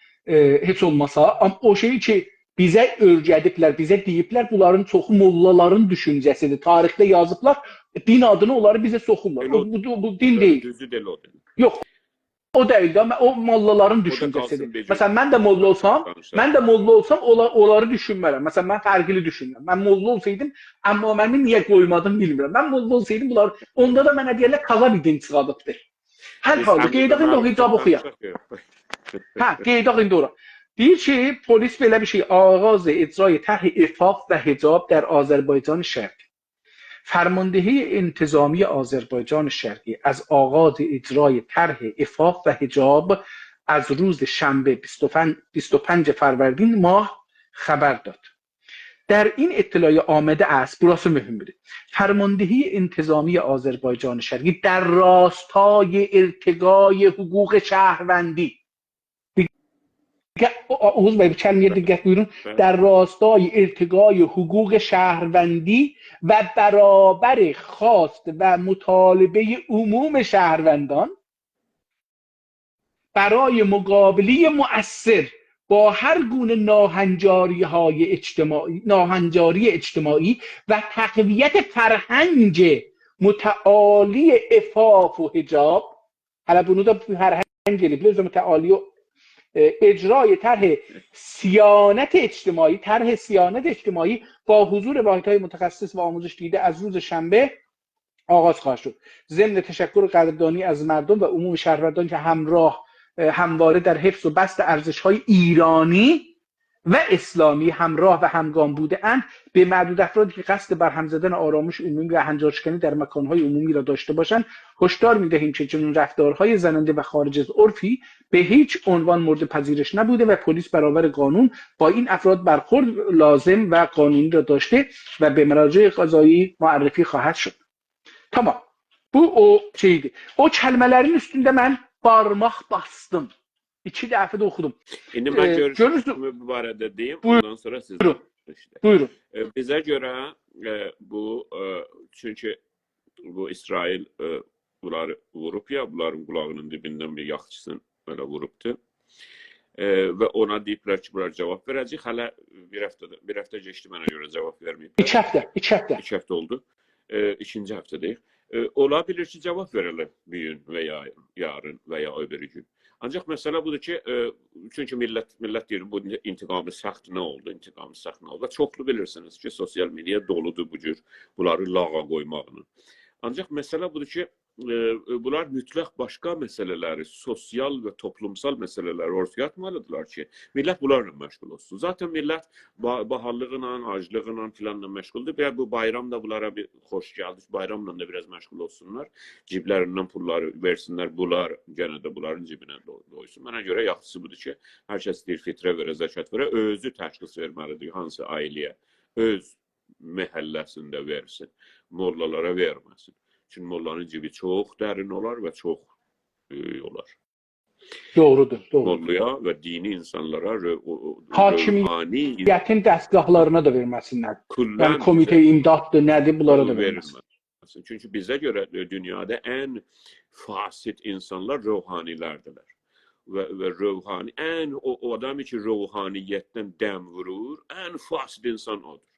[SPEAKER 2] heç olmasa. Amma o şey ki, bizə örgədiblər, bizə deyiblər, bunların çoxu mollaların düşüncəsidir. Tarixdə yazıblar, din adını onları bizə soxurlar. Bu din deyil.
[SPEAKER 1] Düzü deyil o deyil.
[SPEAKER 2] Yox, o deyil də, o mollaların düşüncəsidir. Məsələn, mən də molla olsam, onları düşünmərəm. Məsələn, mən fərqli düşünürəm. Mən molla olsaydım, amma məni niyə qoymadım bilmirəm. Mən molla olsaydım, onda da mənə deyərlər, kaza bir din çıxadıbdır. Hər halda, qeydaq indi o hicab oxuyaq. Qeydaq indi ora. Deyir ki, polis belə bir şey, ağaz icrayı tərh-i ifaf və hicab در آذربایجان شرقی. فرماندهی انتظامی آذربایجان شرقی از آغاز اجرای طرح عفاف و حجاب از روز شنبه 25 فروردین ماه خبر داد. در این اطلاع آمده است، burası mühimdir. فرماندهی انتظامی آذربایجان شرقی در راستای ارتقای حقوق شهروندی. Oğuz Bey, bir kəlməyə diqqət buyurun. در راستای ارتقای حقوق شهروندی و برابر خواست و مطالبه عموم شهروندان برای مقابله مؤثر با هر گونه ناهنجاری اجتماعی و تقویت فرهنگ متعالی عفاف و حجاب. حالا bunu da فرهنگ eliblər, متعالی اجرای طرح صیانت اجتماعی با حضور واحدهای متخصص و آموزش دیده از روز شنبه آغاز خواهد شد. ضمن تشکر قدردانی از مردم و عموم شهروندان که همواره در حفظ و بسط ارزش‌های ایرانی و اسلامی همراه و همگام بوده اند، به معدود افرادی که قصد برهم زدن آرامش عمومی و هنجارشکنی در مکانهای عمومی را داشته باشند هشدار می‌دهیم که چنین رفتارهای زننده و خارج از عرفی به هیچ عنوان مورد پذیرش نبوده و پلیس برابر قانون با این افراد برخورد لازم و قانونی را داشته و به مراجع قضایی معرفی خواهد şud. Tamam. Bu o şeydi. O kəlmələrin üstündə mən barmaq bastım. 2 dəfə də oxudum.
[SPEAKER 1] İndi mən
[SPEAKER 2] Görürsünüz.
[SPEAKER 1] görüşümü bu barədə deyim,
[SPEAKER 2] Buyurun.
[SPEAKER 1] ondan sonra siz
[SPEAKER 2] Buyurun.
[SPEAKER 1] işte.
[SPEAKER 2] Buyurun.
[SPEAKER 1] Bizə görə bu çünki bu İsrail bunları vurub ya, bunların qulağının dibindən bir yaxçısını belə vurubdu. Və ona deyiblər ki, bunlar cavab verəcək. Hələ bir həftə keçdi mənə görə cavab verməyiblər.
[SPEAKER 2] 2 həftə.
[SPEAKER 1] 2 həftə oldu. İkinci həftədəyik. Ola bilir ki, cavab verirlər bir gün və ya yarın və ya öbür gün. Ancaq məsələ budur ki, çünki millət deyir, bu intiqamı səxt nə oldu, intiqamı səxt nə oldu. Və çoxlu bilirsiniz ki, sosial media doludur bu cür bunları lağa qoymaqla. Ancaq məsələ budur ki, bunlar mütləq başqa məsələləri, sosial və toplumsal məsələləri ortaya atmalıdırlar ki, millət bunlarla məşğul olsun. Zaten millət baharlığıyla, aclığıyla filanla məşğuldur. Və bu bayram da bunlara bir xoş gəldi. Bayramla da biraz məşğul olsunlar. Ciblərindən pulları versinlər. Bunlar gənə də bunların cibinə doysun. Mənə görə yaxşısı budur ki, hər kəs deyir fitrə verə, zəkat verə, özü təşxis verməlidir hansı ailəyə, öz məhəlləsində versin. Mollalara verməsin. Çünki mollanın cibi çox dərin olar və çox böyük olar.
[SPEAKER 2] Doğrudur.
[SPEAKER 1] Mollaya və dini insanlara
[SPEAKER 2] hakimiyyətin dəstgahlarına da verməsinlər. Yəni komitə imdaddır, nədir, bunlara da verməsin.
[SPEAKER 1] Çünki bizə görə dünyada ən fasid insanlar ruhanilərdirlər. Və ruhani, o adam ki ruhaniyyətdən dəm vurur, ən fasid insan odur.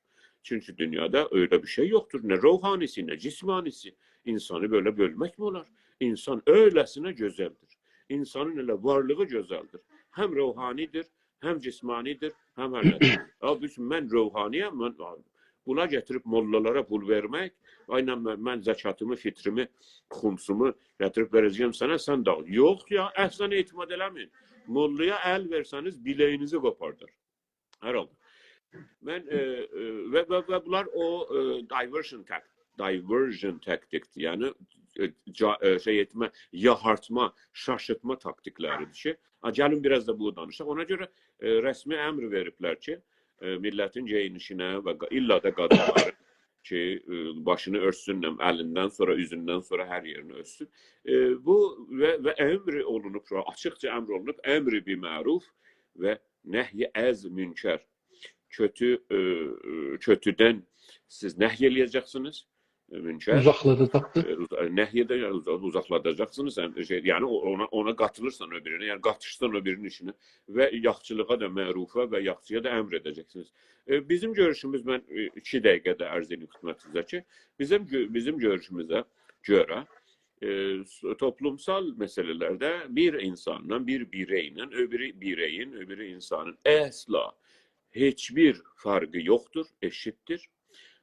[SPEAKER 1] Çünki dünyada öyle bir şey yoktur. Ne ruhanisi ne cismanisi. İnsanı böyle bölmek mi olar? İnsan öylesine güzeldir. İnsanın öyle varlığı güzeldir. Hem ruhanidir, hem cismanidir, hem her nedir. Abi ben ruhaniyim, buna getirip mollalara pul vermek, aynen ben zekatımı, fitrimi, xumsumu getirip vereceğim sana, sen dağıl. Yok ya, əhsən etimat eləmin. Mollaya el verseniz bileğinizi kopardır. Herhalde. Və bunlar o diversion taktikdir. Yəni şey etmə, yahartma, şaşırtma taktikləridir ki, gəlin biraz da bu danışaq. Ona görə rəsmi əmr veriblər ki, millətin geyinişinə və illa da qadınların ki, başını örtsün, əlindən sonra, üzündən sonra hər yerini örtsün. Bu və əmr olunub, açıqca əmr olunub, əmri bi məruf və nəhyi əz münkər. Kötüdən siz nəhy eləyəcəksiniz. Uzaqladacaqsınız. Yəni ona qatılırsan öbürünə, yəni qatışsan öbürünün işinə və yaxçılığa da, mərufa və yaxçıya da əmr edəcəksiniz. Bizim görüşümüz, mən 2 dəqiqədə ərz edeyim xidmətinizə ki, bizim görüşümüzə görə toplumsal məsələlərdə bir insanla, bir bireylə, öbürü insanın əsla heç bir farkı yoktur, eşittir.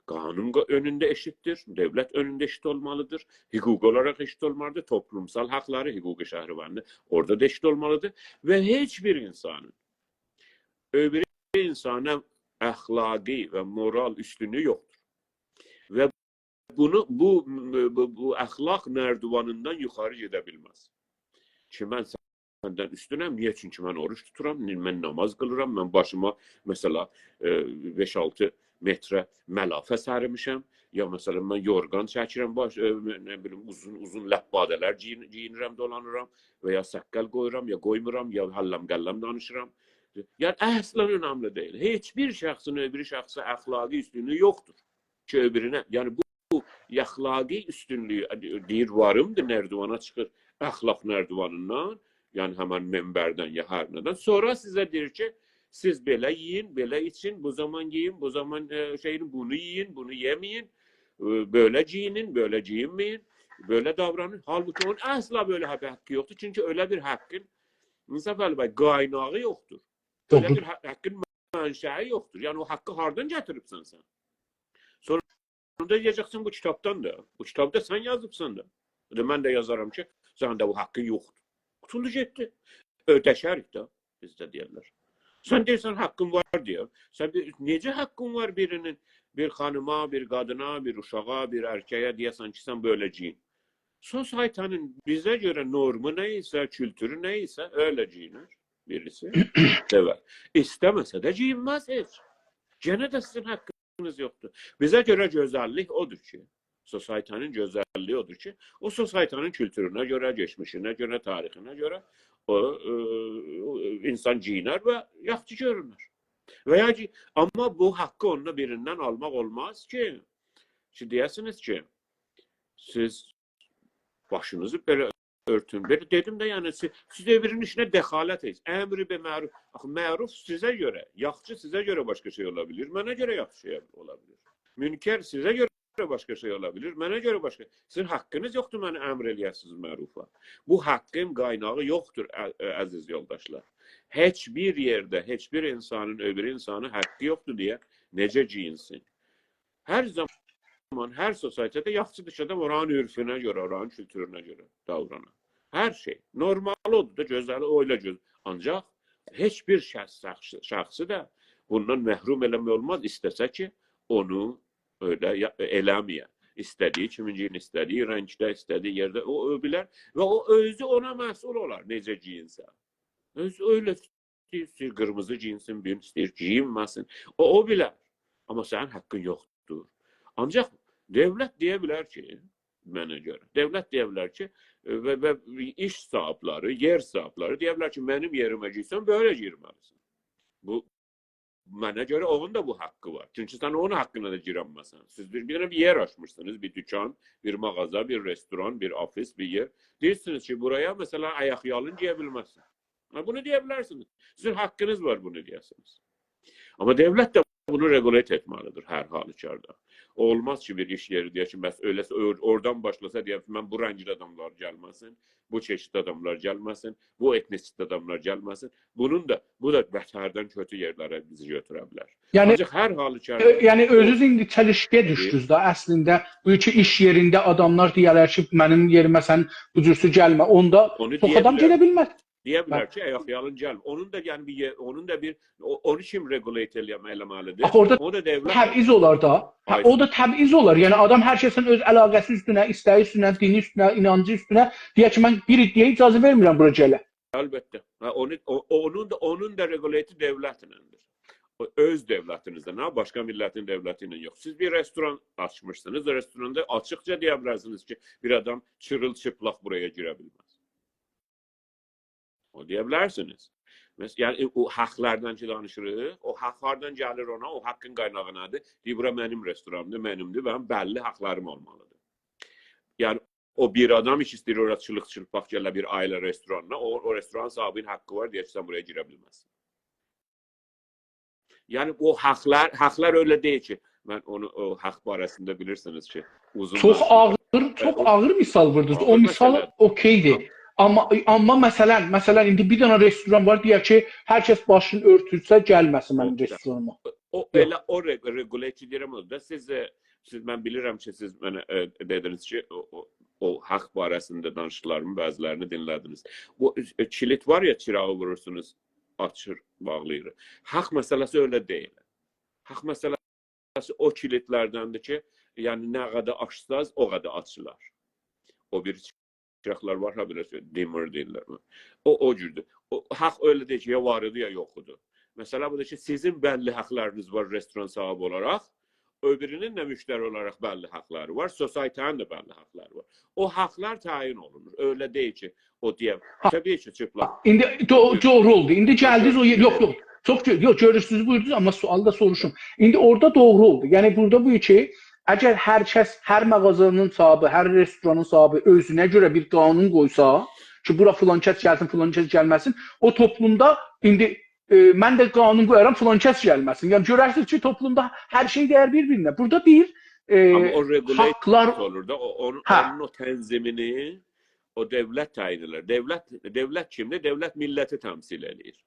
[SPEAKER 1] Kanun önünde eşittir, devlet önünde eşit olmalıdır, hukuk olarak eşit olmalıdır, toplumsal hakları, hukuki şehrivanlı orada da eşit olmalıdır. Ve hiçbir insanın, öbür insana ahlaki ve moral üstünlüğü yoktur. Ve bu ahlak merdivanından yukarı gidebilmez. Ki ben səndən üstünəm. Niyə? Çünki mən oruç tuturam, mən namaz qılıram, mən başıma məsələ 5-6 metrə məlafə sərimişəm. Ya məsələn, mən yorğan çəkirəm, uzun ləbbadələr giyinirəm, dolanıram və ya səqqəl qoyuram, ya qoymuram, ya həllam-qəllam danışıram. Yəni, əslən önəmli deyil. Heç bir şəxsin öbürü şəxsə əxlaqi üstünlüğü yoxdur ki, öbürünə. Yəni, bu əxlaqi üstünlüğü deyir, varımdır, nərdivana çıxır əxlaq nərdivanından. Yəni həmən mənbərdən ya hər nədən. Sonra sizə deyir ki, siz belə yiyin, belə için, bu zaman yiyin, bu zaman bunu yiyin, bunu yemeyin, böyle giyinin, böyle giyinmeyin, böyle davranın. Halbuki onun asla böyle hakkı yoktur. Çünkü öyle bir hakkın İnsaf Əli bəy, qaynağı yoxdur. Öyle
[SPEAKER 2] Doğru.
[SPEAKER 1] bir hakkın mənşəyi yoxdur. Yəni o haqqı hardan gətiribsən sən? Sonra diyeceksin bu kitaptan da. Bu kitapta sen yazıbsan da. Ben de yazarım ki sen de bu hakkın yoktur. Kutuldu gitti. Ödeşerik de bizde diyorlar. Sen dersen hakkın var diyor. Sen nece hakkın var birinin? Bir hanıma, bir kadına, bir uşağa, bir erkeğe diyesen ki sen böyleciyin. Sosyetenin bize göre normu neyse, kültürü neyse öyle giyinir birisi. Evet. İstemese de giyinmez hiç. Gene de sizin hakkınız yoktur. Bize göre güzellik odur ki, sosyetenin güzelliği odur ki, o sosyetenin kültürüne göre, geçmişine göre, tarihine göre o insan giyiner ve yaxşı görünür. Veya ki, ama bu hakkı onun birinden almak olmaz ki. Şimdi diyesiniz ki, siz başınızı böyle örtün. Ben dedim de yani siz öbürünün işine dəxalət edin. Əmri be məruf. Məruf sizə görə, yaxşı sizə görə başqa şey olabilir. Mənə görə yaxşı şey olabilir. Münker sizə görə başqa şey olabilir. Mənə görə başqa. Sizin haqqınız yoxdur mənə əmr eləyəsiniz mərufa. Bu haqqın qaynağı yoxdur əziz yoldaşlar. Heç bir yerdə, heç bir insanın öbür insanı haqqı yoxdur deyə necə giyinsin? Hər zaman her sosyetede yaxşıdır adam oranın ürfüne göre, oranın kültürüne göre davranan. Her şey. Normal oldu da gözəli öyle göz. Ancak hiçbir şahsı da bundan məhrum eləmək olmaz. İstəsə ki, onu öyle eləməyə. İstədiyi kiminciyin istədiyi renkdə, istədiyi yerdə o bilər və o özü ona məsul olar necə giyinsə. Özü öyle istəyir, qırmızı giyinsin, bir istəyir giyinməsin. O bilər. Ama sənin haqqın yoxdur. Ancaq devlet diyebilir ki, mənə görə, devlet diyebilir ki, ve iş sahipleri, yer sahipleri diyebilir ki, benim yerime giysen böyle girmelisin. Bu, mənə görə onun da bu hakkı var. Çünkü sen onun hakkına da giremezsin. Siz bir yer açmışsınız, bir dükkan, bir mağaza, bir restoran, bir ofis, bir yer. Deyirsiniz ki, buraya mesela ayakyalın giyebilmezsin. Bunu diyebilirsiniz. Sizin hakkınız var bunu diyesiniz. Ama devlet de bunu regulate etmelidir her halükarda. Olmaz ki bir iş yeri diye ki, öylese oradan başlasa diye ben bu rencil adamlar gelmesin, bu çeşit adamlar gelmesin, bu etnisist adamlar gelmesin. Bu da beterden kötü yerlere bizi götürebilir.
[SPEAKER 2] Yani,
[SPEAKER 1] ancak her halükarda...
[SPEAKER 2] Yani özünüz indi çelişkiyə düşdünüz da əslində. Bu iki iş yerində adamlar deyərlər ki, mənim yerimə sən bu cürsü gəlmə. Onda çox adam gələ bilməz.
[SPEAKER 1] Diyebilirler ki ayakyalın gelme. Onun da yani onu kim regulate eləməlidir?
[SPEAKER 2] Orada
[SPEAKER 1] o da devlet
[SPEAKER 2] təbiiz olar da. O da təbiiz olar. Yəni adam hər kəsin öz əlaqəsi üstünə, istəyi üstünə, dini üstünə, inancı üstünə deyək ki, mən bir iddiaya icazə vermirəm bura gələ.
[SPEAKER 1] Elbette. Onun da regulatı devletinendir. Öz devletinizde, başka milletin devletiyle yok. Siz bir restoran açmışsınız. O restoranda açıkça diyebilirsiniz ki bir adam çırılçıplak buraya girebilmez. O diyebilirsiniz. Yani o haklardan ki danışırıq, o haklardan gəlir ona, o haqqın qaynağı nədir? Deyir, bura mənim restoranımdır, mənimdir, mənim bəlli haqlarım olmalıdır. Yani o bir adam hiç istəyir orada çılıq-çılpaq gələ bir ailə restoranına, o restoran sahibinin haqqı var deyə ki, sən buraya girə bilməzsin. Yani o haklar öyle değil ki, ben o hak barəsində bilirsiniz ki, uzun...
[SPEAKER 2] Çox ağır misal vurdunuz. O misal okeydir. Amma məsələn indi bir dənə restoran var deyək ki, hər kəs başını örtülsə gəlməsin mənim restoranıma.
[SPEAKER 1] O regulate edirəm da siz mən bilirəm ki, siz mənə dediniz ki, o haqq barəsində danışıqlarımın bəzilərini dinlədiniz. Bu kilit var ya, çırağı vurursunuz, açır, bağlayır. Haqq məsələsi öyle deyil. Haqq məsələsi o kilitlərdəndir ki, yəni nə qədər açsaz, o qədər açılar. O bir çıraklar var ha biraz dimmer deyirlər. O cürdür. O haqq öyle deyil ki, ya var idi ya yox idi. Mesela bu da ki, sizin bəlli haqlarınız var restoran sahibi olaraq, öbürünün də müşteri olaraq bəlli haqları var, sosyetenin də bəlli haqları var. O haqlar təyin olunur. Öyle deyil ki, o deyəm. Təbii ki, çıplaq.
[SPEAKER 2] İndi doğru oldu. İndi gəldiniz o yox. Çox görürsünüz buyurdunuz amma sualı da soruşum. İndi orada doğru oldu. Yəni burada bu ki, əgər hər kəs, hər mağazanın sahibi, hər restoranın sahibi özünə görə bir qanun qoysa ki, bura filan kəs gəlsin, filan kəs gəlməsin, o toplumda indi mən də qanun qoyaram, filan kəs gəlməsin. Yəni görərsiniz ki, toplumda hər şey dəyər bir-birinə. Burada bir
[SPEAKER 1] Amma o regulate
[SPEAKER 2] haqlar
[SPEAKER 1] olur da, onun o tənzimini, o dövlət təyin edir. Dövlət kimdir? Dövlət milləti təmsil edir.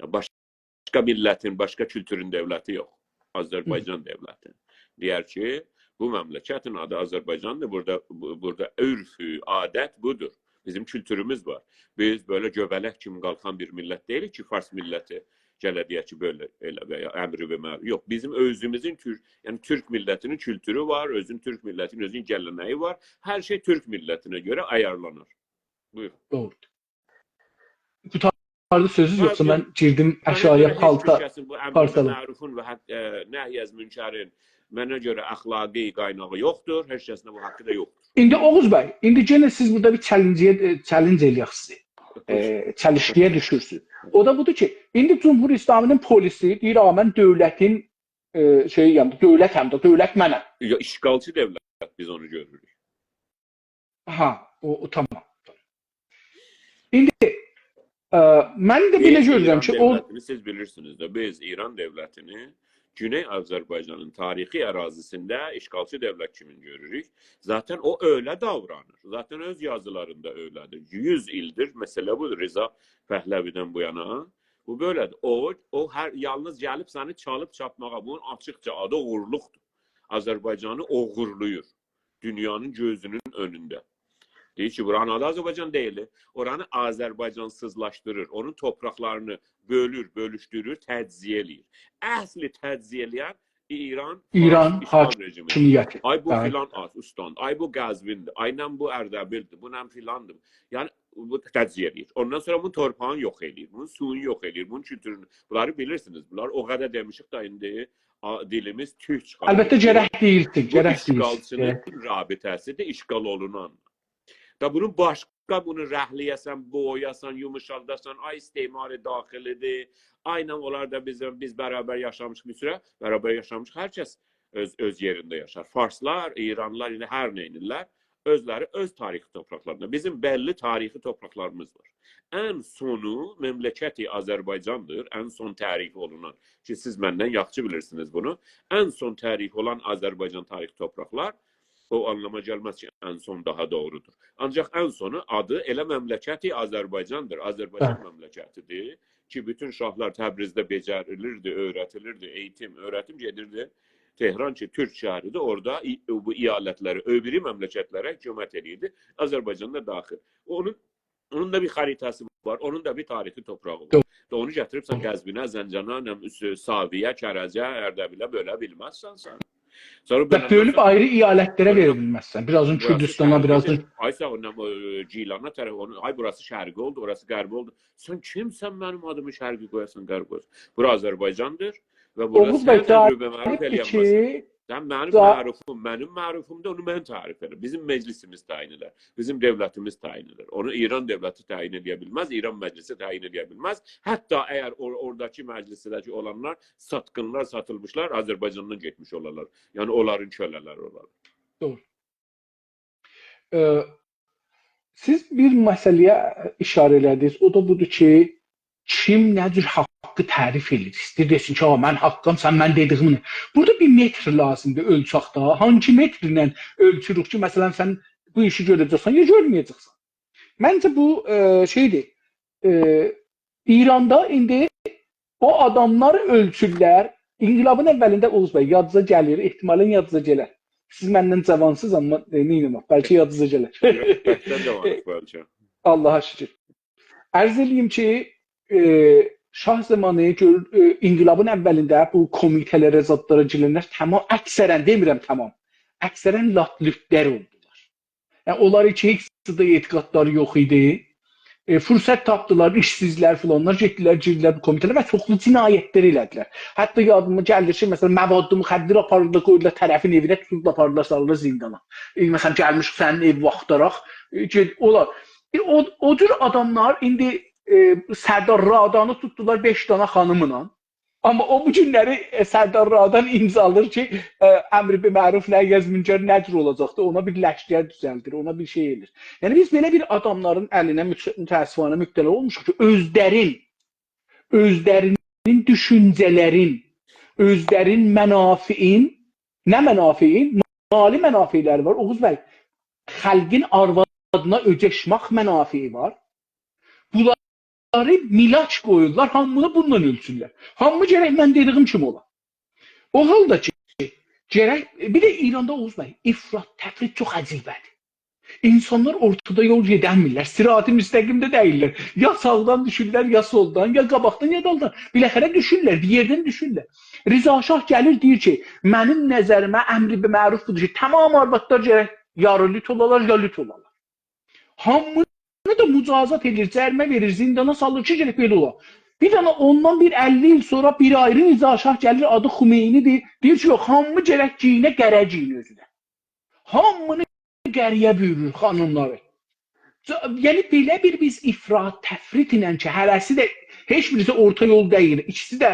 [SPEAKER 1] Başqa millətin, başqa kültürün dövləti yox. Azərbaycan dövləti. Deyər ki, bu məmləkətin adı Azərbaycandır. Burada örfü, adət budur. Bizim kültürümüz var. Biz böyle göbələk kimi qalxan bir millət deyilik ki, Fars milləti gələ deyək ki, böyle elə və ya əmri və məruf. Yox, bizim özümüzün, yəni Türk millətinin kültürü var, özün Türk millətinin özünün gələneği var. Hər şey Türk millətinə görə ayarlanır. Buyur.
[SPEAKER 2] Doğrudur. Bu tarzda sözünüz yoxsa mən girdim əşyaya
[SPEAKER 1] Bu əmri və mərufun və nəhyəz münkərin mənə görə əxlaqi qaynağı yoxdur. Heç kəsin bu haqqı da yoxdur.
[SPEAKER 2] İndi Oğuz bəy, indi yenə siz burada bir challenge eləyək sizi. Çəlişkiyə düşürsünüz. O da budur ki, indi Cumhur İslamının polisi deyir, mən dövlətin dövlət həm də dövlət mənəm.
[SPEAKER 1] Ya işğalçı dövlət biz onu görürük.
[SPEAKER 2] Ha, o tamam. İndi mən də belə görürəm ki,
[SPEAKER 1] siz bilirsiniz də biz İran dövlətini Güney Azərbaycanın tarixi ərazisində işğalçı dövlət kimi görürük. Zaten o öyle davranır. Zaten öz yazılarında öylədir. 100 ildir məsələ budur. Rıza Pəhləvidən bu yana. Bu böylədir. O yalnız gəlib səni çalıb çapmağa. Bunun açıqca adı oğurluqdur. Azərbaycanı oğurluyur. Dünyanın gözünün önündə. Deyir ki, buranın adı Azərbaycan deyil. Oranı Azərbaycansızlaşdırır. Onun topraklarını bölür, bölüşdürür, təciz eləyir. Əsli təciz eləyən İran
[SPEAKER 2] hakimiyyəti.
[SPEAKER 1] Ay bu filan Ustan, ay bu Qəzvindir, aynen bu Ərdəbildir, bu nəm filandır. Yəni bu təciz eləyir. Ondan sonra bunun torpağını yox eləyir, bunun suyunu yox eləyir, bunun kültürünü. Bunları bilirsiniz. Bunlar o qədər demişik da indi dilimiz tüh çıxar.
[SPEAKER 2] Əlbəttə gərək deyilsin,
[SPEAKER 1] gərək deyilsin. Bu işğalçının rabitəsidir, işğal olunan. Da bunun başqa bunu rəhliyəsən, boyasan, yumuşaldasan, ay istimari daxilidir. Aynen onlar da biz beraber yaşamışıq bir süre. Beraber yaşamışıq. Hər kəs öz yerində yaşar. Farslar, İranlılar, yine hər neynirlər. Özləri öz tarixi topraklarında. Bizim belli tarixi topraklarımız var. En sonu memləkəti Azərbaycandır. En son tərif olunan. Ki siz məndən yaxşı bilirsiniz bunu. En son tərif olan Azərbaycan tarixi topraklar o anlama gəlməz ki, en son daha doğrudur. Ancaq en sonu adı elə məmləkəti Azərbaycandır. Azərbaycan məmləkətidir ki, bütün şahlar Təbrizdə becərilirdi, öyrətilirdi, eğitim, öğretim gedirdi. Tehran ki, Türk şəhəridir, orada bu iyalətləri, öbürü məmləkətlərə hökumət edirdi. Azərbaycan'da daxil. Onun da bir xəritəsi var, onun da bir tarixi toprağı var. Onu gətirib sən Qəzvinə, Zəncana, Saviyə, Kərəcə, Ərdəbilə bölə bilməzsən sən.
[SPEAKER 2] Bölüb ayrı iyalətlərə verilməzsən. Birazın Kürdistana, birazın...
[SPEAKER 1] Ay sağ ondan Cilana tərəf, ay burası şərqi oldu, orası qərbi oldu. Sən kimsən mənim adımı şərqi qoyasan, qərbi qoyasan? Bura Azərbaycandır və burası sən əmri və məruf eləyənməsin. Sən mənim mərufumda onu mən tarif edirəm. Bizim meclisimiz təyin edər, bizim devlətimiz təyin edər. Onu İran devləti təyin edə bilməz, İran məclisi təyin edə bilməz. Hətta əgər oradakı məclisdəki olanlar satqınlar, satılmışlar, Azərbaycandan getmiş olarlar. Yəni onların kölələri olarlar.
[SPEAKER 2] Doğru. Siz bir məsələyə işarə elədiniz. O da budur ki, kim nə cür haqqı tərif edir? İstəyir desin ki, mən haqqam, sən mən dediğimi. Burada bir metr lazımdır ölçaqda. Hangi metrlə ölçürük ki, məsələn, sən bu işi görəcəksən ya görməyəcəksən? Məncə bu şeydir. İranda indi o adamlar ölçürlər. İnqilabın əvvəlində Oğuz bəy yadınıza gəlir, ehtimalən yadınıza gələr. Siz məndən cavansız, amma neynəmək, bəlkə yadınıza gələr.
[SPEAKER 1] Bəlkə cavanıq bəlkə.
[SPEAKER 2] Allaha şükür. Ərz edeyim ki, şah zamanı inqilabın əvvəlində bu komitələrə, zadlara girənlər tamam, əksərən demirəm tamam, əksərən latlüftlər oldular. Yəni, onları ki, heç də etiqadları yox idi. Fürsət tapdılar, işsizlər filanlar, getdilər, girdilər bu komitələr və çoxlu cinayətlər elədilər. Hətta yadıma gəlir ki, məsələn, məvadlı müxəddir aparırlar, qoyurlar tərəfin evinə, tutulurlar, aparırlar, salırlar zindana. Məsələn, gəlmiş sənin evi vaxtaraq, onlar. O cür adamlar indi Sərdar Radanı tutdular 5 dana xanımla. Amma o bu günləri Sərdar Radan imzalır ki, əmri bi məruf nəhyəz münkər nəcr olacaqdır, ona bir ləşkər düzəldir, ona bir şey edir. Yəni biz belə bir adamların əlinə mütəəssifانə mübtəla olmuşuq ki, özlərinin düşüncələrin, özlərin mənafiin, nə mənafiin? Mali mənafiləri var. Oğuz bəy, xalqin arvadı adına ödeşmək mənafiyi var. Bunları milaç qoyurlar, hamını bundan ölçürlər. Hamı gərək mən dediyim kimi ola. O halda ki, gərək, bir də İranda Oğuz bəy, ifrat, təfrit çox əcibədir. İnsanlar ortada yol gedəmirlər, sirati müstəqimdə deyirlər. Ya sağdan düşürlər, ya soldan, ya qabaqdan, ya daldan. Biləxərə düşürlər, bir yerdən düşürlər. Rıza Şah gəlir, deyir ki, mənim nəzərimə əmri bi məruf budur ki, tamam arvadlar gərək yarı lüt olalar, ya lüt olalar. Hamını da mücazat edir, cərimə verir, zindana salır ki, gərək belə olar. Bir dana ondan bir 50 il sonra bir ayrı Rıza Şah gəlir, adı Xümeynidir. Deyir ki, yox, hamı gərək giyinə, qərə giyin özünə. Hamını qəriyə buyurur xanımları. Yəni belə bir biz ifrat, təfrit ilə ki, hərəsi də heç birisi orta yol deyil, ikisi də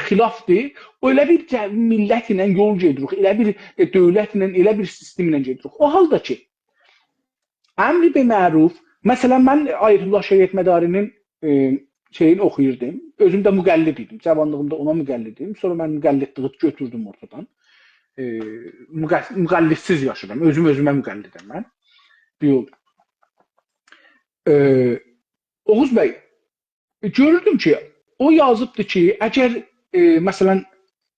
[SPEAKER 2] xilafdır. Elə bir millət ilə yol gedirik, elə bir dövlət ilə, elə bir sistem ilə gedirik. O halda ki, əmri bi məruf, məsələn, mən Ayətullah Şəriət Mədarinin şeyini oxuyurdum. Özüm də müqəllid idim. Cavanlığımda ona müqəllid idim. Sonra mən müqəllidliyi götürdüm ortadan. Müqəllidsiz yaşıram. Özümə müqəllidəm mən. Bir yol. Oğuz bəy, görürdüm ki, o yazıbdır ki, əgər məsələn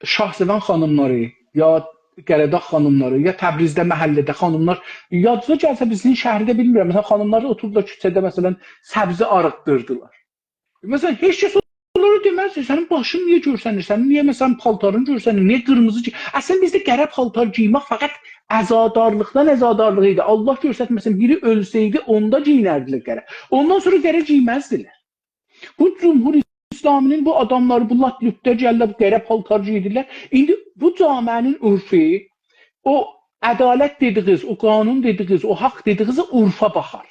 [SPEAKER 2] Şahsevən xanımları, ya Qərədağ xanımları, ya Təbrizdə məhəllədə xanımlar, yadınıza gəlsə bizim şəhərdə bilmirəm, məsələn xanımlar oturdular küçədə məsələn səbzi arıqdırdılar. Məsələn heç kəs onlara deməz ki, sənin başın niyə görsənir, sənin niyə məsələn paltarın görsənir, niyə qırmızı ki? Əslində bizdə qərə paltar giymək fəqət əzadarlıqdan əzadarlığı idi. Allah göstərməsin, biri ölsəydi onda giyinərdilər qərə. Ondan sonra qərə giyməzdilər. Bu Cumhur İslaminin bu adamları, bu latlütdə gəllər, qərə paltar giydirlər. İndi bu camiənin urfi, o ədalət dediniz, o qanun dediniz, o haqq dediniz urfa baxar.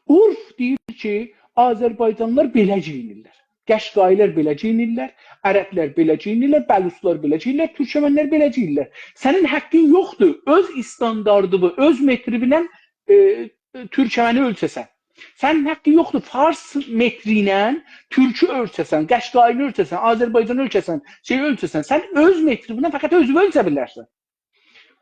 [SPEAKER 2] Urf deyir ki, Azərbaycanlılar belə giyinirlər. Qəşqailər belə giyinirlər, ərəblər belə giyinirlər, bəluslar belə giyinirlər, türkmənlər belə giyinirlər. Sənin haqqın yoxdur, öz standardını, öz metribinə türkməni ölçəsən. Sənin haqqın yoxdur, fars metri ilə türkü ölçəsən, qəşqaini ölçəsən, Azərbaycanı ölçəsən, ölçəsən. Sən öz metribinə fəqət özünü ölçə bilərsən.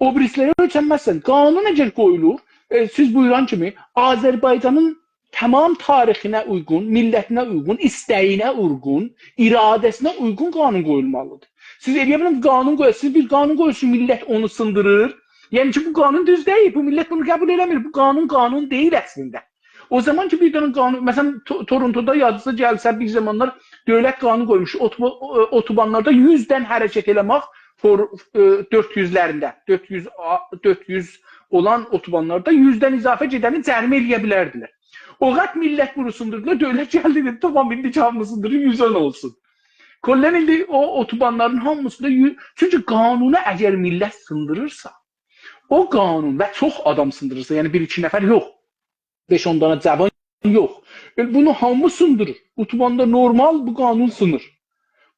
[SPEAKER 2] O birisləri ölçənməzsən. Qanun əgər qoyulur, siz buyuran kimi, Azərbaycanın tamam tarixinə uyğun, millətinə uyğun, istəyinə uyğun, iradəsinə uyğun qanun qoyulmalıdır. Siz eləyə bilin qanun qoyuyorsunuz, siz bir qanun qoyuyorsunuz, millət onu sındırır. Yəni ki, bu qanun düz deyil, bu millət bunu qəbul eləmir, bu qanun deyil əslində. O zaman ki, bir dənə qanun, məsələn, Torontoda yazısı gəlsə, bir zamanlar dövlət qanun qoymuş, otobanlarda 100-dən hərəkət eləmək 400-lərində, 400 olan otobanlarda 100-dən izafə gedəni cərimə eləyə bilərdilər. O qat millət bunu sındırdılar, dövlət gəldi dedi, tamam indi hamı sındırır, 110 olsun. Kollen indi o otobanların hamısında, çünki qanunu əgər millət sındırırsa, o qanun və çox adam sındırırsa, yəni 1-2 nəfər yox, 5-10 dana cavan yox, bunu hamı sındırır. Otobanda normal bu qanun sınır.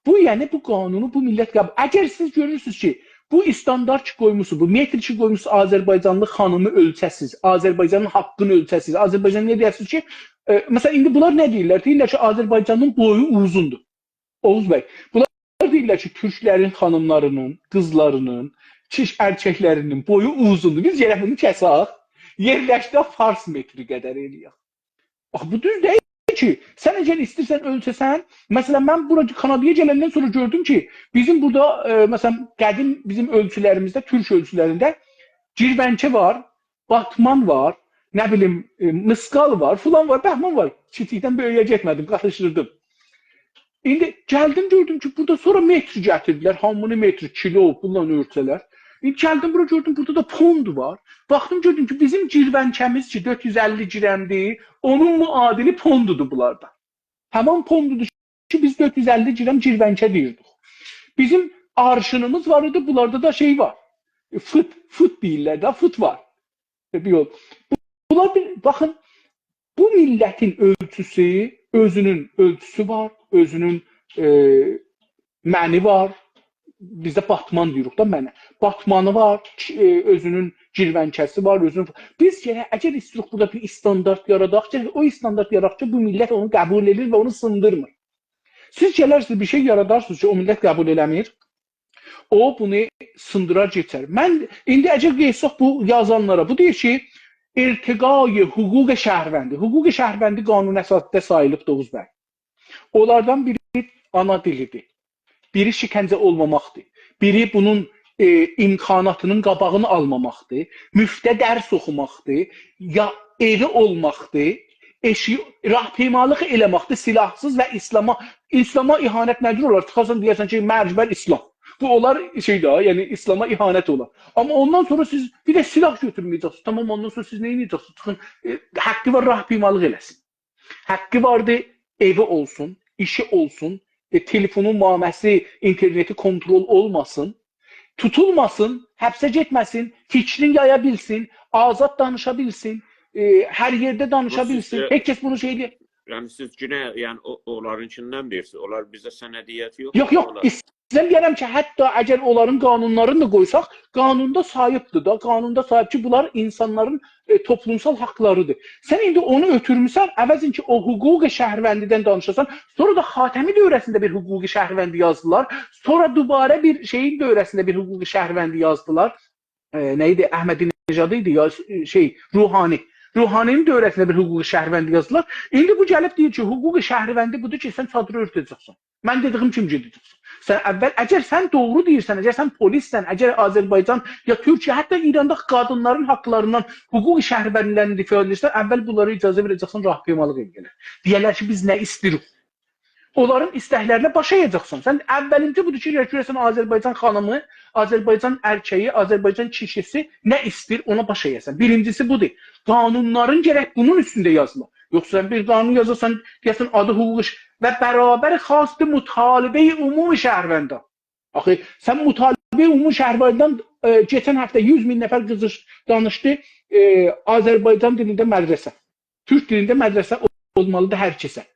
[SPEAKER 2] Bu yəni bu qanunu bu millət qəbul. Əgər siz görürsünüz ki, bu standart ki qoymusunuz, bu metr ki qoymusunuz, Azərbaycanlı xanımı ölçəsiz, Azərbaycanın haqqını ölçəsiz, Azərbaycan nə deyərsiniz ki, məsələn, indi bunlar nə deyirlər? Deyirlər ki, Azərbaycanın boyu uzundur. Oğuz bəy, bunlar deyirlər ki, türklərin xanımlarının, qızlarının, erkəklərinin boyu uzundur. Biz gələk bunu kəsək, yerləşdə fars metri qədər eləyək. Bax, bu düz deyil ki, sən əgər istəyirsən ölçəsən, məsələn, mən burada Kanadaya gələndən sonra gördüm ki, bizim burada, məsələn, qədim bizim ölçülərimizdə, türk ölçülərində Girvənkə var, Batman var, nə bilim, Mısqal var, filan var, Bəhman var. Kiçikdən böyüyə getmədim, qatışdırdım. İndi gəldim, gördüm ki, burada sonra metr gətirdilər, hamını metr, kilo, bundan ölçələr. İndi gəldim, bura gördüm, burada da pond var. Baxdım, gördüm ki, bizim Girvənkəmiz ki, 450 girəmdir, onun muadili pondudur bunlarda. Həman pondudur ki, biz 450 girəm Girvənkə deyirdik. Bizim arşınımız var idi, bunlarda da şey var. Fıt deyirlər də, fıt var. Baxın, bu millətin ölçüsü, özünün ölçüsü var, özünün məni var. Bizdə Batman deyirik da mənə. Batmanı var, özünün Girvənkəsi var, özünün... Biz əgər istirik burada bir standart yaradaq, o standart yaradaq ki, bu millət onu qəbul edir və onu sındırmır. Siz gələrsiniz, bir şey yaradarsınız ki, o millət qəbul eləmir, o bunu sındırar, geçər. Mən indi əgər qeysaq bu yazanlara, bu deyir ki, irtiqai hüquq şəhərvəndi. Hüquq şəhərvəndi qanun əsasında sayılıb Oğuz bəy. Onlardan biri ana dilidir. Biri şikəncə olmamaqdır. Biri bunun imkanatının qabağını almamaqdır. Müftə dərs oxumaqdır. Ya evi olmaqdır. Rahpimalıq eləməkdir. Silahsız və İslama ihanət nədir olar? Çıxasan deyərsən ki, mərcbər İslam. Bu olar şeydə, yəni İslama ihanət olar. Amma ondan sonra siz bir də silah götürməyəcəksiniz. Tamam, ondan sonra siz nə edəcəksiniz? Çıxın, haqqı var rahpimalıq eləsin. Haqqı vardı, evi olsun, işi olsun, telefonun müaməsi, interneti kontrol olmasın, tutulmasın, həbsə getməsin, fikrini yaya bilsin, azad danışa bilsin, hər yerdə danışa bilsin. Heç kəs bunu şey deyir.
[SPEAKER 1] Yəni siz günə, yəni onların içindən deyirsiniz, onlar bizə sənədiyyət yox.
[SPEAKER 2] Yox, istəyirəm deyirəm ki, hətta əgər onların qanunlarını da qoysaq, qanunda sahibdir da, qanunda sahib ki, bunlar insanların toplumsal haqlarıdır. Sən indi onu ötürmüsən, əvəzin ki, o hüquq şəhərvəndidən danışasan, sonra da Xatəmi dövrəsində bir hüquq şəhərvəndi yazdılar, sonra dubarə bir şeyin dövrəsində bir hüquq şəhərvəndi yazdılar. Nə idi? Əhmədinəcad idi ya Ruhani. Ruhaninin dövrəsində bir hüquq şəhərvəndi yazdılar. İndi bu gəlib deyir ki, hüquq şəhərvəndi budur ki, sən çadırı örtəcəksən. Mən dediyim kimi gedəcəksən. Sən əvvəl, əgər sən doğru deyirsən, əgər sən polissən, əgər Azərbaycan ya Türkiyə, hətta İranda qadınların haqlarından hüquq şəhərvəndilərini difa edirsən, əvvəl bunlara icazə verəcəksən, rahpimalıq edələr. Deyərlər ki, biz nə istəyirik? Onların istəklərinə baş əyəcəksən. Sən əvvəlinci budur ki, görəsən Azərbaycan xanımı, Azərbaycan erkəyi, Azərbaycan kişisi nə istəyir, ona baş əyəsən. Birincisi budur. Qanunların gərək bunun üstündə yazılır. Yoxsa sən bir qanun yazırsan, deyəsən adı hüquq və bərabər xastı mütalibə-i ümumi şəhərvəndə. Axı, sən mütalibə-i ümumi şəhərvəndən keçən həftə 100.000 nəfər qızış danışdı Azərbaycan dilində mədrəsə. Türk dilində mədrəsə olmalıdır hər kəsə.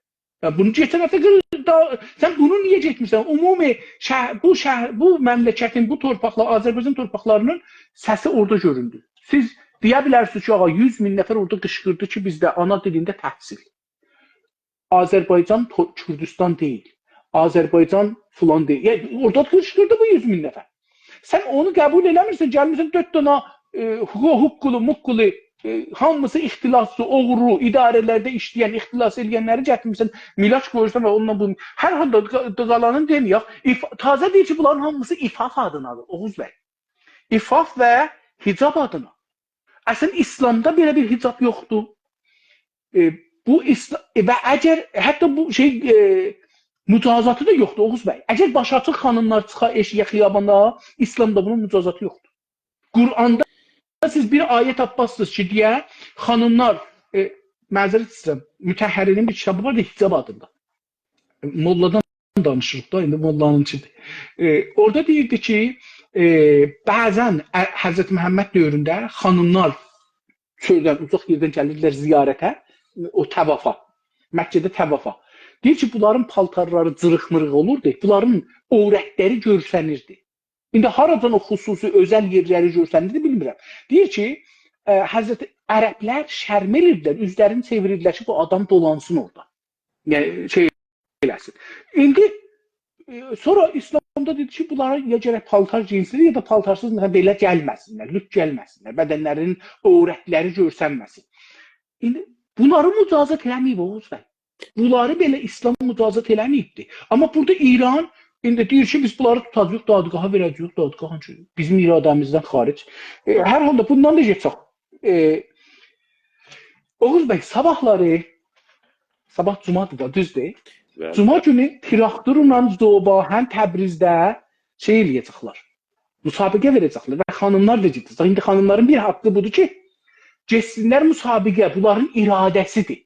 [SPEAKER 2] Bunu geçən həftə sən bunu niyə getmirsən? Ümumi bu məmləkətin, bu torpaqlar, Azərbaycan torpaqlarının səsi orada göründü. Siz deyə bilərsiniz ki, 100.000 nəfər orada qışqırdı ki, bizdə ana dilində təhsil. Azərbaycan Kürdistan deyil. Azərbaycan filan deyil. Yəni, orada qışqırdı bu 100.000 nəfər. Sən onu qəbul eləmirsən, gəlmirsən 4 dana hukkulu, mukkulu, hamısı ixtilasçı, oğru, idarələrdə işləyən, ixtilas edənləri gətirmirsən, milaç qoyursan və onunla bunu... Hər halda qalanın deməyək, tazə deyir ki, bunların hamısı ifaf adınadır, Oğuz bəy. İfaf və hicab adına. Əslən, İslamda belə bir hicab yoxdur. Və əgər, hətta bu mücazatı da yoxdur, Oğuz bəy. Əgər başaçıq xanımlar çıxa eşiyə xiyabanda, İslamda bunun mücazatı yoxdur. Qur'anda siz bir ayə tapmazsınız ki, deyə xanımlar, məzərət istəyirəm, Mütəhhərinin bir kitabı var da, hicab adında. Molladan danışırıq da, indi mollanın içidir. Orada deyirdi ki, bəzən Həzrət Məhəmməd dövründə xanımlar çöldən, uzaq yerdən gəlirlər ziyarətə, o təvafa, Məkkədə təvafa. Deyir ki, bunların paltarları cırıq-mırıq olurdu, bunların övrətləri görsənirdi. İndi haradan o xüsusi özəl yerləri görsənirdi, bilmirəm. Deyir ki, Həzrət Ərəblər şərm edirdilər, üzlərini çevirirlər ki, bu adam dolansın orada. Yəni, şey eləsin. İndi, sonra İslamda dedi ki, bunlara ya gərək paltar giyinsinlər, ya da paltarsız belə gəlməsinlər, lüt gəlməsinlər, bədənlərinin övrətləri görsənməsin. İndi, bunları mücazat eləməyib Oğuz bəy. Bunları belə İslam mücazat eləməyibdir. Amma burada İran İndi deyir ki, biz bunları tutacaq, dadqaha verəcəyik, dadqaha bizim iradəmizdən xaric. Hər halda bundan da geçək. Oğuz bəy, sabahları, sabah cumadır da, düzdür. Cuma günü traktorla Zobahən Təbrizdə şey eləyəcəklər. Müsabiqə verəcəklər və xanımlar da gedəcək. İndi xanımların bir haqqı budur ki, getsinlər müsabiqə, bunların iradəsidir.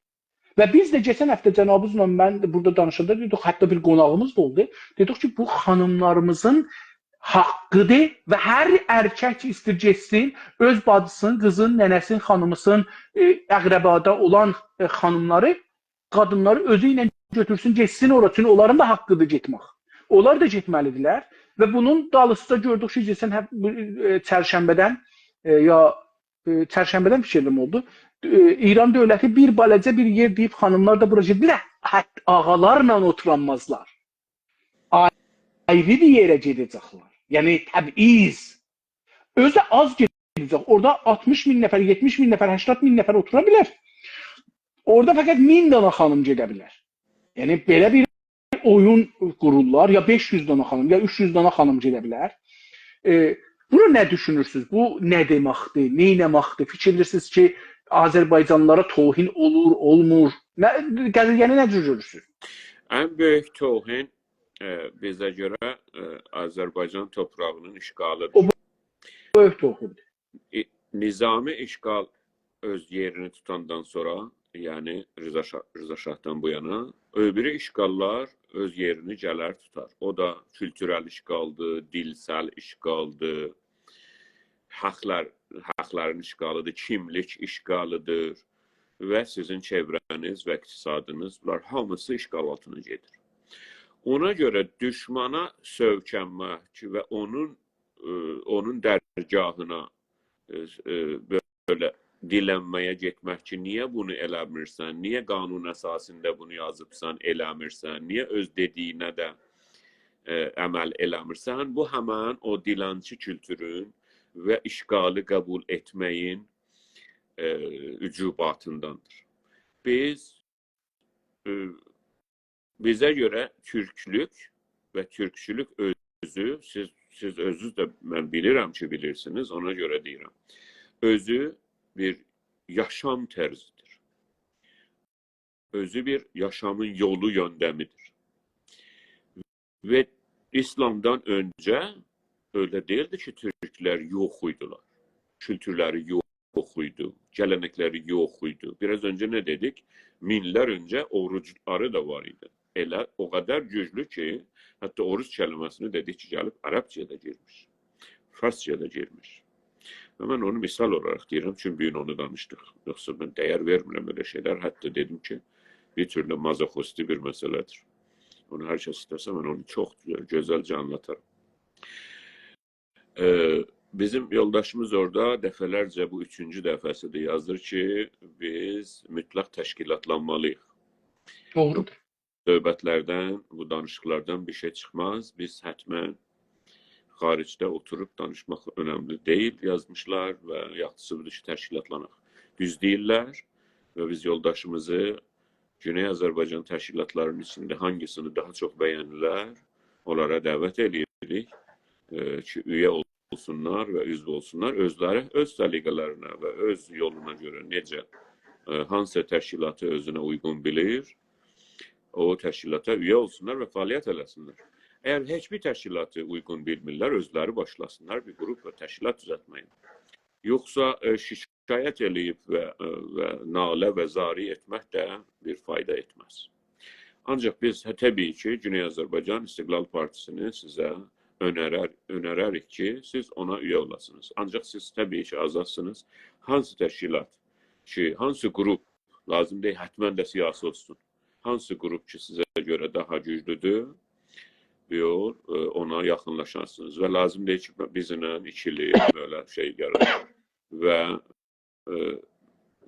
[SPEAKER 2] Və biz də keçən həftə cənabınızla mən burada danışanda dedik, hətta bir qonağımız da oldu. Dedik ki, bu xanımlarımızın haqqıdır və hər erkək istəyir getsin, öz bacısının, qızın, nənəsinin, xanımısının əqrəbada olan xanımları, qadınları özü ilə götürsün, getsin ora. Çünki onların da haqqıdır getmək. Onlar da getməlidirlər və bunun dalısıca gördük ki, geçən çərşənbədən çərşənbədən fikirlim oldu. İran dövləti bir baləcə bir yer deyib xanımlar da bura gedirlər. Ağalarla oturanmazlar. Ayrı bir yerə gedəcəklər. Yəni təbiiz. Özü az edəcək. Orada 60 min nəfər, 70 min nəfər, 80 min nəfər otura bilər. Orada fəqət 1000 dana xanım gedə bilər. Yəni belə bir oyun qururlar, ya 500 dana xanım, ya 300 dana xanım gedə bilər. Bunu nə düşünürsünüz? Bu nə deməkdir? Nə etməkdir? Fikirləyirsiniz ki, Azərbaycanlılara tohin olur, olmur? Qəziyyəni nə cür görürsünüz?
[SPEAKER 1] Ən böyük tohin bizə görə Azərbaycan toprağının işğalıdır.
[SPEAKER 2] O böyük tohindir.
[SPEAKER 1] Nizami işğal öz yerini tutandan sonra, yəni Rıza Şahdan bu yana, öbürü işğallar öz yerini gələr tutar. O da kültürel işğaldır, dilsel işğaldır, haqların işğalıdır, kimlik işğalıdır və sizin çevrəniz və iqtisadınız, bunlar hamısı işğal altına gedir. Ona görə düşmana sövkənmək və onun dərgahına böyle dilənməyə getmək ki, niyə bunu eləmirsən, niyə qanun əsasında bunu yazıbsan, eləmirsən, niyə öz dediyinə də əməl eləmirsən, bu həmən o dilənçi kültürün və işğalı qəbul etməyin ücubatındandır. Bizə görə türklük və türkçülük özü, siz özünüz də mən bilirəm ki, bilirsiniz, ona görə deyirəm. Özü bir yaşam tərzidir. Özü bir yaşamın yolu yöndəmidir. Və İslamdan öncə öyle değildi ki, Türkler yox idilər. Kültürləri yox idi, gələnəkləri yox idi. Biraz önce ne dedik? Minlər öncə oruçları da var idi. Elə o kadar güclü ki, hatta oruç kelimesini dedik ki, gəlib Arapçaya da girmiş, Farsçaya da girmiş. Və mən onu misal olarak deyirəm, çünkü bugün onu danışdık. Yoksa ben değer vermirəm öyle şeyler. Hatta dedim ki, bir türlü mazoxisti bir meseledir. Onu her şey isterse ben onu çok güzelce anlatarım. Bizim yoldaşımız orada dəfələrcə, bu 3-cü dəfəsidir, yazır ki, biz mütləq təşkilatlanmalıyıq.
[SPEAKER 2] Doğrudur.
[SPEAKER 1] Söhbətlərdən, bu danışıqlardan bir şey çıxmaz. Biz hətmən xaricdə oturup danışmaq önemli değil yazmışlar və yaxşısı budur ki, təşkilatlanaq. Düz deyirlər və biz yoldaşımızı Güney Azərbaycan təşkilatlarının içində hangisini daha çox bəyənirlər, onlara dəvət edirik ki, üye olsunlar və üzv olsunlar. Özləri öz səliqələrinə və öz yoluna görə necə, hansı təşkilatı özünə uyğun bilir, o təşkilata üye olsunlar və fəaliyyət eləsinlər. Eğer hiçbir təşkilatı uygun bilmirlər, özləri başlasınlar bir grup və təşkilat düzəltməyin. Yoxsa şikayət eləyib və nalə və zari etmək də bir fayda etməz. Ancaq biz təbii ki, Güney Azərbaycan İstiqlal Partisini sizə önərərik ki, siz ona üye olasınız. Ancaq siz təbii ki, azadsınız. Hansı təşkilat ki, hansı grup lazım deyil, hətmən də siyasi olsun. Hansı grup ki, sizə görə daha güclüdür, yol, ona yaxınlaşarsınız və lazım deyil ki, bizimlə ikili böyle şey yarar. Və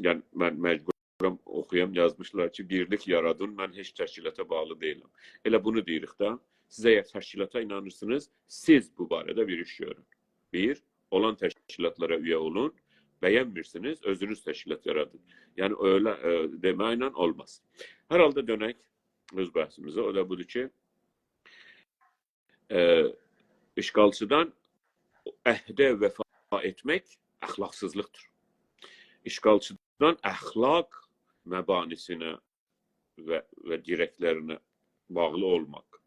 [SPEAKER 1] yəni mən məcburam oxuyam, yazmışlar ki, birlik yaradın, mən heç təşkilata bağlı deyiləm. Elə bunu deyirik də, siz əgər təşkilata inanırsınız, siz bu barədə bir iş görün. Bir, olan təşkilatlara üye olun, bəyənmirsiniz, özünüz təşkilat yaradın. Yəni öyle deməklə olmaz. Hər halda dönək öz bəhsimizə, o da budur ki, işgalçıdan əhdə vəfa etmək əxlaqsızlıqdır. İşgalçıdan əxlaq məbanisinə və direklərinə bağlı olmaq,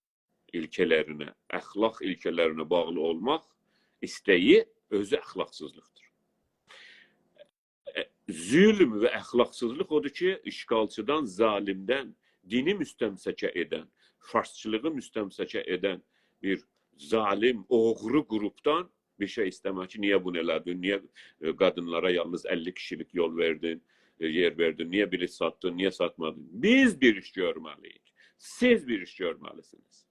[SPEAKER 1] ilkələrinə, əxlaq ilkələrinə bağlı olmaq istəyi özü əxlaqsızlıqdır. Zülm və əxlaqsızlıq odur ki, işgalçıdan, zalimdən, dini müstəmsəkə edən, farsçılığı müstəmsəkə edən bir zalim, oğru gruptan bir şey istemək ki, niyə bunu elədin, niyə qadınlara yalnız 50 kişilik yol verdin, yer verdin, niyə bilet sattın, niyə satmadın? Biz bir iş görməliyik. Siz bir iş görməlisiniz.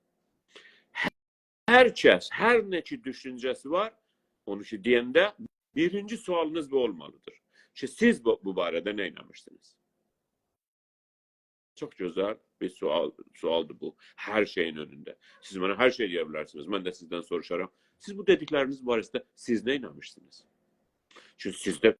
[SPEAKER 1] Hər kəs, hər nə ki düşüncəsi var, onu ki deyəndə birinci sualınız bu olmalıdır. Ki siz bu barədə nə inanırsınız? Çok güzel bir sualdır bu. Her şeyin önünde. Siz bana her şey diyebilirsiniz. Ben de sizden soruşaram. Siz bu dedikleriniz barəsində siz ne inanmışsınız? Çünki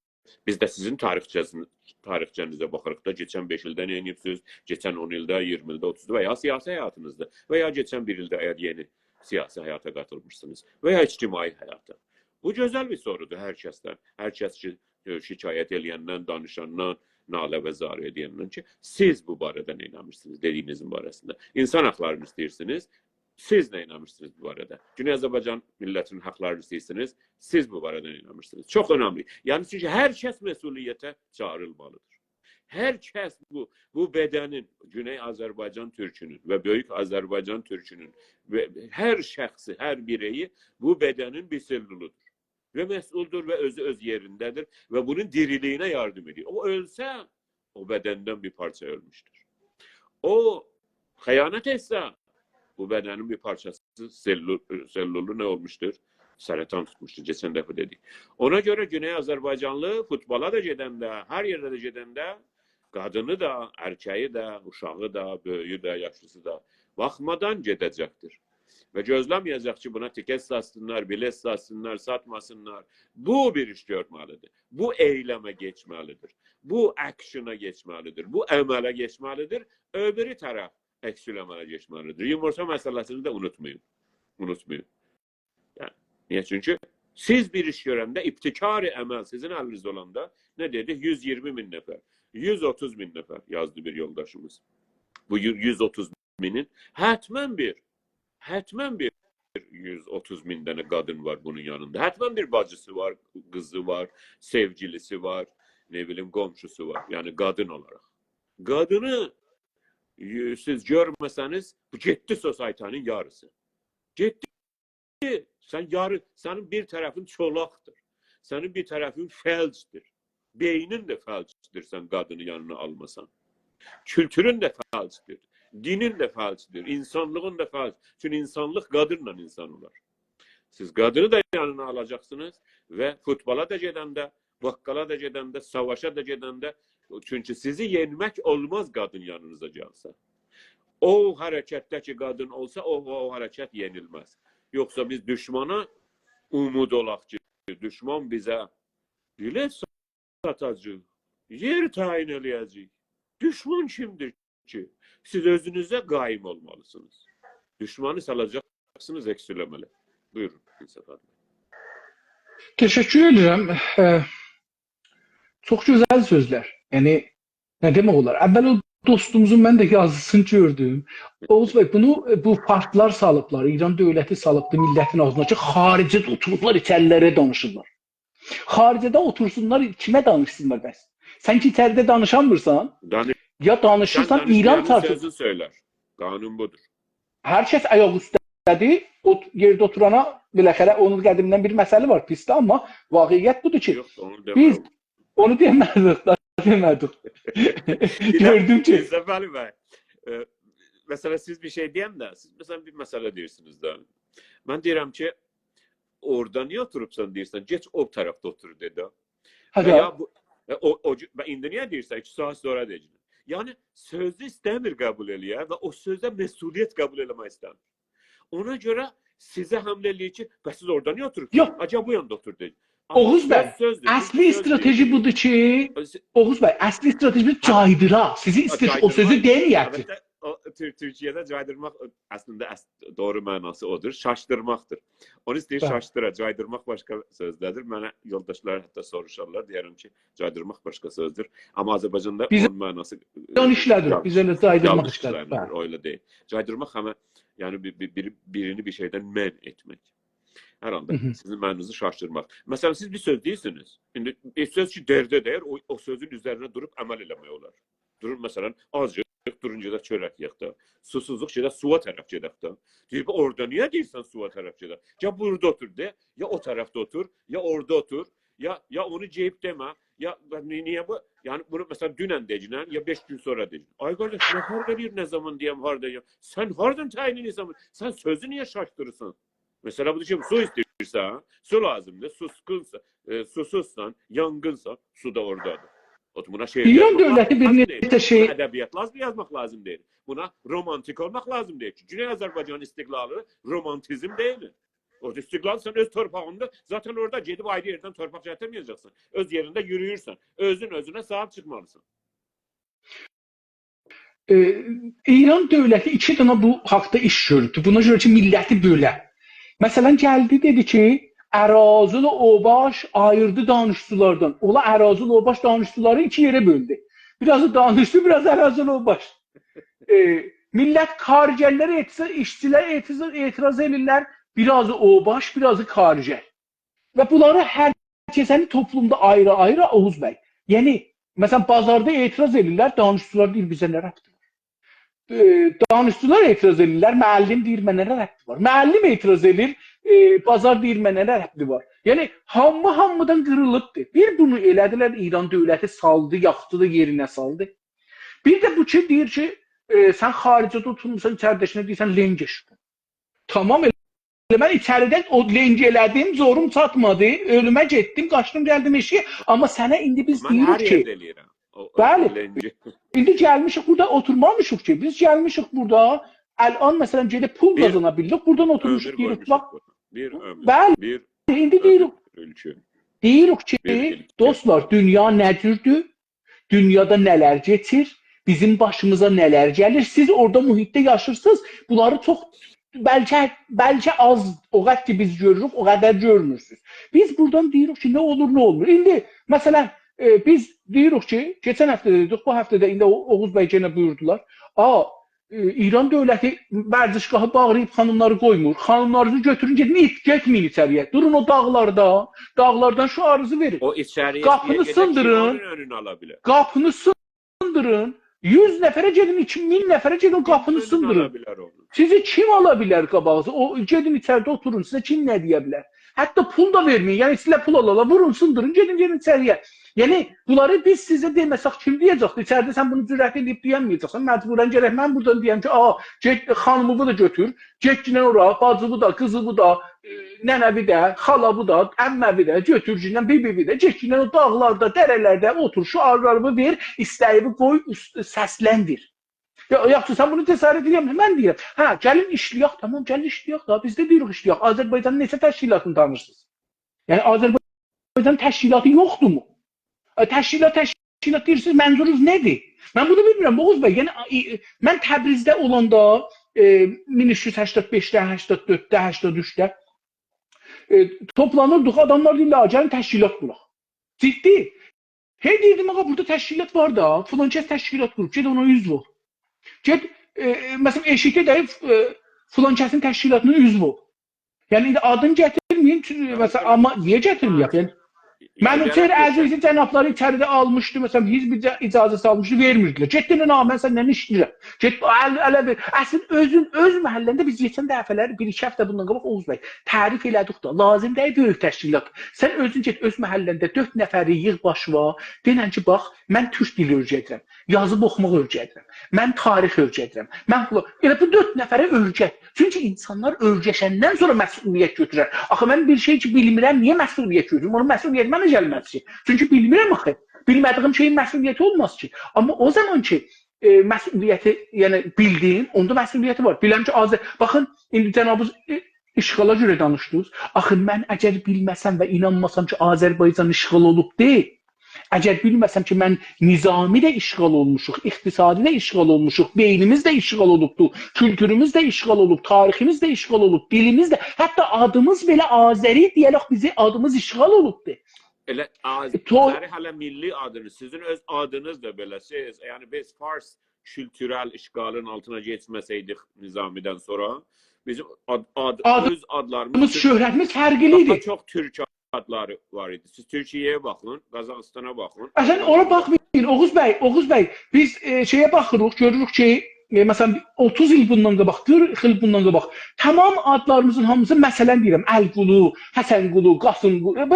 [SPEAKER 1] biz də sizin tarixçənizə baxırıq da, keçən 5 ildə nə edirsiniz, keçən 10 ildə, 20 ildə, 30 ildə və ya siyasi həyatınızda və ya keçən 1 ildə əgər yeni siyasi həyata qatılmışsınız və ya ictimai həyata. Bu gözəl bir sorudur hər kəsdən. Hər kəs ki, şikayət eləyəndən, danışandan, nalə və zarı edəndən ki, siz bu barədə nə inanmışsınız dediyinizin barəsində. İnsan haqlarını istəyirsiniz, siz nə inanmışsınız bu barədə? Güney Azərbaycan millətinin haqlarını istəyirsiniz, siz bu barədə nə inanmışsınız? Çox önəmli. Yəni çünki hər kəs məsuliyyətə çağırılmalıdır. Hər kəs bu bədənin, Güney Azərbaycan türkünün və Böyük Azərbaycan türkünün və hər şəxsi, hər bireyi bu bədənin bir sellulidir. Və məsuldur və özü öz yerindədir və bunun diriliyinə yardım edir. O ölsə, o bədəndən bir parça ölmüşdür. O xəyanət etsə, bu bədənin bir parçası sellulu nə olmuşdur? Sərətan tutmuşdur, keçən dəfə dedik. Ona görə Güney Azərbaycanlı futbola da gedəndə, hər yerdə də gedəndə, qadını da, erkeği də, uşağı da, böyüyü də, yaşlısı da baxmadan gedəcəkdir. Və gözləməyəcək ki, buna tiket satsınlar, bilet satsınlar, satmasınlar. Bu bir iş görməlidir. Bu eyləmə geçməlidir. Bu action'a geçməlidir. Bu əmələ geçməlidir. Öbürü tərəf action əmələ geçməlidir. Yumurta məsələsini də unutmayın. Unutmayın. Yəni, niyə? Çünki siz bir iş görəndə, ibtikari əməl sizin əlinizdə olanda, nə dedik? 120 min nəfər, 130 min nəfər yazdı bir yoldaşımız. Bu 130 minin hətmən bir 130 min dənə qadın var bunun yanında. Hətmən bir bacısı var, qızı var, sevgilisi var, nə bilim, qomşusu var. Yəni qadın olaraq. Qadını siz görməsəniz, bu getdi sosaytanın yarısı. Getdi. Sənin bir tərəfin çolaqdır. Sənin bir tərəfin fəlcdir. Beynin də fəlcdir sən qadını yanına almasan. Kültürün də fəlcdir. Dinin də fəlcidir, insanlığın da fəlcidir. Çünki insanlıq qadınla insan olar. Siz qadını da yanına alacaqsınız və futbola da gedəndə, baqqala da gedəndə, savaşa da gedəndə, çünki sizi yenmək olmaz qadın yanınıza gəlsə. O hərəkətdə ki, qadın olsa, o hərəkət yenilməz. Yoxsa biz düşmana umud olaq ki, düşman bizə bilet satacaq, yer tayin eləyəcək. Düşman kimdir ki? Siz özünüzə qaim olmalısınız. Düşmanı salacaqsınız, eksüləməli. Buyurun, İnsaf Adəm.
[SPEAKER 2] Teşekkür ederim. Çok güzel sözler. Yani ne demek olar? Əvvəl o dostumuzun mən də yazısını gördüm. Oğuz bəy, bu partlar salıblar, İran dövləti salıbdı millətin ağzına ki, xaricədə oturublar, içərilərə danışırlar. Xaricədə otursunlar, kimə danışsınlar bəs? Sən ki, içəridə danışanmırsan, ya danışırsan İran tartır.
[SPEAKER 1] Sözü söyler. Kanun budur.
[SPEAKER 2] Herkes ayak üstədir. O yerde oturana biləxərə onun qədimdən bir məsələ var pisdə, amma vaqiyyət budur ki, biz onu demədik. Gördüm ki.
[SPEAKER 1] Səfəli bəy, mesela siz bir şey deyəm də, siz mesela bir məsələ deyirsiniz də. Mən deyirəm ki, orada niyə oturubsan deyirsən, geç o tərəfdə otur dedi. Və indi niyə deyirsən, 2 saat sonra deyəcək. Yəni, sözü istəmir qəbul eləyə və o sözdə məsuliyyət qəbul eləmək istəmir. Ona görə sizə həmlə eləyir ki, bəs siz orada niyə oturursunuz?
[SPEAKER 2] Yox.
[SPEAKER 1] Acaba bu yanda otur deyil.
[SPEAKER 2] Oğuz bəy, əsli strateji budur ki, Oğuz bəy, əsli strateji caydıra. Sizi istəyir, o sözü deməyək.
[SPEAKER 1] Türkiye'de caydırmaq aslında doğru mənası odur. Şaşdırmaqdır. Onu istəyir şaşdıra. Caydırmaq başqa sözdədir. Mənə yoldaşlar hətta soruşarlar. Deyərəm ki, caydırmaq başqa sözdür. Amma Azərbaycanda onun mənası
[SPEAKER 2] işlədir. Biz elə caydırmaq işlədir.
[SPEAKER 1] Öyle deyil. Caydırmaq həmə yəni birini bir şeydən mən etmək. Hər anda sizin məninizi şaşdırmaq. Məsələn, siz bir söz deyirsiniz. İndi bir söz ki, derdə deyir, o sözün üzərine durup əməl eləmək olar. Durur, məsələn, azca durunca da çörək yığda. Susuzluq şeydə suya tərəf gedək də. Deyir, orada niyə deyirsən suya tərəf gedək? Ya burada otur de, ya o tərəfdə otur, ya orada otur, ya onu ceyib demə, ya niyə bu? Yəni bunu məsələn dünən deyəcəksən, ya 5 gün sonra deyəcəksən. Ay qardaş, nə farq edir nə zaman deyəm, harda deyəm. Sən hardan təyin edirsən? Sən sözü niyə şaşdırırsan? Mesela bu ki, su istiyorsa, su lazımdır, susuzsan, yangınsa, su da oradadır. Buna
[SPEAKER 2] İran dövləti bir neçə şey...
[SPEAKER 1] Ədəbiyyat lazım, yazmaq lazım deyil. Buna romantik olmaq lazım deyil. Güney Azərbaycan istiqlalı romantizm deyil. O istiqlal sən öz torpağında, zaten orada gedib ayrı yerdən torpaq gətirməyəcəksən. Öz yerində yürüyürsən. Özün özünə sahib çıxmalısın.
[SPEAKER 2] İran dövləti iki dənə bu haqda iş gördü. Buna görə ki, milləti bölə. Məsələn, gəldi dedi ki, ərazili obaş ayırdı danışçılardan. Ola ərazili obaş danışçıları iki yerə böldü. Birazı danışçı, biraz ərazili obaş. Millət xaricəlilərə işçilər etiraz edirlər. Birazı obaş, birazı xaricə. Və bunları hər kəsəni toplumda ayrı-ayrı Oğuz bəy. Yəni, məsələn, bazarda etiraz edirlər, danışçılar deyir, bizə nə rəbti var? Danışçılar etiraz edirlər, müəllim deyir, mənə nə rəbti var? Müəllim etiraz edir, bazar deyir, mənə nə rəbti var? Yəni, hamıdan qırılıbdır. Bir bunu elədilər, İran dövləti saldı, yaxçıdı, yerinə saldı. Bir də bu ki, deyir ki, sən xaricədə oturmuşsan, içəridəşinə deyirsən, lengeş. Tamam, mən içəridən o lengi elədim, zorum çatmadı, ölümə getdim, qaçdım, gəldim eşiyə. Amma sənə indi biz deyirik ki, bəli, indi gəlmişik burada, oturmamışıq ki, biz gəlmişik burada, əlan məsələn gedib pul qazana bildik, buradan oturmuşuq, deyirik, bax, bəli, indi deyirik ki, dostlar, dünya nədirdir, dünyada nələr geçir, bizim başımıza nələr gəlir, siz orada mühitdə yaşırsınız, bunları çox bəlkə az, o qədər ki biz görürük, o qədər görmürsünüz. Biz buradan deyirik ki, nə olur, nə olmur. İndi, məsələn, biz deyirik ki, keçən həftə dedik, bu həftədə indi Oğuz bəy yenə buyurdular, İran dövləti vərdişgahı bağlayıb xanımları qoymur, xanımlarınızı götürün, getməyin içəriyə, durun o dağlarda, dağlardan şu arızı verin.
[SPEAKER 1] O içəriyə
[SPEAKER 2] qapını sındırın, qapını sındırın, 100 nəfərə gedin, 2000 nəfərə gedin, qapını sındırın. Sizi kim ala bilər qabağınıza? O gedin içəridə oturun, sizə kim nə deyə bilər? Hətta pul da verməyin. Yəni sizə pul alala, vurun, sındırın, gedin içəriyə. Yəni bunları biz sizə deməsək kim deyəcəkdir? İçəridə sən bunu cürət edib deyəməyəcəksən. Məcburən gərək mən buradan deyəm ki, get xanımı da götür, getginə ora, bacıvı da, qızıvı da, nənəvi də, xalavı da, əmməvi də, götürcünlə, bibivi də, getginə o dağlarda, dərələrdə otur, şu arlarımı ver, istəyimi qoy, səsləndir. Yaxşı, sən bunu cəsarət edirəm, mən deyirəm. Hə, gəlin işləyək, tamam, gəlin işləyək da, biz də deyirik işləyək. Azərbaycanın neçə təşkilatını tanırsınız? Yəni, Azərbaycanın təşkilatı yoxdur mu? Təşkilat deyirsiniz, mənzurunuz nədir? Mən bunu bilmirəm, Oğuz bəy. Yəni, mən Təbrizdə olanda 1385-də, 84-də, 83-də toplanırdıq, adamlar deyirlər, gəlin təşkilat quraq. Ciddi. Hey deyirdim, burada təşkilat var da, filan kəs təşkilat qurub, ged ona üzv ol. Ged, məsələn, eşikdə deyib, filan kəsin təşkilatının üzv ol. Yəni, indi adını gətirməyin, məsələn, amma niyə gətirməyək? Yəni, Mənimçər əzizi cənabları içəridə almışdı, məsələn, hizb icazəsi almışdı, vermirdilər. Getdin, mən səndən işləyirəm. Get, ələ ver. Əslində, öz məhəlləndə biz geçən dəfələr, bir-iki həftə bundan qabaq Oğuz bəy, tərif elədik da, lazım deyil böyük təşkilat. Sən özün get, öz məhəlləndə 4 nəfəri yığ başıva, denən ki, bax, mən türk dili öyrədirəm, yazıb oxumaq öyrədirəm, mən tarix öyrədirəm, elə bu 4 nəfərə öyrət. Çünki insanlar öyrəşəndən sonra məsuliyyət götürər. Axı, mən bir şey ki, bilmirəm, niyə məsuliyyət götürürüm? Onun məsuliyyət mənə gəlməz ki. Çünki bilmirəm axı. Bilmədiyim şeyin məsuliyyəti olmaz ki. Amma o zaman ki, məsuliyyəti, yəni bildiyim, onda məsuliyyəti var. Biləm ki, baxın, indi cənabınız işğala görə danışdınız. Axı, mən əgər bilməsəm və inanmasam ki, Azərbaycan işğal olub deyil. Əgər bilməsəm ki, mən nizami də işğal olmuşuq, iqtisadi də işğal olmuşuq, beynimiz də işğal olubdur, kültürümüz də işğal olub, tariximiz də işğal olub, dilimiz də, hətta adımız belə Azəri deyələk bizi adımız işğal olubdur.
[SPEAKER 1] Elə Azəri hələ milli adınız, sizin öz adınız da beləsiz. Yəni biz Fars kültürel işğalın altına geçməsəydik Nizamidən sonra, bizim öz adlarımız,
[SPEAKER 2] şöhrətimiz fərqliydi.
[SPEAKER 1] Daha çox türk adları var idi. Siz Türkiyəyə baxın, Qazaxıstana baxın.
[SPEAKER 2] Sən ora baxmayın, Oğuz bəy, biz şeyə baxırıq, görürük ki, məsələn 30 il bundan qabaq, 40 il bundan qabaq, tamam adlarımızın hamısı məsələn deyirəm, Əlqulu, Həsənqulu, Qasımqulu,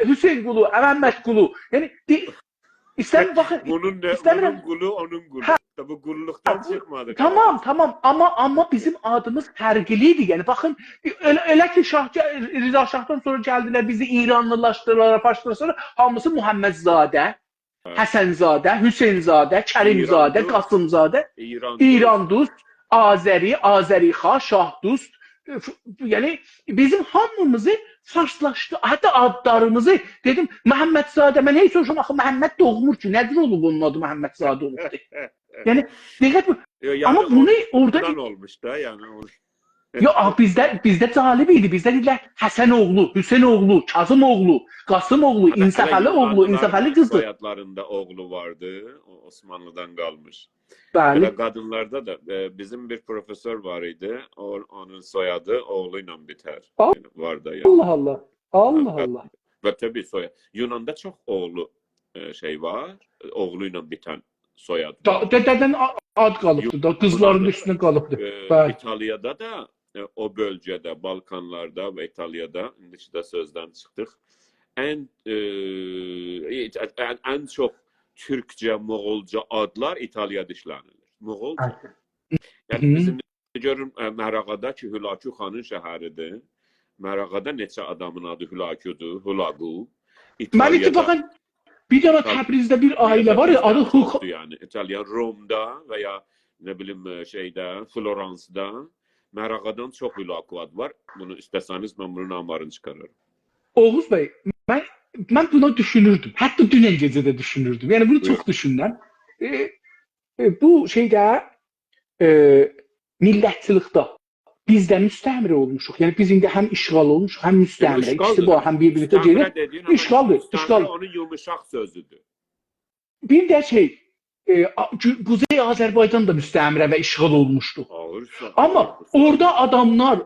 [SPEAKER 2] Hüseyn Qulu, Məhəmməd Qulu. Yəni İstəmirəm baxın.
[SPEAKER 1] Bunun qulu, onun qulu. Bu qulluqdan çıxmadı.
[SPEAKER 2] Tamam, amma bizim adımız fərqliydi. Yəni baxın, elə ki Rıza Şahdan sonra gəldilər, bizi İranlılaşdırdılar, sonra hamısı Muhammedzadə, Həsənzadə, Hüseynzadə, Kərimzadə, Qasımzadə, İrandust, Azəri, Azərixan, Şahdust, yəni bizim hamımızı farslaşdı. Hətta adlarımızı dedim Məhəmmədzadə, mən heç soruşum axı Məhəmməd doğmur ki, nədir olub onun adı Məhəmmədzadə olubdu. Yəni diqqət bu.
[SPEAKER 1] Yani
[SPEAKER 2] Amma bunu orada
[SPEAKER 1] ondan olmuş da yani.
[SPEAKER 2] yo bizdə cəlib idi. Bizdə dedilər Həsənoğlu, Hüseynoğlu, Kazımoğlu, Qasımoğlu, İnsəfəlioğlu, İnsəfəli qızı.
[SPEAKER 1] Soyadlarında oğlu vardı. O Osmanlı'dan kalmış.
[SPEAKER 2] Bəli.
[SPEAKER 1] Böyle kadınlarda da bizim bir profesör var idi. Onun soyadı oğluyla biter.
[SPEAKER 2] Allah.
[SPEAKER 1] Yani var da yani.
[SPEAKER 2] Allah Allah. Allah Allah.
[SPEAKER 1] Ve tabii soyad. Yunan'da çok oğlu şey var. Oğluyla biten soyad var.
[SPEAKER 2] Dədədən ad qalıbdı da, qızların üstünə qalıbdı. Bəli.
[SPEAKER 1] İtalya'da da o bölgede, Balkanlarda ve İtalya'da, şimdi işte sözden çıktık. En çok Türkçe, Moğolca adlar İtalya'da işlenilir. Moğolca. Yani bizim görün Mərağada ki, Hülakü xanın şəhəridir. Mərağada neçə adamın adı Hülakudur, Hulagu.
[SPEAKER 2] Mən ittifaqən bir dənə Təbrizdə bir ailə var ya, adı Huk.
[SPEAKER 1] Yani İtalyan, Rom'da veya ne bileyim şeyde, Florans'da Mərağadan çox Hülaku ad var. Bunu istəsəniz mən bunun amarını çıxarırım.
[SPEAKER 2] Oğuz bəy, mən buna düşünürdüm. Hətta dünən gecə də düşünürdüm. Yəni bunu çox düşünürəm. Bu şeydə millətçilikdə bizdə müstəmir olmuşuq. Yəni biz indi həm işğal olmuşuq, həm müstəmir. İkisi bu həm bir-birinə gedir. İşğaldır, işğal.
[SPEAKER 1] Onun yumuşaq sözüdür.
[SPEAKER 2] Bir də şey, Kuzey Azərbaycan da müstəmirə və işğal olmuşdu. Amma orada adamlar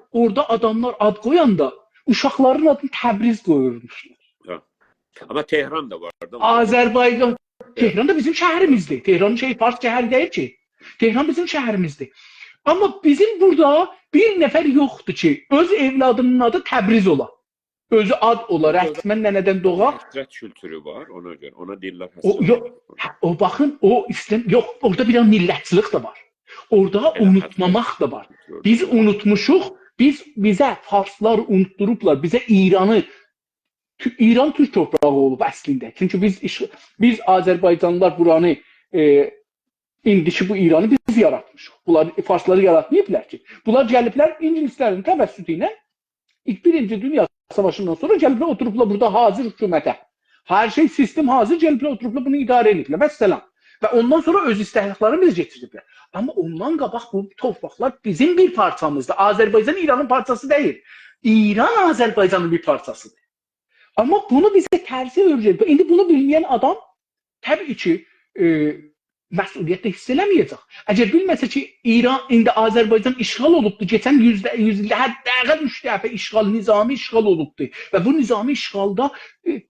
[SPEAKER 2] ad qoyanda uşaqların adını Təbriz qoyurmuşlar.
[SPEAKER 1] Amma Tehran da vardı.
[SPEAKER 2] Azərbaycan, Tehran da bizim şəhərimizdir. Tehran Fars şəhəri deyil ki. Tehran bizim şəhərimizdir. Amma bizim burada bir nəfər yoxdur ki, öz evladının adı Təbriz ola. Özü ad ola, rəsmən nənədən doğaq.
[SPEAKER 1] Həsrət kültürü var, ona görə. Ona deyirlər
[SPEAKER 2] həsrət. O baxın, o İslam yox, orada bir millətçilik də var. Orada unutmamaq da var. Biz unutmuşuq, bizə farslar unutturublar, bizə İran Türk torpağı olub əslində. Çünki biz Azərbaycanlılar buranı indiki bu İranı biz yaratmışıq. Bunlar farsları yaratmayıblar ki. Bunlar gəliblər ingilislərin təvəssütü ilə Birinci Dünya Savaşından sonra gəliblər oturublar burada hazır hökumətə. Hər şey sistem hazır, gəliblər oturublar bunu idarə ediblər. Vəssalam. Və ondan sonra öz istəklərini biz getiriblər. Amma ondan qabaq bu torpaqlar bizim bir parçamızdır. Azərbaycan İranın parçası deyil. İran Azərbaycanın bir parçasıdır. Amma bunu bizə tərsi öyrədir. İndi bunu bilməyən adam təbii ki məsuliyyət də hiss eləməyəcək. Əgər bilməsə ki, İran indi Azərbaycan işğal olubdu, keçən 100 ildə hətta 3 dəfə nizami işğal olubdu və bu nizami işğalda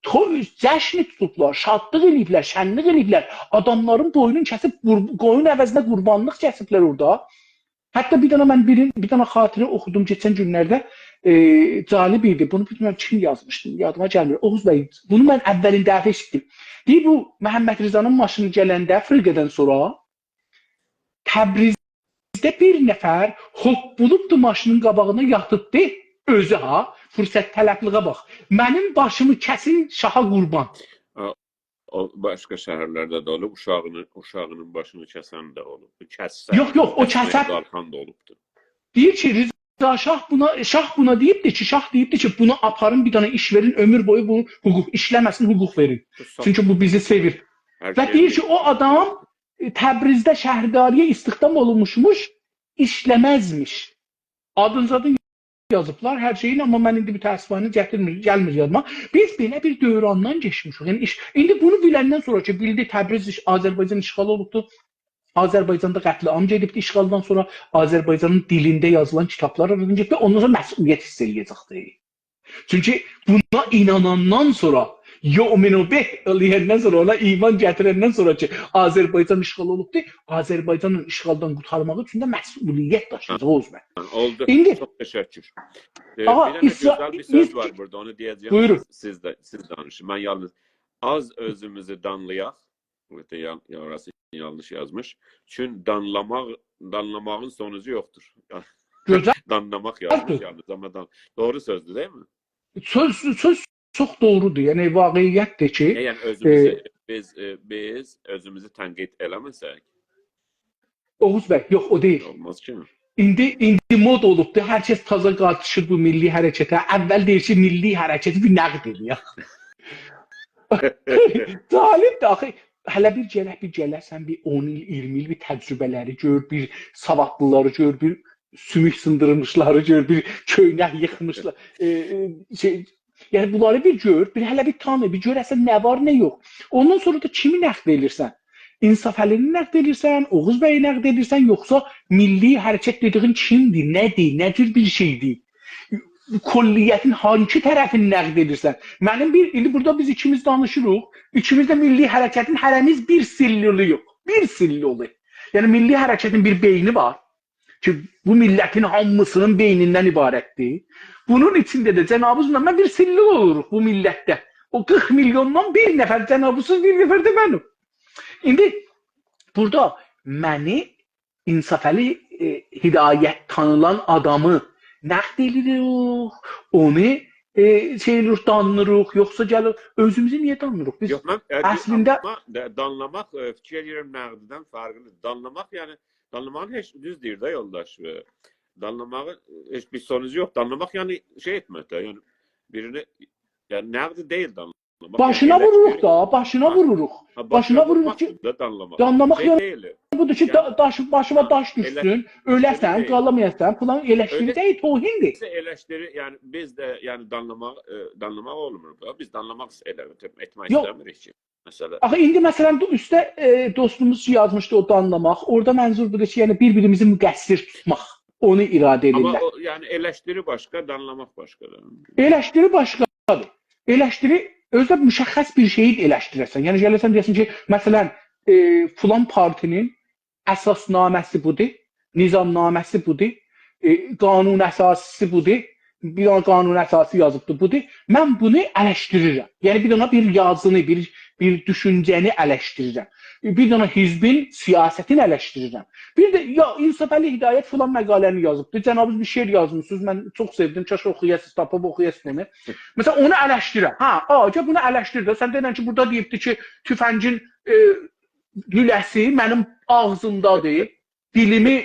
[SPEAKER 2] cəşn tutublar, şadlıq eləyiblər, şənlik eləyiblər. Adamların boynunu kəsib, qoyun əvəzinə qurbanlıq kəsiblər orada. Hətta bir dənə xatirə oxudum keçən günlərdə, cəlib idi. Bunu bilmirəm kim yazmışdı, yadıma gəlmir. Oğuz bəy, bunu mən əvvəlin dəfə eşitdim. Deyir, bu Məhəmməd Rizanın maşını gələndə Friqədən sonra Təbrizdə bir nəfər hoppulubdu maşının qabağına yatıbdı, özü ha, fürsət tələbliğə bax. Mənim başımı kəsin şaha qurban.
[SPEAKER 1] O başqa şəhərlərdə də olub, uşağının başını kəsən də olub.
[SPEAKER 2] Yox, o kəsən
[SPEAKER 1] qalxan da olubdu.
[SPEAKER 2] Deyir ki, Rıza şah buna deyibdi ki, bunu aparın bir dənə iş verin, ömür boyu bu hüquq işləməsin, hüquq verin. Çünki bu bizi sevir. Və deyir ki, o adam Təbrizdə şəhərdariyə istihdam olunmuş, işləməzmiş. Adın yazıblar hər şeyin, amma mən indi bir təəssüfəni gəlmir yadıma. Biz belə bir dövrandan geçmişik. Yəni indi bunu biləndən sonra ki, bildi Təbriz Azərbaycan işğal olubdu. Azərbaycanda qətliam gedibdi işğaldan sonra Azərbaycanın dilində yazılan kitablar aradan getdi. Ondan sonra məsuliyyət hiss eləyəcəkdi. Çünki buna inanandan sonra yo'minubeh eləyəndən sonra, ona iman gətirəndən sonra ki, Azərbaycan işğal olubdu, Azərbaycanın işğaldan qurtarmaq üçün də məsuliyyət daşıyacaq Oğuz bəy.
[SPEAKER 1] Oldu.
[SPEAKER 2] İndi
[SPEAKER 1] çox təşəkkür. Bir dənə gözəl bir söz var burada, onu deyəcəyəm.
[SPEAKER 2] Buyurun.
[SPEAKER 1] Siz danışın. Mən yalnız az özümüzü danlayaq. Orası yanlış yazmış. Çünki danlamağın sonucu yoxdur.
[SPEAKER 2] Gözəl.
[SPEAKER 1] Danlamaq yazmış yalnız. Amma doğru sözdür, değil mi?
[SPEAKER 2] Söz çox doğrudur. Yəni vaqiiyyətdir ki,
[SPEAKER 1] yəni biz özümüzü tənqid eləməsək,
[SPEAKER 2] Oğuz bəy, yox o deyil.
[SPEAKER 1] olmaz ki.
[SPEAKER 2] indi mod olubdu. Hər kəs taza qatışır bu milli hərəkətə. Əvvəl deyir ki, milli hərəkəti bir nəqd edir. Talibdir axı. Hələ bir gələrsən bir 10 il, 20 il bir təcrübələri gör, bir savadlıları gör, bir sümük sındırmışları gör, bir köynək yıxmışlar. Yəni bunları bir gör, bir hələ bir tanı, bir görəsən nə var, nə yox. Ondan sonra da kimi nəqd edirsən? İnsaf Əlini nəqd edirsən, Oğuz bəyi nəqd edirsən, yoxsa milli hərəkət dediyin kimdir, nədir, nə cür bir şeydir? Kolliyyətin hangi tərəfini nəqd edirsən? İndi burada biz ikimiz danışırıq. İkimiz də milli hərəkətin hərəmiz bir sillili yox. Bir sillili. Yəni milli hərəkətin bir beyni var ki, bu millətin hamısının beynindən ibarətdir. Bunun içində də cənabızla mən bir silli oluruq bu millətdə. O 40 milyondan bir nəfər cənabısız bir nəfər də mənim. İndi burada məni İnsaf Əli hidayət tanılan adamı nəqd edirik, onu danırıq, yoxsa gəlir özümüzü niyə danırıq? Biz əslində
[SPEAKER 1] danlamaq fikir edirəm nəqddən fərqlidir. Danlamaq yəni danlamağın heç düz deyir də yoldaş. Danlamağın heç bir sonucu yox. Danlamaq yəni şey etmək də, yəni birini yəni nəqd deyil danlamaq.
[SPEAKER 2] Başına vururuq da, başına vururuq. Başına vururuq ki, danlamaq yəni budur ki, başıma daş düşsün, öləsən, qalamayasan, falan eleştiri deyil, tohindir.
[SPEAKER 1] Eleştiri, yəni biz də yəni danlamaq olmur. Biz danlamaq etmək istəmirik ki.
[SPEAKER 2] Axı indi məsələn üstə dostumuz yazmışdı o danlamaq. Orada mənzur budur ki, yəni bir-birimizi müqəssir tutmaq. Onu iradə edirlər.
[SPEAKER 1] Amma yəni eleştiri başqa, danlamaq başqadır.
[SPEAKER 2] Eleştiri başqadır. Eleştiri özdə müşəxəs bir şeyi eleştirəsən. Yəni gəlirsən deyəsən ki, məsələn, filan partinin əsasnaməsi budur, nizamnaməsi budur, qanun əsasisi budur, bir dənə qanun əsası yazıbdır budur. Mən bunu eleştirirəm. Yəni bir dənə bir yazını, bir düşüncəni eleştirirəm. Bir dənə hizbin siyasətini eleştirirəm. Bir də ya İnsaf Əli Hidayət filan məqaləni yazıbdır. Cənabınız bir şeir yazmışsınız. Mən çox sevdim. Kaş oxuyasınız, tapıb oxuyasınız onu. Məsələn onu eleştirirəm. Gəl bunu eleştir də. Sən deyirsən ki, burada deyibdi ki, tüfəngin lüləsi mənim ağzımdadır. Dilimi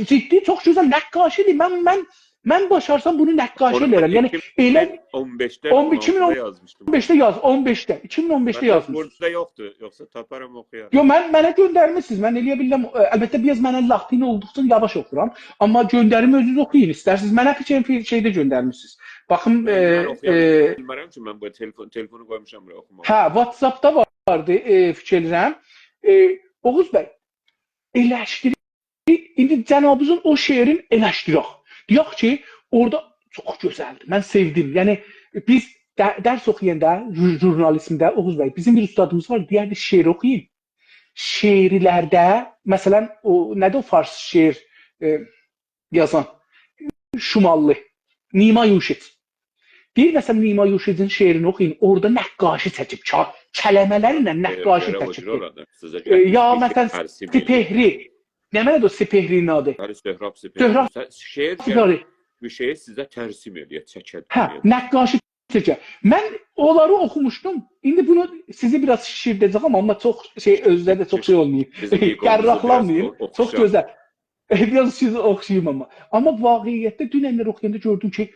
[SPEAKER 2] ciddi çox gözəl nəqqaşidir. Mən başarsam bunu nəqqaşi elərəm. Yəni elə
[SPEAKER 1] 2015'te yazmışdım.
[SPEAKER 2] 2015'te yazmışdım.
[SPEAKER 1] Burada yoxdur, yoxsa taparam oxuyarım.
[SPEAKER 2] Yo, mənə göndərmisiniz. Mən eləyə bilirəm. Əlbəttə biraz mənə latin olduqca yavaş oxuram, amma göndərim özünüz oxuyun istərsiniz. Mənə bir şeydə göndərmisiniz. Baxın,
[SPEAKER 1] bilmirəm ki, mən bu telefonu qoymuşam buraya oxumağa.
[SPEAKER 2] Hə, WhatsApp-da vardı, fikir edirəm. Oğuz bəy, eleştiri indi cənabınızın o şeirin eleştirək. Deyək ki, orada çox gözəldir. Mən sevdim. Yəni biz dərs oxuyanda jurnalizmdə Oğuz bəy, bizim bir ustadımız var, deyərdi şeir oxuyun. Şeirlərdə, məsələn, nədir o fars şeir yazan? Şumallı. Nima Yuşit. Deyir məsələn Nima Yuşitin şeirini oxuyun. Orada nəqqaşi çəkib, kələmələrlə nəqqaşi çəkib. Ya məsələn Sipehri. Nə mənadır o Sipehrinin adı?
[SPEAKER 1] Söhrab
[SPEAKER 2] Söhrab
[SPEAKER 1] şeir bir şeyi sizə tərsim edir, çəkir.
[SPEAKER 2] Hə, nəqqaşi çəkir. Mən onları oxumuşdum. İndi bunu sizi biraz şişirdəcəm, amma çox özdə də çox olmayıb. Qərraqlanmayıb. Çox gözəl. Biraz sizi oxşayım amma. Amma vaqiiyyətdə dünənlər oxuyanda gördüm ki,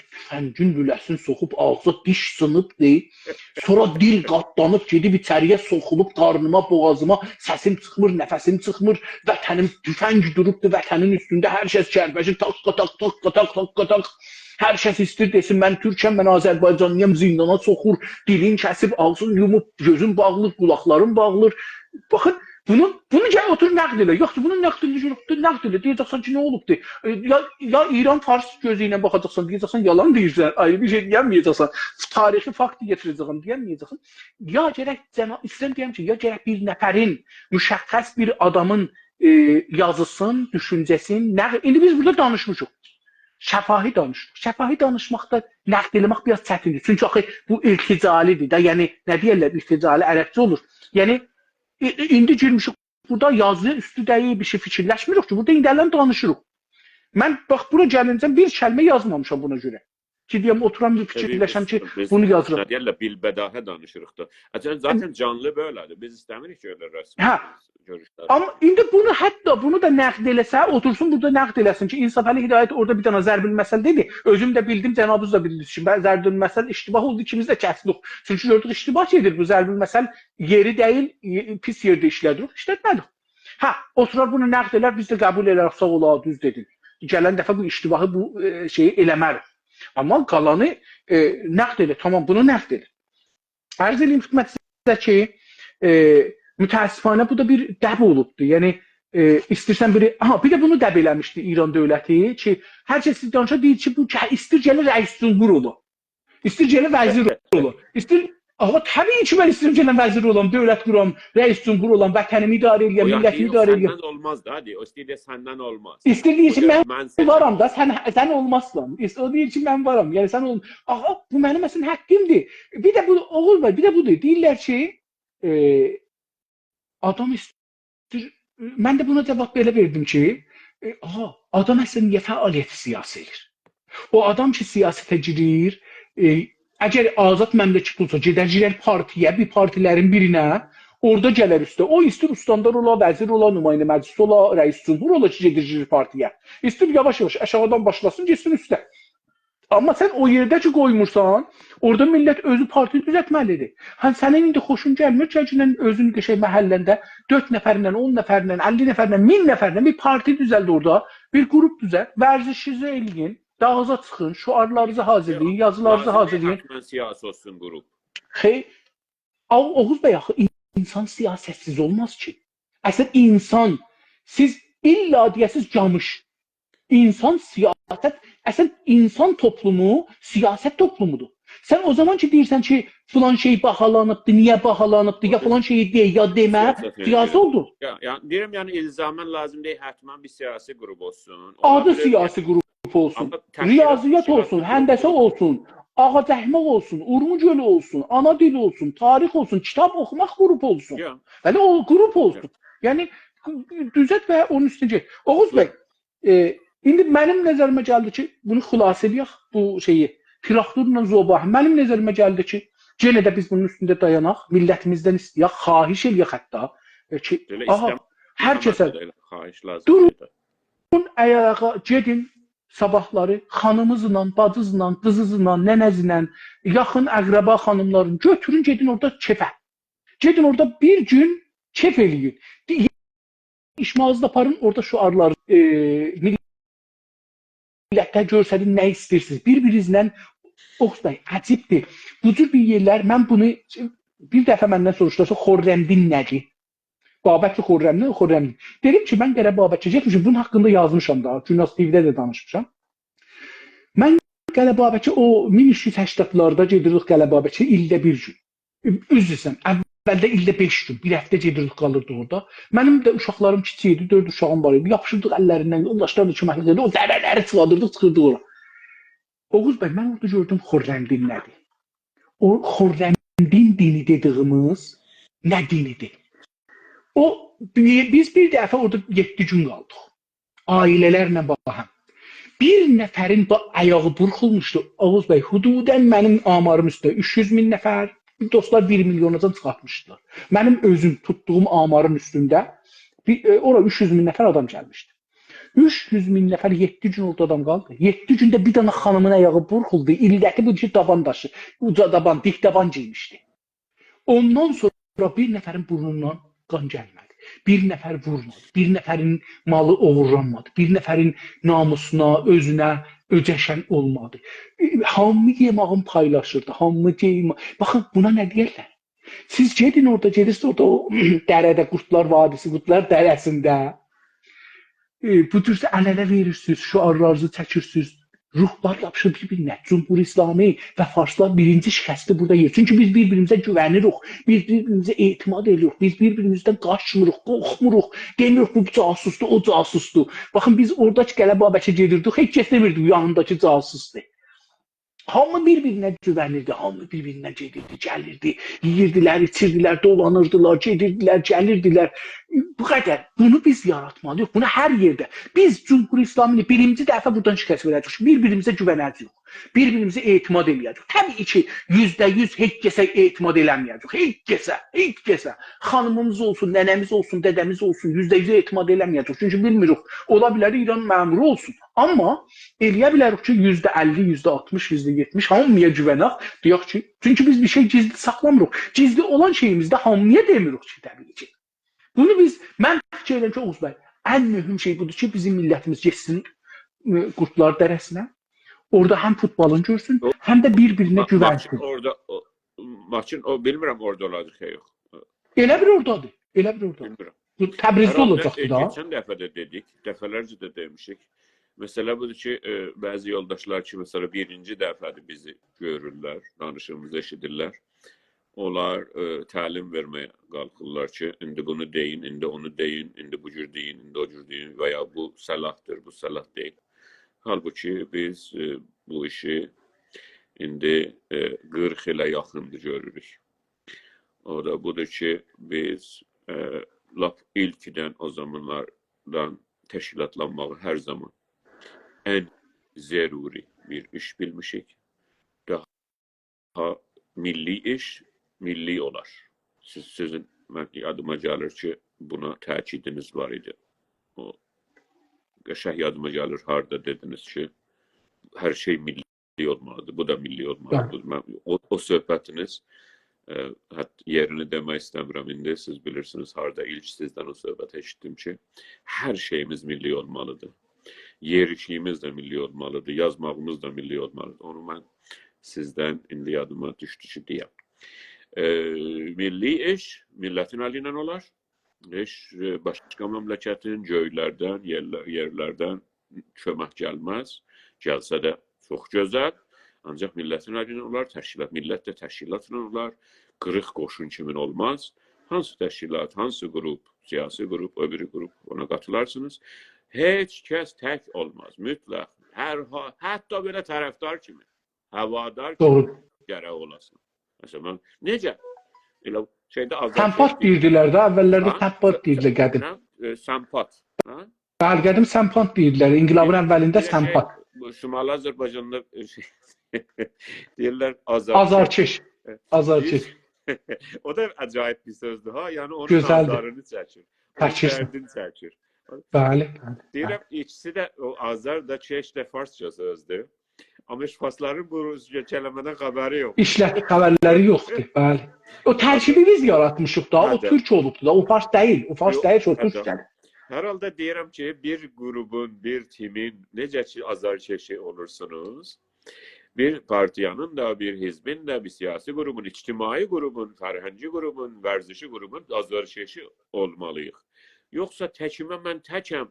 [SPEAKER 2] tüfəngin lüləsini soxub ağza diş sınıbdır. Sonra dil qatlanıb gedib içəriyə soxulub qarnıma, boğazıma, səsim çıxmır, nəfəsim çıxmır. Vətənim tüfəng durubdur vətənin üstündə. Hər kəs kərbəşir, tak. Hər kəs istir desin, mən Türkəm, mən Azərbaycanlıyam, zindana soxur, dilin kəsib, ağzın yumub, gözün bağlır, qulaqların bağlır. Baxın, bunu gəl otur nəqd elə. Yoxsa bunun nəqd elə. Deyəcəksən ki, nə olubdur? Ya İran fars gözü ilə baxacaqsan, deyəcəksən, yalan deyirsən, ayrı bir şey deyəməyəcəksən. Tarixi fakt getirəcəksən, deyəməyəcəksən. Ya gərək, istəyirəm deyəm ki, ya gərək bir nəfərin, müşəxəs bir adamın yazısın, düşüncəsin, indi biz burada danışmışıq. Şəfahi danışırıq. Şəfahi danışmaqda nəqd eləmək biraz çətindir. Çünki axı bu ilticalidir də, yəni nə deyirlər, ilticali ərəbcə olur. Yəni indi girmişik burada yazı üstü deyil, bir şey fikirləşmirik ki, burada indələn danışırıq. Mən bax bura gəlincə bir kəlmə yazmamışam buna görə. Ki deyəm oturam bir fikirləşəm ki, bunu yazıram.
[SPEAKER 1] Deyirlər bilbədahə danışırıq da. Zaten canlı böylədir. Biz istəmirik ki, öyle rəsmi.
[SPEAKER 2] Hə.
[SPEAKER 1] görüşlər.
[SPEAKER 2] Amma indi bunu hətta bunu da nəqd eləsə, otursun burada nəqd eləsin ki, İnsaf Əli Hidayət orada bir dənə zərbül məsəl dedi. Özüm də bildim, cənabınız da bildiniz ki, zərbül məsəl iştibah oldu, ikimiz də kəsdik. Çünki gördük iştibah edir bu zərbül məsəl yeri deyil, pis yerdə işlədirik, işlətmədik. Hə, oturar bunu nəqd elər, biz də qəbul edərik, sağ ol, düz dedin. Gələn dəfə bu iştibahı bu şeyi eləmərik. Amma qalanı nəqd elə, tamam bunu nəqd elə. Ərz eləyim xidmətinizə ki, mütəəssifanə bu da bir dəb olubdur. Yəni istərsən biri, bir də bunu dəb eləmişdi İran dövləti ki, hər kəs danışa deyir ki, bu istir gəlir rəis cümhur olur. İstir gəlir vəzir olur. İstir təbii ki, mən istəyirəm gələn vəzir olam, dövlət quram, rəis cümhur olam, vətənimi idarə eləyəm, millətimi idarə eləyəm.
[SPEAKER 1] Səndən olmaz da, o istəyir səndən olmaz.
[SPEAKER 2] İstir deyir ki, mən varam da, sən olmazsan. O deyir ki, mən varam, yəni sən olmaz. Bu mənim əslən həqqimdir. Bir də bu, oğul var, bir də budur. Deyirlər ki, adam istəyir, mən də buna cavab belə verdim ki, adam əslən niyə fəaliyyəti siyasi edir? O adam ki, siyasətə girir, əgər azad məmləkət olsa, gedəcəklər partiyə, bir partilərin birinə, orada gələr üstə. O istəyir ustandar ola, vəzir ola, nümayəndə məclis ola, rəis cümhur ola ki, gedəcəklər partiyə. İstəyir yavaş-yavaş aşağıdan başlasın, getsin üstə. Amma sən o yerdə ki qoymursan, orada millət özü parti düzəltməlidir. Sənin indi xoşun gəlmir ki, özün qəşəng məhəlləndə 4 nəfərlə, 10 nəfərlə, 50 nəfərlə, 1000 nəfərlə bir parti düzəld orada, bir qrup düzəlt, vərzişinizi eləyin, dağıza çıxın, şüarlarınızı hazırlayın, yazılarınızı hazırlayın.
[SPEAKER 1] Lazım siyasi olsun qrup.
[SPEAKER 2] Xeyr, Oğuz bəy, axı insan siyasətsiz olmaz ki. Əslən insan, siz illa deyəsiz camış. İnsan siyasət, əslən insan toplumu siyasət toplumudur. Sən o zaman ki deyirsən ki, filan şey bahalanıbdır, niyə bahalanıbdır, ya filan şeyi deyə, ya demə, siyasi oldu.
[SPEAKER 1] Deyirəm, yəni ilzamən lazım deyil, həttəmən bir siyasi qrup olsun.
[SPEAKER 2] Adı siyasi qrup olsun, riyaziyyat olsun, həndəsə olsun, Ağacəhmək olsun, Urmugölü olsun, ana dili olsun, tarix olsun, kitab oxumaq qrup olsun. Yəni o qrup olsun. Yəni düzət və onun üstüncə. Oğuz bəy, indi mənim nəzərimə gəldi ki, bunu xülas edək, bu şeyi, Firaxturla Zobah, mənim nəzərimə gəldi ki, yenə də biz bunun üstündə dayanaq, millətimizdən istəyək, xahiş eləyək hətta ki, hər kəsə durun ayağa, gedin, sabahları xanımızla, bacızla, qızızla, nənəzlə, yaxın əqrəba xanımların götürün, gedin orada kefə. Gedin orada bir gün kef eləyin. İşmazda aparın, orada şüarları millətə görsədin, nə istəyirsiniz. Bir-birinizlə, Oğuz bəy, əcibdir. Bu cür bir yerlər, mən bunu bir dəfə məndən soruşlarsa, Xorrəmdin nədir? Babəkli Xorrəmdin. Dedim ki, mən gələ Babəkli getmişim, bunun haqqında yazmışam da, Günas TV-də də danışmışam. Mən gələ Babəkli, o 1380-larda gedirik gələ Babəkli, ildə bir gün. Üzrüsən, əvvəldə ildə 5 gün, bir həftə gedirik, qalırdı orada. Mənim də uşaqlarım kiçik idi, 4 uşağım var idi. Yapışırdıq əllərindən, yoldaşlarla köməklik edirdik, o zərərləri çıxardırdıq, çıxırdıq ora. Oğuz bəy, mən orada gördüm Xorrəmdin nədir? O Xorrəmdin dini dediyimiz nə dinidir? Biz bir dəfə orada 7 gün qaldıq. Ailələrlə baxam. Bir nəfərin ayağı burxulmuşdu. Oğuz bəy, hududən mənim amarım üstə 300 min nəfər, dostlar 1 milyonadan çıxartmışdılar. Mənim özüm tutduğum amarın üstündə ora 300 min nəfər adam gəlmişdi. 300 min nəfər 7 gün orada adam qaldı. 7 gündə bir dənə xanımın ayağı burxuldu. İldəki bu ki daban daşı, uca daban, dik daban giymişdi. Ondan sonra bir nəfərin burnundan qan gəlmədi. Bir nəfər vurmadı. Bir nəfərin malı oğurlanmadı. Bir nəfərin namusuna, özünə öcəşən olmadı. Hamı yemağın paylaşırdı. Hamı yemağın. Baxın, buna nə deyirlər? Siz gedin orada, gedirsiniz orada o dərədə, Qurtlar Vadisi, Qurtlar dərəsində. Bu cürsə əl-ələ verirsiniz, şüarlarınızı çəkirsiniz. Ruhlar yapışır bir-birinə. Cumhur İslami və farslar birinci şikəsti burada yer. Çünki biz bir-birimizə güvənirik, biz bir-birimizə etimad edirik, biz bir-birimizdən qaçmırıq, qorxmuruq, demirik bu casusdur, o casusdur. Baxın, biz oradakı Qələbabəkə gedirdik, heç kəs demirdik yanındakı casusdur. Hamı bir-birinə güvənirdi, hamı bir-birinə gedirdi, gəlirdi, yiyirdilər, içirdilər, dolanırdılar, gedirdilər, gəlirdilər. Bu qədər. Bunu biz yaratmalıyıq, bunu hər yerdə. Biz Cumhur İslamini birinci dəfə buradan şikəst verəcəyik, bir-birimizə güvənəcəyik. Bir-birimizə etimad eləyəcək. Təbii ki, %100 heç kəsə etimad eləməyəcək. Heç kəsə. Xanımımız olsun, nənəmiz olsun, dədəmiz olsun, %100 etimad eləməyəcək. Çünki bilmirik, ola bilər İran məmuru olsun. Amma eləyə bilərik ki, %50, %60, %70 hamıya güvənək. Deyək ki, çünki biz bir şey gizli saxlamırıq. Gizli olan şeyimizdə hamıya demirik ki, təbii ki. Bunu mən fikir edirəm ki, Oğuz bəy, ən mühüm şey budur ki, bizim millətimiz getsin Qurtlar Dərəsinə. Orada həm futbolun görsün, həm də bir-birinə güvənsin.
[SPEAKER 1] Maçın o bilmirəm orada olacaq ya yox.
[SPEAKER 2] Elə bir ordadır.
[SPEAKER 1] Bilmirəm.
[SPEAKER 2] Təbrizdə olacaqdı da.
[SPEAKER 1] Keçən dəfə də dedik, dəfələrcə də demişik. Məsələ budur ki, bəzi yoldaşlar ki, məsələ birinci dəfədir bizi görürlər, danışığımızı eşidirlər. Onlar təlim verməyə qalxırlar ki, indi bunu deyin, indi onu deyin, indi bu cür deyin, indi o cür deyin və ya bu səlahdır, bu səlah deyil. Halbuki biz bu işi indi 40 ilə yaxındır görürük. O da budur ki, biz lap ilkdən o zamanlardan təşkilatlanmağı hər zaman ən zəruri bir iş bilmişik. Daha milli iş, milli olar. Sizin mən yadıma gəlir ki, buna təkidiniz var idi. O qəşəng yadıma gəlir, harda dediniz ki, hər şey milli olmalıdır, bu da milli olmalıdır. O söhbətiniz, yerini demək istəmirəm indi, siz bilirsiniz, harda ilk sizdən o söhbət eşitdim ki, hər şeyimiz milli olmalıdır. Yerişiyimiz də milli olmalıdır, yazmağımız da milli olmalıdır. Onu mən sizdən indi yadıma düşdü ki, deyəm. Milli iş, millətin əli ilə olar. İş başqa məmləkətin göylərdən, yerlərdən kömək gəlməz. Gəlsə də çox gözəl. Ancaq millətin əli ilə olar, millət də təşkilatla olar. Qırıq qoşun kimin olmaz. Hansı təşkilat, hansı qrup, siyasi qrup, öbürü qrup ona qatılarsınız. Heç kəs tək olmaz, mütləq. Hətta belə tərəfdar kimi, havadar kimi gərək olasın. Məsələn, necə? Elə şeydə
[SPEAKER 2] Səmpat deyirdilər də, əvvəllərdə səmpat deyirdilər qədim.
[SPEAKER 1] Səmpat.
[SPEAKER 2] Bəli, qədim səmpat deyirdilər. İnqilabın əvvəlində səmpat.
[SPEAKER 1] Şimali Azərbaycanda deyirlər azarkeş.
[SPEAKER 2] Azarkeş.
[SPEAKER 1] O da acayip bir sözdür ha. Yəni onun azarını çəkir. Dərdini çəkir.
[SPEAKER 2] Bəli.
[SPEAKER 1] Deyirəm, ikisi də o azar da keş də farsça sözdür. Amma farsların bu kələmədən xəbəri yox.
[SPEAKER 2] İşlət xəbərləri yoxdur, bəli. O tərkibi biz yaratmışıq da, o türk olubdu da, o fars deyil. O fars deyil, o türk gəlir.
[SPEAKER 1] Hər halda deyirəm ki, bir qrupun, bir timin necə ki azarkeşi olursunuz, bir partiyanın da, bir hizbin də, bir siyasi qrupun, ictimai qrupun, fərhəngi qrupun, vərzişi qrupun azarkeşi olmalıyıq. Yoxsa təkimə mən təkəm,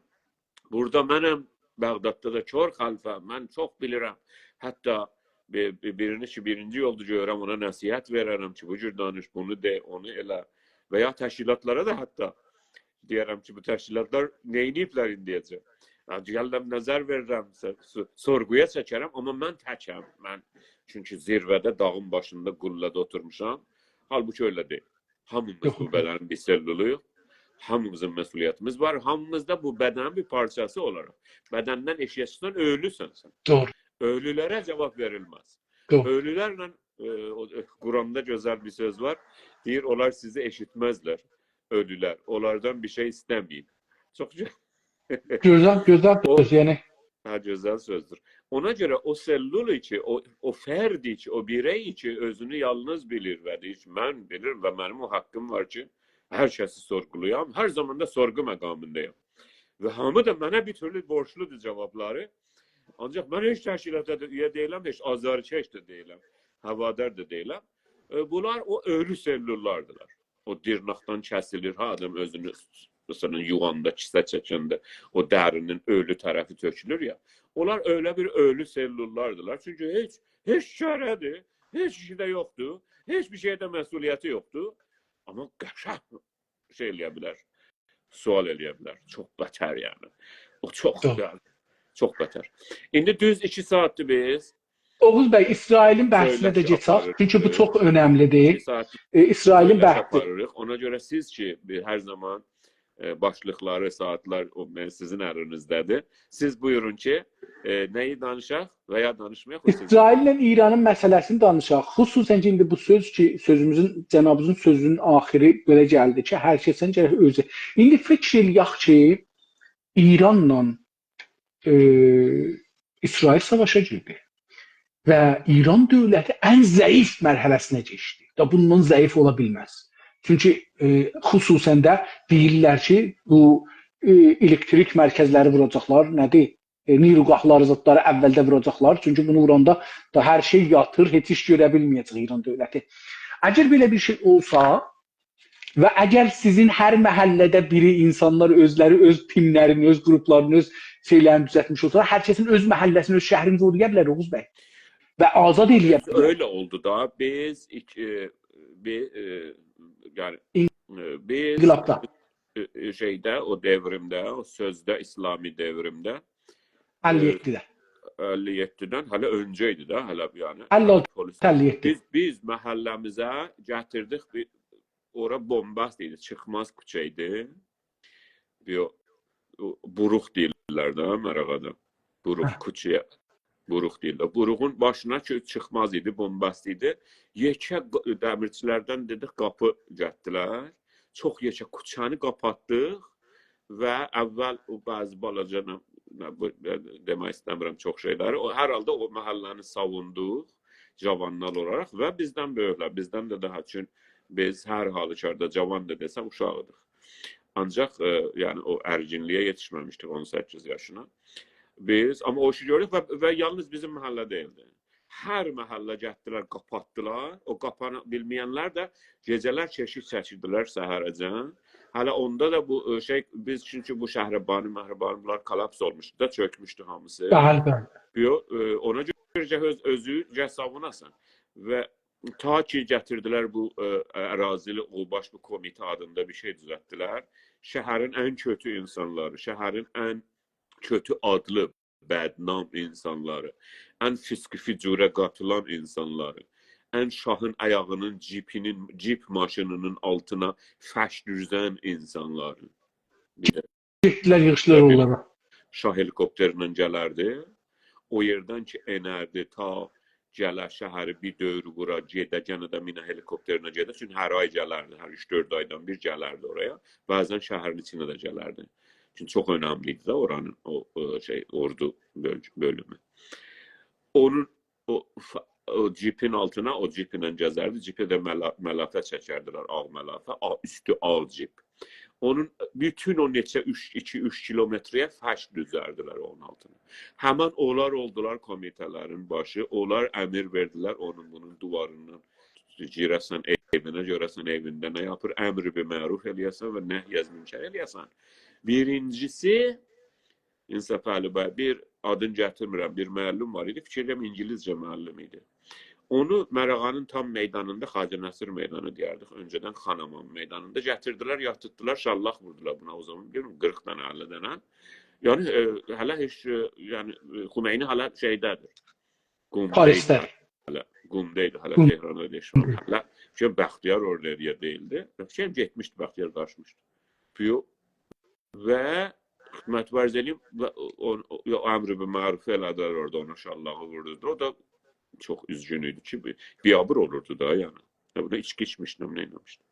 [SPEAKER 1] burada mənəm, Bağdadda da kör xalifəm, mən çox bilirəm. Hətta birinci yolda görürəm, ona nəsihət verərəm ki, bu cür danış, bunu de, onu elə. Və ya təşkilatlara da hətta deyərəm ki, bu təşkilatlar neyniyiblər indiyəcək. Gələm, nəzər verirəm, sorğuya çəkərəm, amma mən təkəm. Çünki zirvədə, dağın başında, qullədə oturmuşam. Halbuki öyle deyil. Hamımız bu bədənin bir selluluyuq. Hamımızın məsuliyyətimiz var. Hamımız da bu bədənin bir parçası olaraq. Bədəndən eşiyəçindən ölüsən sən.
[SPEAKER 2] Doğru.
[SPEAKER 1] Ölülərə cavab verilməz.
[SPEAKER 2] Doğru.
[SPEAKER 1] Ölülərlə, Quran'da gözəl bir söz var. Deyir, onlar sizi eşitməzlər. Ölülər. Onlardan bir şey istəməyin. Çox
[SPEAKER 2] gözəl söz, yəni.
[SPEAKER 1] Gözəl sözdür. Ona görə o sellul ki, o fərdi ki, o birey ki, özünü yalnız bilir və deyir, mən bilirim və mənim o haqqım var ki, hər kəsi sorğuluyam, hər zaman da sorğu məqamındayım. Və hamı da mənə bir türlü borçludur cavabları. Ancaq mən heç təşkilata üyə deyiləm, heç azarkeş də deyiləm, havadar da deyiləm. Bunlar o ölü sellullardılar. O dirnaqdan kəsilir, adam özünü məsələn yuvanda, kisə çəkəndə o dərinin ölü tərəfi tökülür ya. Onlar öyle bir ölü sellullardılar. Çünki heç çarədir, heç işi də yoxdur, heç bir şeydə məsuliyyəti yoxdur. Amma qəşəng şey eləyə bilər, sual eləyə bilər. Çox bətər yəni. O çox bətər. İndi düz 2 saatdır biz.
[SPEAKER 2] Oğuz bəy, İsrailin bəhsinə də geçək. Çünki bu çox önəmlidir. İsrailin bəhsi.
[SPEAKER 1] Ona görə siz ki, hər zaman başlıqları, saatlar sizin əlinizdədir. Siz buyurun ki, nəyi danışaq və ya danışmayaq?
[SPEAKER 2] İsraillə İranın məsələsini danışaq. Xüsusən ki, indi bu söz ki, cənabımızın sözünün axırı belə gəldi ki, hər kəsin gərək özü. İndi fikr eləyək ki, İranla İsrail savaşa girdi və İran dövləti ən zəif mərhələsinə keçdi. Da bundan zəif ola bilməz. Çünki xüsusən də deyirlər ki, bu elektrik mərkəzləri vuracaqlar, nədir? Niruqahları, zətləri əvvəldə vuracaqlar. Çünki bunu vuranda da hər şey yatır, heç iş görə bilməyəcək İran dövləti. Əgər belə bir şey olsa və əgər sizin hər məhəllədə biri insanlar özləri, öz timlərini, öz qruplarını, öz şeylərini düzəltmiş olsa, hər kəsin öz məhəlləsini, öz şəhrini qoruya bilər Oğuz bəy. Və azad eləyə bilər.
[SPEAKER 1] Öyle oldu da. Biz
[SPEAKER 2] İnqilabda.
[SPEAKER 1] Şeydə, o devrimdə, o sözdə, İslami devrimdə
[SPEAKER 2] 57-də.
[SPEAKER 1] 57-dən hələ öncə idi də, hələ yəni.
[SPEAKER 2] 57.
[SPEAKER 1] Biz məhəlləmizə gətirdik, ora bombast idi, çıxmaz küçə idi. Buruq deyirlər də Mərəğada. Buruq küçəyə. Buruq deyirlər. Buruğun başına çıxmaz idi, bombast idi. Yekə dəmirçilərdən dedik, qapı gətdilər. Çox yekə küçəni qapatdıq və əvvəl bəzi balaca demək istəmirəm çox şeyləri. Hər halda o məhəlləni savunduq cavanlar olaraq və bizdən böyüklər, bizdən də daha üçün biz hər halükarda cavan da desəm uşağıdıq. Ancaq yəni o ərginliyə yetişməmişdik 18 yaşına. Biz amma o işi gördük və yalnız bizim məhəllə deyildi. Hər məhəllə gətdilər, qapatdılar. O qapanı bilməyənlər də gecələr keşik çəkirdilər səhərəcən. Hələ onda da bu şey, biz çünki bu Şəhrəbani, Məhrəbani bunlar kollaps olmuşdu da, çökmüşdü hamısı. Ona görə özü savunasın. Və ta ki gətirdilər bu ərazili Qulbaş bu komitə adında bir şey düzəltdilər. Şəhərin ən kötü insanları, şəhərin ən kötü adlı, bədnam insanları, ən fiski-ficurə qatılan insanları, ən şahın ayağının cip maşınının altına fəş düzən insanları.
[SPEAKER 2] Getdilər, yığışdılar onlara.
[SPEAKER 1] Şah helikopterlə gələrdi. O yerdən ki, enərdi ta gələr şəhəri bir dövrü qura, gedə, gənə də minə helikopterinə gedə. Çünki hər ay gələrdi, hər 3-4 aydan bir gələrdi oraya. Bəzən şəhərin içinə də gələrdi. Çünki çox önəmliydi də oranın o ordu bölümü. Onun o cipin altına, o cipinlə gəzərdi. Cipi də məlafə çəkərdilər, ağ məlafə, üstü ağ cip. Onun bütün o neçə 2-3 kilometrəyə fəş düzərdilər onun altına. Həmən onlar oldular komitələrin başı. Onlar əmir verdilər onun bunun duvarından. Girəsən evinə, görəsən evində nə yapır? Əmr-i bi məruf eləyəsən və nəhy-əz münkər eləyəsən. Birincisi, İnsaf Əli bəy, bir adını gətirmirəm, bir müəllim var idi. Fikirləm İngilizcə müəllim idi. Onu Mərəğanın tam meydanında, Xacə Nəsir meydanı deyərdik. Öncədən Xanaman meydanında gətirdilər, yatırtdılar, şallaq vurdular buna o zaman. 40 dənə, 50 dənə. Yəni, hələ heç, yəni, Xümeyni hələ şeydədir.
[SPEAKER 2] Parisdə.
[SPEAKER 1] Qumdaydı, hələ Tehrana ödeşməm. Hələ Bəxtiyar orada deyildi. Getmişdi, Bəxtiyar qaçmışdı. Və xidmət vərz eləyim, əmr-i bi məruf elədilər orada, ona şallağı vurdu. O da çox üzgün idi ki, biyabır olurdu da, yəni. Buna içki içmişdim, nə inanmışdım.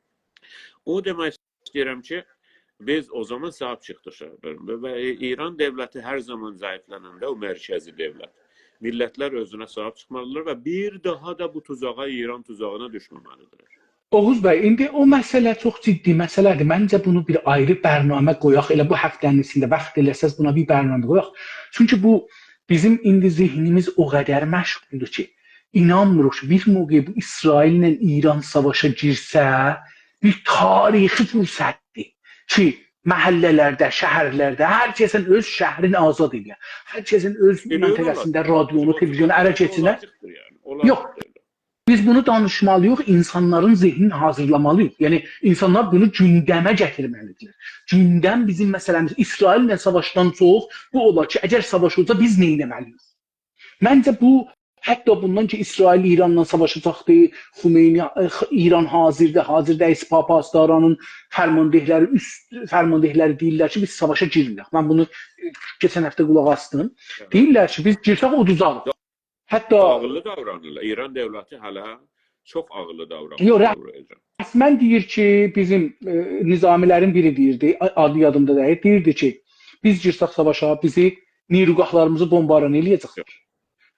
[SPEAKER 1] O demək istəyirəm ki, biz o zaman sahib çıxdıq şəhərlərimdə və İran dövləti hər zaman zəiflənəndə o mərkəzi dövlət. Millətlər özünə sahib çıxmalıdırlar və bir daha da bu tuzağa, İran tuzağına düşməməlidirlər.
[SPEAKER 2] Oğuz bəy, indi o məsələ çox ciddi məsələdir. Məncə bunu bir ayrı bərnamə qoyaq. Elə bu həftənin içində vaxt eləsəz buna bir bərnamə qoyaq. Çünki bu bizim indi zehnimiz o qədər məşğuldur ki, inanmırıq ki, bir mövqe bu İsraillə İran savaşa girsə, bir tarixi fürsətdir ki, məhəllələrdə, şəhərlərdə hər kəsin öz şəhrini azad edir. Hər kəsin öz məntəqəsində radionu, televizyonu ələ keçsinə. Yox. Biz bunu danışmalıyıq, insanların zehnini hazırlamalıyıq. Yəni, insanlar bunu gündəmə gətirməlidirlər. Gündəm bizim məsələmiz. İsraillə savaşdan çox bu olar ki, əgər savaş olsa biz nə etməliyik? Məncə bu Hətta bundan ki İsrail İranla savaşacaqdı, Xumeyni İran hazırda Papa Astaranın fərmandehləri deyirlər ki, biz savaşa girmirik. Mən bunu keçən həftə qulaq asdım. Deyirlər ki, biz girsək uduzarıq. Hətta
[SPEAKER 1] ağıllı davranırlar. İran dövləti hələ çox ağıllı davranır.
[SPEAKER 2] Yox, rəsmən deyir ki, bizim nizamilərin biri deyirdi, adı yadımda deyil, deyirdi ki, biz girsək savaşa, bizi nirugahlarımızı bombaran eləyəcəklər.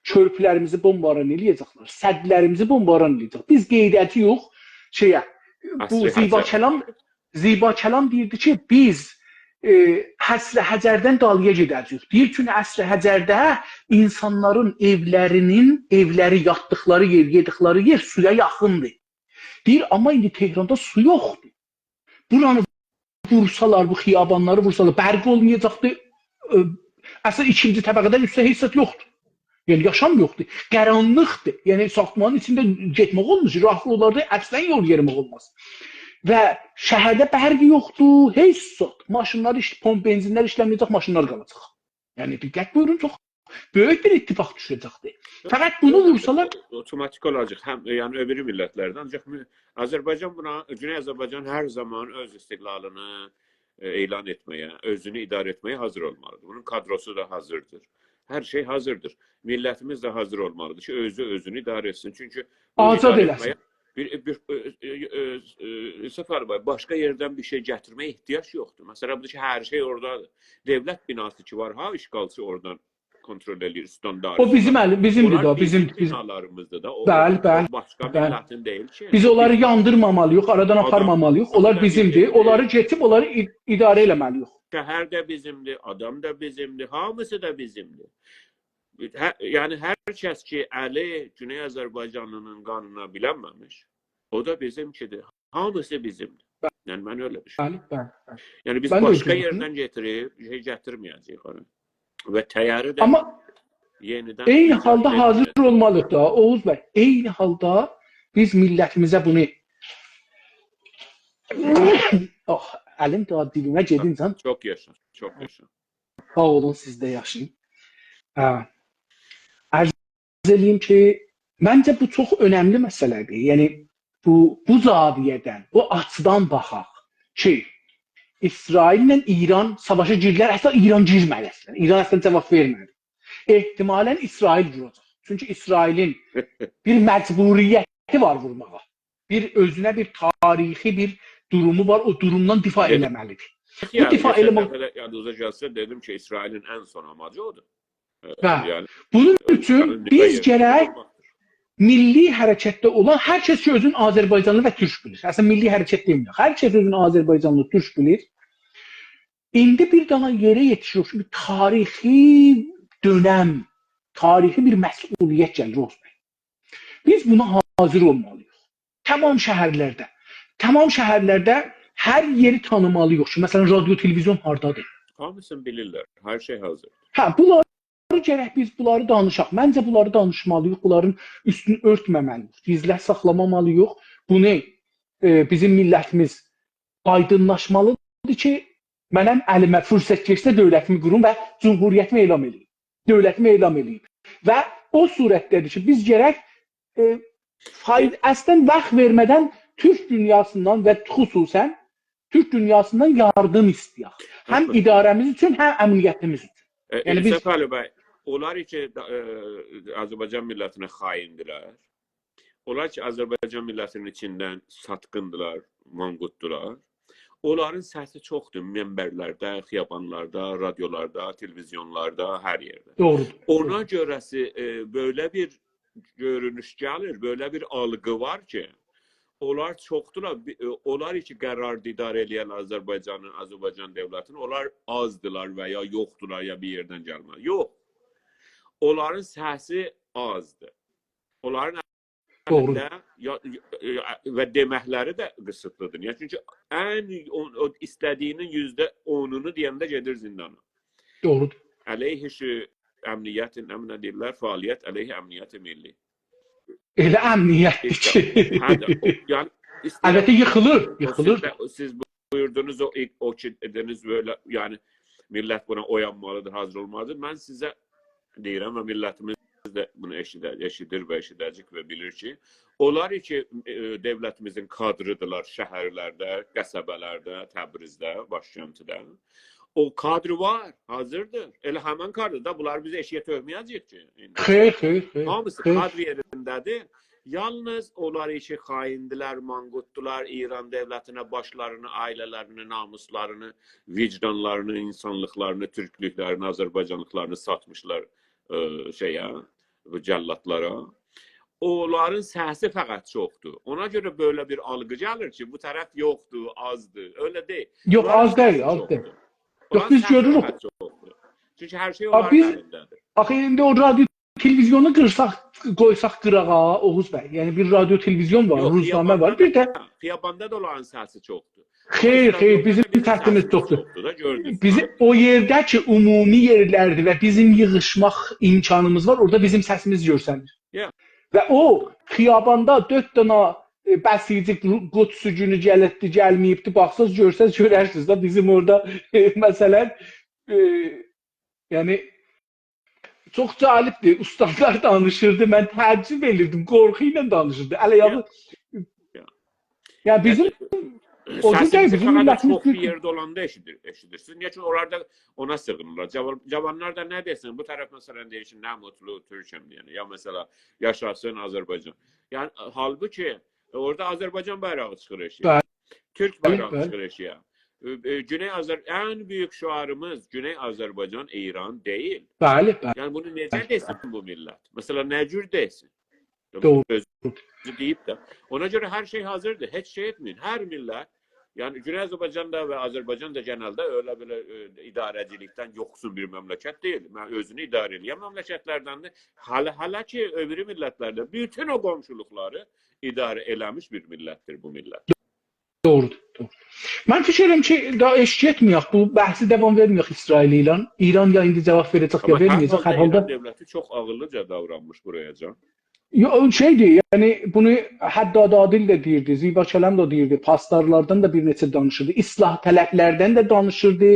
[SPEAKER 2] Körpülərimizi bombaran eləyəcəklər. Sədlərimizi bombaran eləyəcək. Biz qeydəti yox, bu Ziba Kəlam deyirdi ki, biz Əsr-i Həcərdən dalıya gedəcəyik. Deyir ki, Əsr-i Həcərdə insanların evləri, yatdıqları yer, yedikləri yer suya yaxındır. Deyir, amma indi Tehranda su yoxdur. Buranı vursalar, bu xiyabanları vursalar, bərq olmayacaqdır. Əslən, ikinci təbəqədən üstə hissət yoxdur. Yəni, yaşam yoxdur. Qaranlıqdır. Yəni, saxtmanın içində getmək olmaz. Raflılarda əslən yol yerimək olmaz. Və şəhərdə bərq yoxdur, heç zat. Maşınlar, benzinlər işləməyəcək, maşınlar qalacaq. Yəni, diqqət buyurun, çox böyük bir ittifaq düşəcəkdir. Fəqət bunu vursalar...
[SPEAKER 1] Otomatik olacaq, yəni öbürü millətlərdən. Ancaq Azərbaycan buna, Güney Azərbaycan hər zaman öz istiqlalını elan etməyə, özünü idarə etməyə hazır olmalıdır. Bunun kadrosu da hazırdır. Hər şey hazırdır. Millətimiz də hazır olmalıdır ki, özünü idarə etsin. Çünki
[SPEAKER 2] azad eləsin.
[SPEAKER 1] Başqa yerdən bir şey gətirməyə ehtiyac yoxdur. Məsələn, budur ki, hər şey oradadır. Devlət binası ki var, işğalçı oradan kontrol edir, standart.
[SPEAKER 2] O bizimdir da, bizim
[SPEAKER 1] binalarımızdır da.
[SPEAKER 2] Bəli.
[SPEAKER 1] Başqa millətin deyil ki.
[SPEAKER 2] Biz onları yandırmamalıyıq, aradan aparmamalıyıq. Onlar bizimdir. Onları getib, onları idarə eləməliyik.
[SPEAKER 1] Şəhər də bizimdir, adam da bizimdir, hamısı da bizimdir. Yəni, hər kəs ki, əli Güney Azərbaycanlının qanına bilənməmiş, o da bizimkidir. Hamısı bizimdir. Yəni, mən öyle düşünürüm. Yəni, biz başqa yerdən getirib, şey gətirməyəcəyik onu. Və təyyarı da yenidən...
[SPEAKER 2] Eyni halda hazır olmalıyıq da, Oğuz bəy. Eyni halda biz millətimizə bunu... Əlim daha dilimə gedin can.
[SPEAKER 1] Çox yaşa, çox yaşa.
[SPEAKER 2] Sağ olun, siz də yaşayın. Ərz edeyim ki, məncə bu çox önəmli məsələdir. Yəni, bu zaviyədən, bu açıdan baxaq ki, İsraillə İran savaşa girilər, əslən İran girməli əslən. İran əslən cavab vermədi. Ehtimalən İsrail vuracaq. Çünki İsrailin bir məcburiyyəti var vurmağa. Bir özünə bir tarixi bir durumu var, o durumdan difa eləməlidir. Bu difa eləmək...
[SPEAKER 1] Yadınıza gəlsə, dedim ki, İsrailin ən son amacı odur.
[SPEAKER 2] Bunun üçün biz gərək milli hərəkətdə olan hər kəs ki, özün Azərbaycanlı və türk bilir. Əslən, milli hərəkət demirəm. Hər kəs özün Azərbaycanlı, türk bilir. İndi bir daha yerə yetişiyor ki, bir tarixi dönəm, tarixi bir məsuliyyət gəlir olsun. Biz buna hazır olmalıyıq. Tamam şəhərlərdə hər yeri tanımalıyıq ki, məsələn, radyo, televizyon hardadır?
[SPEAKER 1] Hamısını bilirlər, hər şey hazır.
[SPEAKER 2] Bunları gərək biz bunları danışaq. Məncə bunları danışmalıyıq, bunların üstünü örtməməliyik, gizlə saxlamamalıyıq. Bunu bizim millətimiz aydınlaşmalıdır ki, mənəm əlimə fürsət keçsə dövlətimi qurum və cümhuriyyətimi elan edeyim. Dövlətimi elan edeyim. Və o surətdədir ki, biz gərək əslən vaxt vermədən Türk dünyasından və xüsusən Türk dünyasından yardım istəyək. Həm idarəmiz üçün, həm əmniyyətimiz üçün.
[SPEAKER 1] Səfəli bəy, onlar ki, Azərbaycan millətinə xaindirlər. Onlar ki, Azərbaycan millətinin içindən satqındılar, manqutdular. Onların səsi çoxdur mənbərlərdə, xiyabanlarda, radiolarda, televizyonlarda, hər yerdə.
[SPEAKER 2] Doğrudur.
[SPEAKER 1] Ona görəsi böyle bir görünüş gəlir, böyle bir algı var ki, onlar çoxdular, onlar ki qərar idarə edən Azərbaycan dövlətini, onlar azdılar və ya yoxdular ya bir yerdən gəlmir. Yox. Onların səsi azdır. Onların və deməkləri də qısıtlıdır. Yəni, çünki ən istədiyinin %10'unu deyəndə gedir zindana.
[SPEAKER 2] Doğrudur.
[SPEAKER 1] Əleyhi əmniyyətin, nə deyirlər, fəaliyyət əleyhi əmniyyət milli.
[SPEAKER 2] Elə əmniyyətdir ki. Əlbəttə yıxılır.
[SPEAKER 1] Siz buyurdunuz o ki, dediniz böyle, yani millət buna oyanmalıdır, hazır olmalıdır. Mən sizə deyirəm və millətimiz də bunu eşidir və eşidəcək və bilir ki, onlar ki, devlətimizin kadrıdırlar şəhərlərdə, qəsəbələrdə, Təbrizdə, başkəntdə. O kadr var, hazırdır. Elə həmən kadrda bunlar bizi eşiyə tövməyəcək ki.
[SPEAKER 2] Xeyr.
[SPEAKER 1] Hamısı kadr yerindədir. Yalnız onlar ki, xaindilər, manqurtdular, İran devlətinə başlarını, ailələrini, namuslarını, vicdanlarını, insanlıqlarını, türklüklərini, Azərbaycanlıqlarını satmışlar bu cəllatlara. Onların səsi fəqət çoxdur. Ona görə belə bir algı gəlir ki, bu tərəf yoxdur, azdır. Öyle deyil.
[SPEAKER 2] Yox, az deyil, az deyil. Yox, biz görürük.
[SPEAKER 1] Çünki hər şey onların əlindədir.
[SPEAKER 2] Axı, indi o radyo televizyonu qoysaq qırağa, Oğuz bəy. Yəni bir radyo televizyon var, Ruznamə var. Bir də
[SPEAKER 1] Xiyabanda da onların səsi çoxdur.
[SPEAKER 2] Xeyr, bizim səsimiz çoxdur. Bizim o yerdə ki, ümumi yerlərdir və bizim yığışmaq imkanımız var, orada bizim səsimiz görsənir. Və o xiyabanda 4 dənə bəsici qut sücünü gəlməyibdi, baxsaz görsəz görərsiniz da bizim orada məsələn yəni çox cəlibdir. Ustadlar danışırdı, mən təəccüb edirdim, qorxu ilə danışırdı. Yəni bizim
[SPEAKER 1] səsimizi fəqət çox bir yerdə olanda eşidirsiniz. Niyə ki, orada ona sığınırlar. Cavanlar da nə desin? Bu tərəf məsələn deyir ki, nə mutlu Türkəm deyəni. Ya məsələ, yaşasın Azərbaycan. Yəni, halbuki orada Azərbaycan bayrağı çıxır eşiyə. Türk bayrağı çıxır eşiyə. Ən böyük şüarımız Güney Azərbaycan, İran deyil.
[SPEAKER 2] Bəli.
[SPEAKER 1] Yəni, bunu necə desin bu millət? Məsələn, nə cür desin?
[SPEAKER 2] Doğru.
[SPEAKER 1] Deyib də. Ona görə hər şey hazırdır. Heç şey etməyin. Hər millət, yəni Güney Azərbaycanda və Azərbaycan da genəldə öyle belə idarəcilikdən yoxsul bir məmləkət deyil. Özünü idarə edən məmləkətlərdəndir. Hələ ki, öbürü millətlərdə bütün o qonşuluqları idarə eləmiş bir millətdir bu millət.
[SPEAKER 2] Doğrudur. Mən fikir edirəm ki, daha eşki etməyək, bu bəhsi davam verməyək İsrail ilə. İran ya indi cavab verəcək ya verməyəcək.
[SPEAKER 1] Hər halda İran devləti çox ağıllıca davranmış buraya can.
[SPEAKER 2] Şeydir, yəni bunu Həddad Adil də deyirdi, Ziba Kələm də deyirdi, pastarlardan da bir neçə danışırdı, islah tələblərdən də danışırdı,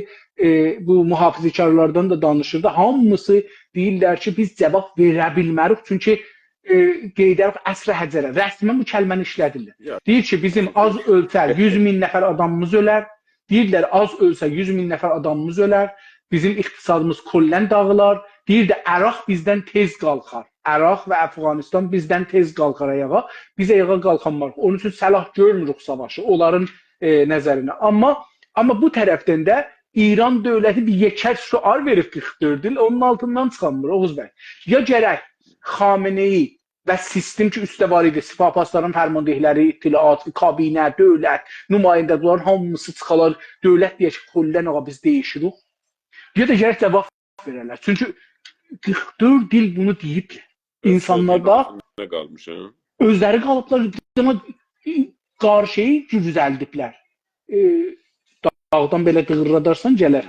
[SPEAKER 2] bu mühafizəkarlardan da danışırdı. Hamısı deyirlər ki, biz cavab verə bilmərik, çünki qeyd edək əsr həcərə. Rəsmən bu kəlməni işlədirlər. Deyir ki, bizim az ölsə 100 min nəfər adamımız ölər. Deyirlər, az ölsə 100 min nəfər adamımız ölər. Bizim iqtisadımız kollən dağılar. Deyir də, Əraq bizdən tez qalxar. Əraq və Əfqanistan bizdən tez qalxar ayağa. Biz ayağa qalxanmarıq. Onun üçün səlah görmürük savaşı, onların nəzərinə. Amma bu tərəfdən də İran dövləti bir yekər şüar verib 44 il, onun altından çıxanmır, Oğuz bəy. Ya gərək Xameneyi və sistem ki, üstə var idi, Sipapasların fərmandehləri, ittilaat, kabinə, dövlət, nümayəndələr, hamısı çıxalar, dövlət deyək ki, kollən ağa biz değişirik. Ya da gərək cavab verərlər. Çünki 44 il bunu deyib insanlarda özləri qalıblar, qarşıyı düzəldiblər. Dağdan belə qığırradarsan gələr.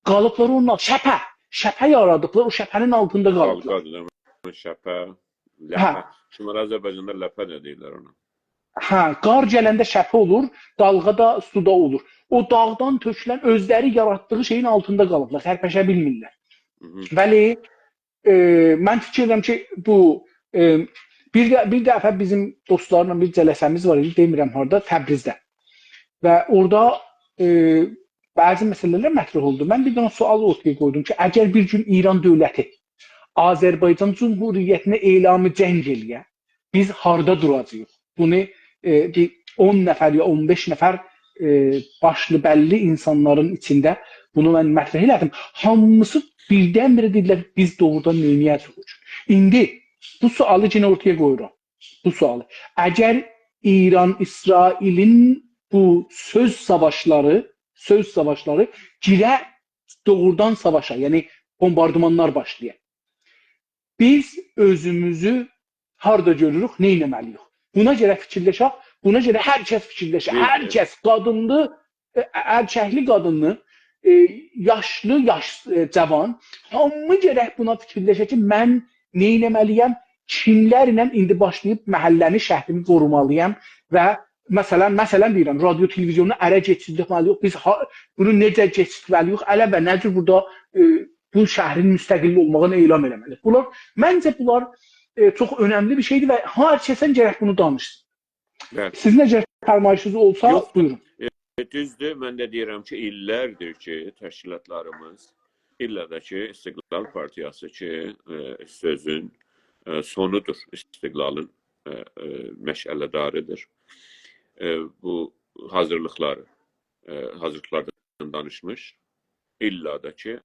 [SPEAKER 2] Qalıblar onlar, şəpə yaradıblar, o şəpənin altında qalıblar.
[SPEAKER 1] Şəpə, ləpə. Şimal Azərbaycanda ləpə də deyirlər ona.
[SPEAKER 2] Qar gələndə şəpə olur, dalğa da suda olur. O dağdan tökülən özləri yaratdığı şeyin altında qalıblar, tərpəşə bilmirlər. Bəli, mən fikir edirəm ki, bu bir dəfə bizim dostlarla bir cələsəmiz var idi, demirəm harada, Təbrizdə. Və orada bəzi məsələlər mətrah oldu. Mən bir dənə sual ortaya qoydum ki, əgər bir gün İran dövləti Azərbaycan Cumhuriyyətinə elamı cəng eləyə, biz harda duracağıq? Bunu 10 nəfər ya 15 nəfər başlı bəlli insanların içində bunu mən mətrah elədim. Hamısı birdən-birə dedilər, biz doğrudan neyniyəcəyik? İndi bu sualı yenə ortaya qoyuram. Bu sualı. Əgər İran, İsrailin bu söz savaşları girə doğrudan savaşa, yəni bombardımanlar başlayır. Biz özümüzü harda görürük, nə etməliyik? Buna görə fikirləşək, buna görə hər kəs fikirləşək. Hər kəs qadınlı, erkəkli qadınlı, yaşlı, cavan, hamı gərək buna fikirləşək ki, mən nə etməliyəm? Kimlərlə indi başlayıb məhəlləni, şəhrimi qorumalıyam və məsələn deyirəm, radio televizyonuna ərə keçirməliyik, biz bunu necə keçirməliyik, ələ və nəcür burada bu şəhrin müstəqilli olmağını elan eləməli. Məncə bunlar çox önəmli bir şeydir və hər kəsən gərək bunu danışsın.
[SPEAKER 1] Bəli.
[SPEAKER 2] Sizin necə fərmayışınız olsa,
[SPEAKER 1] Yoxdur.
[SPEAKER 2] buyurun.
[SPEAKER 1] Düzdür, mən də deyirəm ki, illərdir ki, təşkilatlarımız, illərdə ki, İstiqlal Partiyası ki, sözün sonudur, İstiqlalın məşələdarıdır. Bu hazırlıqlardan danışmış, illa da ki,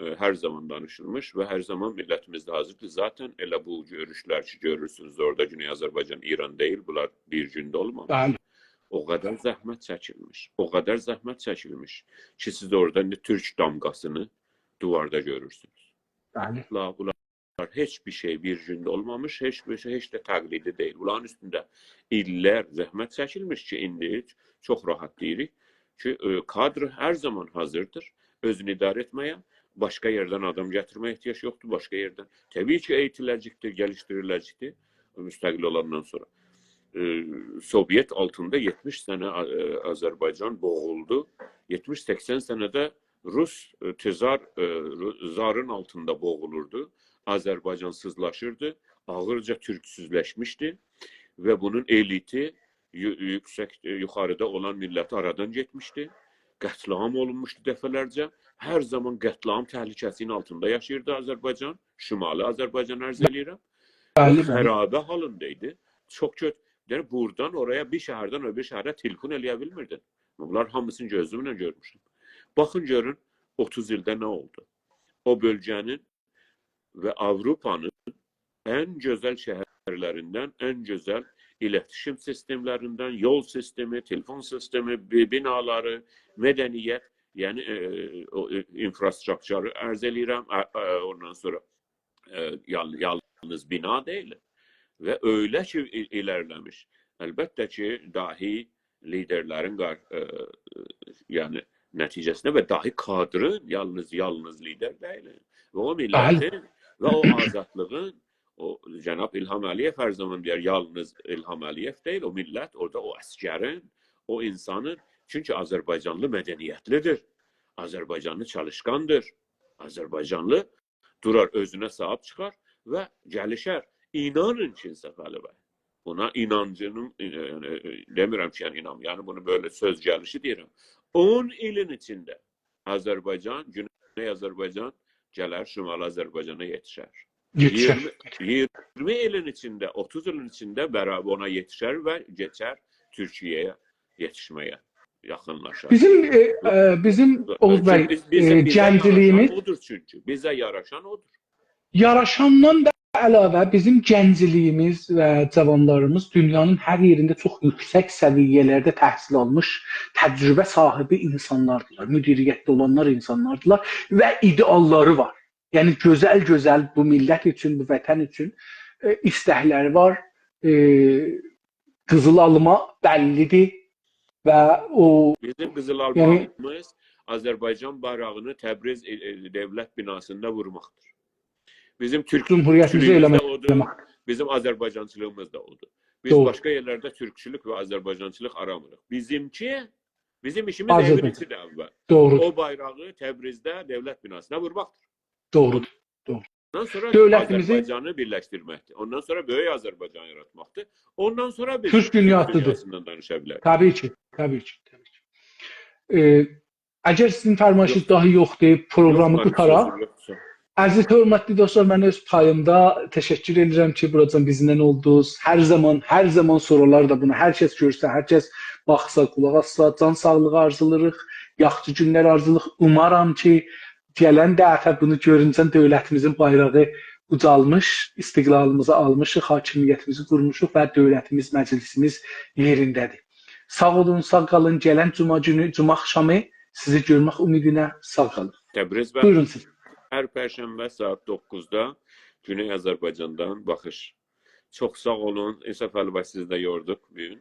[SPEAKER 1] hər zaman danışılmış və hər zaman millətimiz də hazırdır. Zaten elə bu görüşlər ki, görürsünüz orada Güney Azərbaycan, İran deyil, bunlar bir gündə olmamış.
[SPEAKER 2] Bəli.
[SPEAKER 1] O qədər zəhmət çəkilmiş. O qədər zəhmət çəkilmiş ki, siz orada Türk damğasını duvarda görürsünüz.
[SPEAKER 2] Bəli.
[SPEAKER 1] Bunlar heç bir şey bir gündə olmamış, heç də təqlidi deyil. Bunların üstündə illər zəhmət çəkilmiş ki, indi çox rahat deyirik ki, kadr hər zaman hazırdır özünü idarə etməyə. Başqa yerdən adam gətirməyə ehtiyac yoxdur, başqa yerdən. Təbii ki, eğitiləcəkdir, gəlişdiriləcəkdir müstəqil olandan sonra. Sovyet altında 70 sənə Azərbaycan boğuldu. 70-80 sənədə Rus zarın altında boğulurdu. Azərbaycansızlaşırdı, ağırca türksüzləşmişdi və bunun eliti yuxarıda olan milləti aradan getmişdi. Qətliam olunmuşdu dəfələrcə. Hər zaman qətliam təhlükəsinin altında yaşayırdı Azərbaycan. Şimali Azərbaycan ərz eləyirəm. Xərabə halındaydı. Çox kötü. Yəni, buradan oraya bir şəhərdən öbür şəhərə telefon eləyə bilmirdin. Bunlar hamısını gözümlə görmüşüm. Baxın, görün, 30 ildə nə oldu? O bölgənin və Avropanın ən gözəl şəhərlərindən, ən gözəl iletişim sistemlərindən, yol sistemi, telefon sistemi, binaları, mədəniyyət, yəni infrastrukturu ərz eləyirəm. Ondan sonra yalnız bina deyil. Və öyle ki ilerlemiş. Əlbəttə ki, dahi liderlərin yəni nəticəsində və dahi kadrın yalnız lider deyil. Və o millətin və o azadlığın, o Cənab İlham Əliyev hər zaman deyər, yalnız İlham Əliyev deyil, o millət, orada o əskərin, o insanın, çünki Azərbaycanlı mədəniyyətlidir. Azərbaycanlı çalışqandır. Azərbaycanlı durar, özünə sahib çıxar və gəlişər. İnanın ki, Səfəli bəy. Buna inancının, demirəm ki, yəni bunu böyle söz gəlişi deyirəm. 10 ilin içində Azərbaycan, Güney Azərbaycan gələr Şimali Azərbaycana yetişər. 20 ilin içində, 30 ilin içində bərabər ona yetişər və geçər Türkiyəyə yetişməyə, yaxınlaşar.
[SPEAKER 2] Bizim Oğuz bəy, gəncliyimiz
[SPEAKER 1] odur çünki. Bizə yaraşan odur.
[SPEAKER 2] Yaraşandan da əlavə bizim gəncliyimiz və cavanlarımız dünyanın hər yerində çox yüksək səviyyələrdə təhsil almış, təcrübə sahibi insanlardılar, müdiriyyətdə olanlar insanlardılar və idealları var. Yəni gözəl bu millət üçün, bu vətən üçün istəkləri var. Qızıl alma bəllidir və o
[SPEAKER 1] bizim qızıl almamız Azərbaycan bayrağını Təbriz dövlət binasında vurmaqdır. Bizim Türk Cumhuriyyətimizi eləmək. Bizim Azərbaycançılığımız da odur. Biz başqa yerlərdə türkçülük və Azərbaycançılıq aramırıq. bizim işimiz evin içində əvvəl. O bayrağı Təbrizdə dövlət binasına vurmaqdır.
[SPEAKER 2] Doğrudur.
[SPEAKER 1] Ondan sonra Azərbaycanı birləşdirməkdir. Ondan sonra böyük Azərbaycan yaratmaqdır. Ondan sonra biz
[SPEAKER 2] Türk dünyasından
[SPEAKER 1] danışa bilərik.
[SPEAKER 2] Təbii ki. Əgər sizin fərmayışınız daha yoxdur, proqramı qutaraq. Əziz hörmətli dostlar, mən öz payımda təşəkkür edirəm ki, buradan bizimlə oldunuz. Hər zaman sorular da buna. Hər kəs görsə, hər kəs baxsa, qulaq assa, can sağlığı arzulayırıq, yaxşı günlər arzulayırıq. Umaram ki, gələn dəfə bunu görüncən dövlətimizin bayrağı ucalmış, istiqlalımızı almışıq, hakimiyyətimizi qurmuşuq və dövlətimiz, məclisimiz yerindədir. Sağ olun, sağ qalın. Gələn cuma günü, cuma axşamı sizi görmək ümidinə sağ qalın.
[SPEAKER 1] Təbriz və
[SPEAKER 2] buyurun siz.
[SPEAKER 1] Hər pərşənbə saat 9-da Güney Azərbaycandan baxış. Çox sağ olun. Səfəli bəy, sizi də yorduk bugün.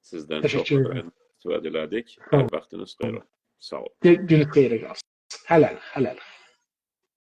[SPEAKER 1] Sizdən çox istifadə elədik. Hər vaxtınız xeyir olsun. Sağ olun.
[SPEAKER 2] Günü xeyrə qalsın. Hələl.